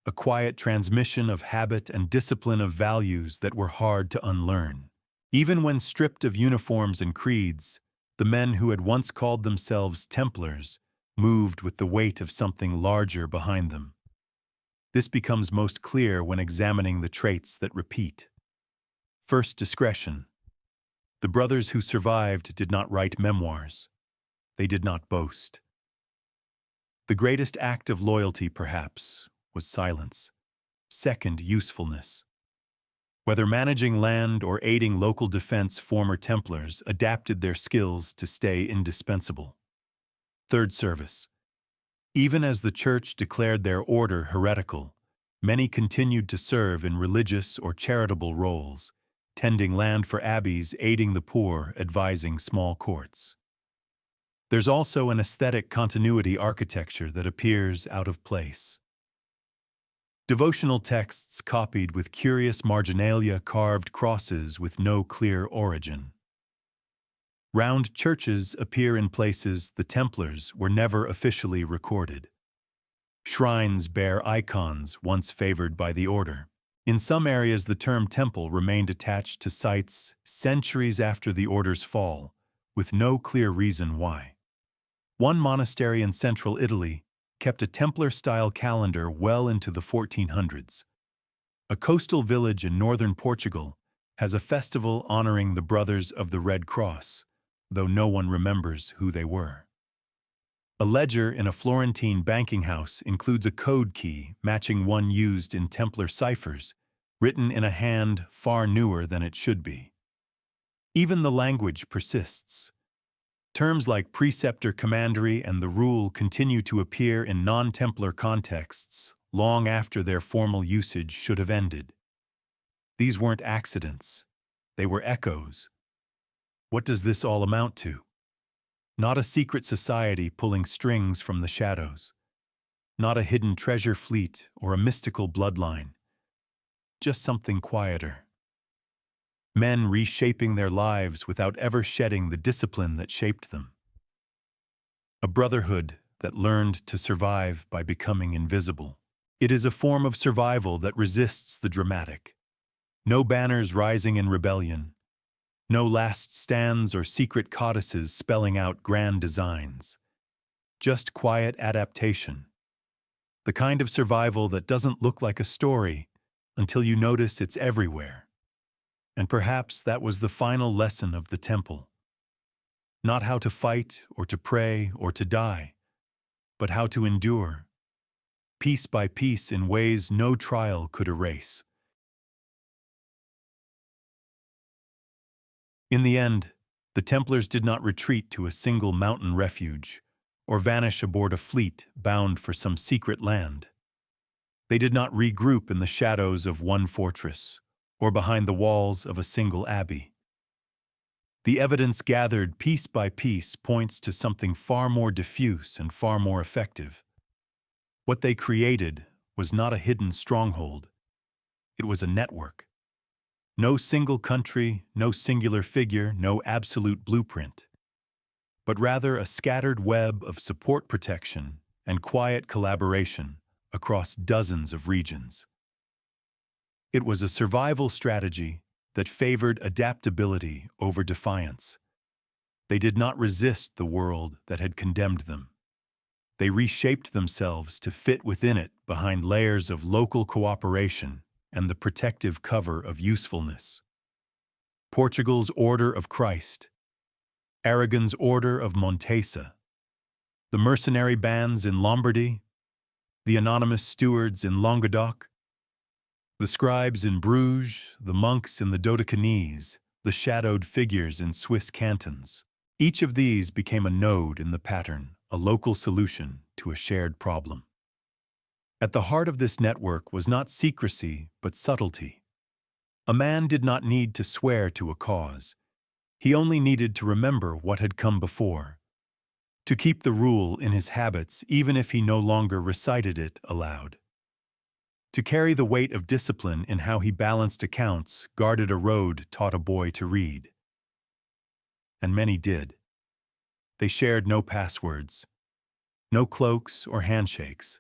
A quiet transmission of habit and discipline, of values that were hard to unlearn. Even when stripped of uniforms and creeds, the men who had once called themselves Templars moved with the weight of something larger behind them. This becomes most clear when examining the traits that repeat. First, discretion. The brothers who survived did not write memoirs. They did not boast. The greatest act of loyalty, perhaps, was silence. Second, usefulness. Whether managing land or aiding local defense, former Templars adapted their skills to stay indispensable. Third, service. Even as the Church declared their order heretical, many continued to serve in religious or charitable roles, tending land for abbeys, aiding the poor, advising small courts. There's also an aesthetic continuity, architecture that appears out of place. Devotional texts copied with curious marginalia, carved crosses with no clear origin. Round churches appear in places the Templars were never officially recorded. Shrines bear icons once favored by the order. In some areas, the term temple remained attached to sites centuries after the order's fall, with no clear reason why. One monastery in central Italy kept a Templar-style calendar well into the 1400s. A coastal village in northern Portugal has a festival honoring the Brothers of the Red Cross, though no one remembers who they were. A ledger in a Florentine banking house includes a code key matching one used in Templar ciphers, written in a hand far newer than it should be. Even the language persists. Terms like preceptor, commandery, and the rule continue to appear in non-Templar contexts long after their formal usage should have ended. These weren't accidents. They were echoes. What does this all amount to? Not a secret society pulling strings from the shadows. Not a hidden treasure fleet or a mystical bloodline. Just something quieter. Men reshaping their lives without ever shedding the discipline that shaped them. A brotherhood that learned to survive by becoming invisible. It is a form of survival that resists the dramatic. No banners rising in rebellion. No last stands or secret codices spelling out grand designs. Just quiet adaptation. The kind of survival that doesn't look like a story until you notice it's everywhere. And perhaps that was the final lesson of the temple. Not how to fight or to pray or to die, but how to endure, piece by piece, in ways no trial could erase. In the end, the Templars did not retreat to a single mountain refuge or vanish aboard a fleet bound for some secret land. They did not regroup in the shadows of one fortress or behind the walls of a single abbey. The evidence gathered piece by piece points to something far more diffuse and far more effective. What they created was not a hidden stronghold. It was a network. No single country, no singular figure, no absolute blueprint, but rather a scattered web of support protection and quiet collaboration across dozens of regions. It was a survival strategy that favored adaptability over defiance. They did not resist the world that had condemned them. They reshaped themselves to fit within it behind layers of local cooperation and the protective cover of usefulness. Portugal's Order of Christ, Aragon's Order of Montesa, the mercenary bands in Lombardy, the anonymous stewards in Languedoc, the scribes in Bruges, the monks in the Dodecanese, the shadowed figures in Swiss cantons. Each of these became a node in the pattern, a local solution to a shared problem. At the heart of this network was not secrecy, but subtlety. A man did not need to swear to a cause. He only needed to remember what had come before, to keep the rule in his habits even if he no longer recited it aloud. To carry the weight of discipline in how he balanced accounts, guarded a road, taught a boy to read. And many did. They shared no passwords, no cloaks or handshakes,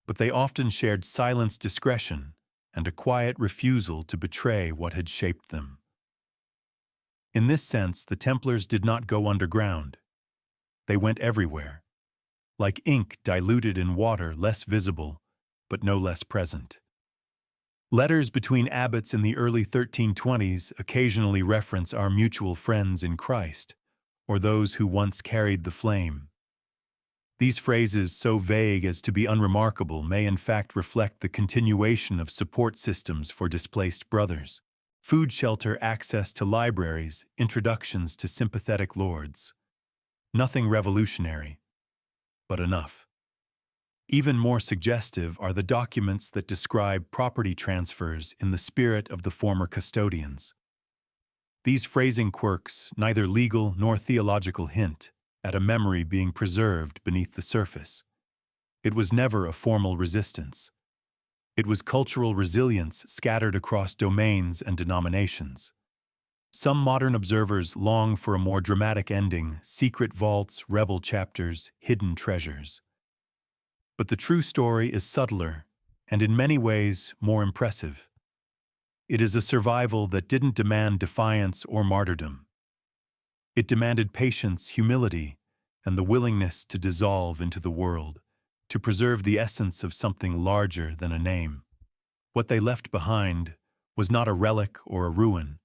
but they often shared silenced discretion and a quiet refusal to betray what had shaped them. In this sense, the Templars did not go underground. They went everywhere, like ink diluted in water, less visible, but no less present. Letters between abbots in the early 1320s occasionally reference our mutual friends in Christ, or those who once carried the flame. These phrases, so vague as to be unremarkable, may in fact reflect the continuation of support systems for displaced brothers. Food shelter, access to libraries, introductions to sympathetic lords. Nothing revolutionary, but enough. Even more suggestive are the documents that describe property transfers in the spirit of the former custodians. These phrasing quirks, neither legal nor theological, hint at a memory being preserved beneath the surface. It was never a formal resistance. It was cultural resilience scattered across domains and denominations. Some modern observers long for a more dramatic ending, secret vaults, rebel chapters, hidden treasures. But the true story is subtler and in many ways more impressive. It is a survival that didn't demand defiance or martyrdom. It demanded patience, humility, and the willingness to dissolve into the world, to preserve the essence of something larger than a name. What they left behind was not a relic or a ruin,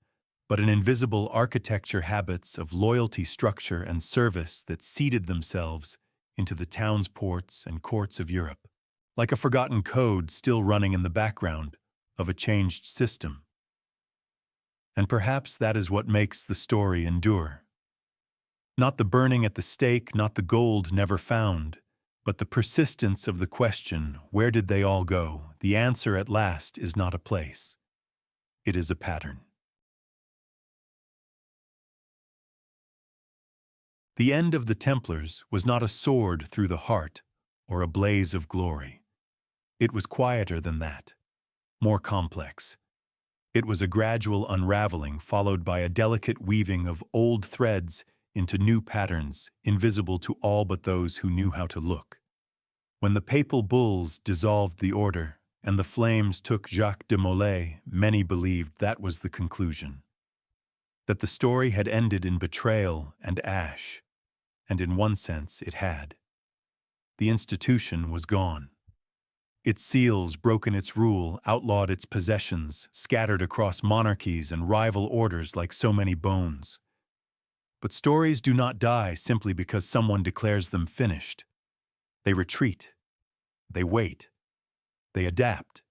but an invisible architecture, habits of loyalty, structure, and service that seeded themselves into the towns, ports, and courts of Europe, like a forgotten code still running in the background of a changed system. And perhaps that is what makes the story endure. Not the burning at the stake, not the gold never found, but the persistence of the question, where did they all go? The answer at last is not a place. It is a pattern. The end of the Templars was not a sword through the heart or a blaze of glory. It was quieter than that, more complex. It was a gradual unraveling followed by a delicate weaving of old threads into new patterns, invisible to all but those who knew how to look. When the papal bulls dissolved the order and the flames took Jacques de Molay, many believed that was the conclusion. That the story had ended in betrayal and ash. And in one sense it had. The institution was gone. Its seals broken its rule, outlawed its possessions, scattered across monarchies and rival orders like so many bones. But stories do not die simply because someone declares them finished. They retreat. They wait. They adapt.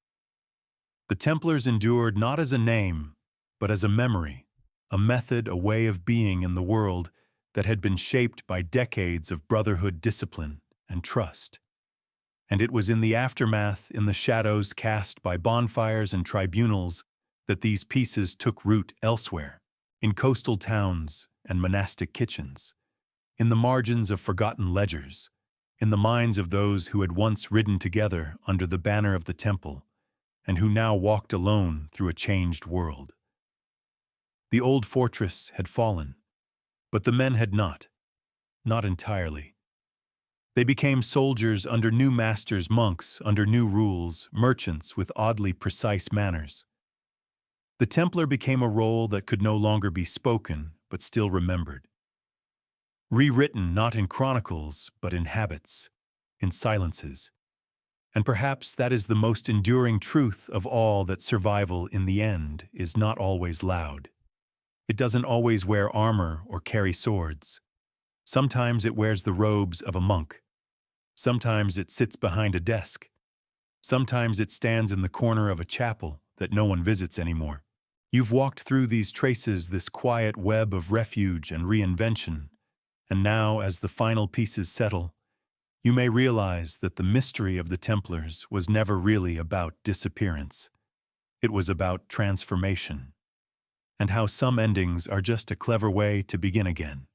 The Templars endured not as a name, but as a memory, a method, a way of being in the world that had been shaped by decades of brotherhood discipline and trust. And it was in the aftermath, in the shadows cast by bonfires and tribunals, that these pieces took root elsewhere, in coastal towns and monastic kitchens, in the margins of forgotten ledgers, in the minds of those who had once ridden together under the banner of the temple, and who now walked alone through a changed world. The old fortress had fallen, but the men had not entirely. They became soldiers under new masters, monks under new rules, merchants with oddly precise manners. The Templar became a role that could no longer be spoken, but still remembered. Rewritten not in chronicles, but in habits, in silences. And perhaps that is the most enduring truth of all, that survival in the end is not always loud. It doesn't always wear armor or carry swords. Sometimes it wears the robes of a monk. Sometimes it sits behind a desk. Sometimes it stands in the corner of a chapel that no one visits anymore. You've walked through these traces, this quiet web of refuge and reinvention, and now, as the final pieces settle, you may realize that the mystery of the Templars was never really about disappearance. It was about transformation, and how some endings are just a clever way to begin again.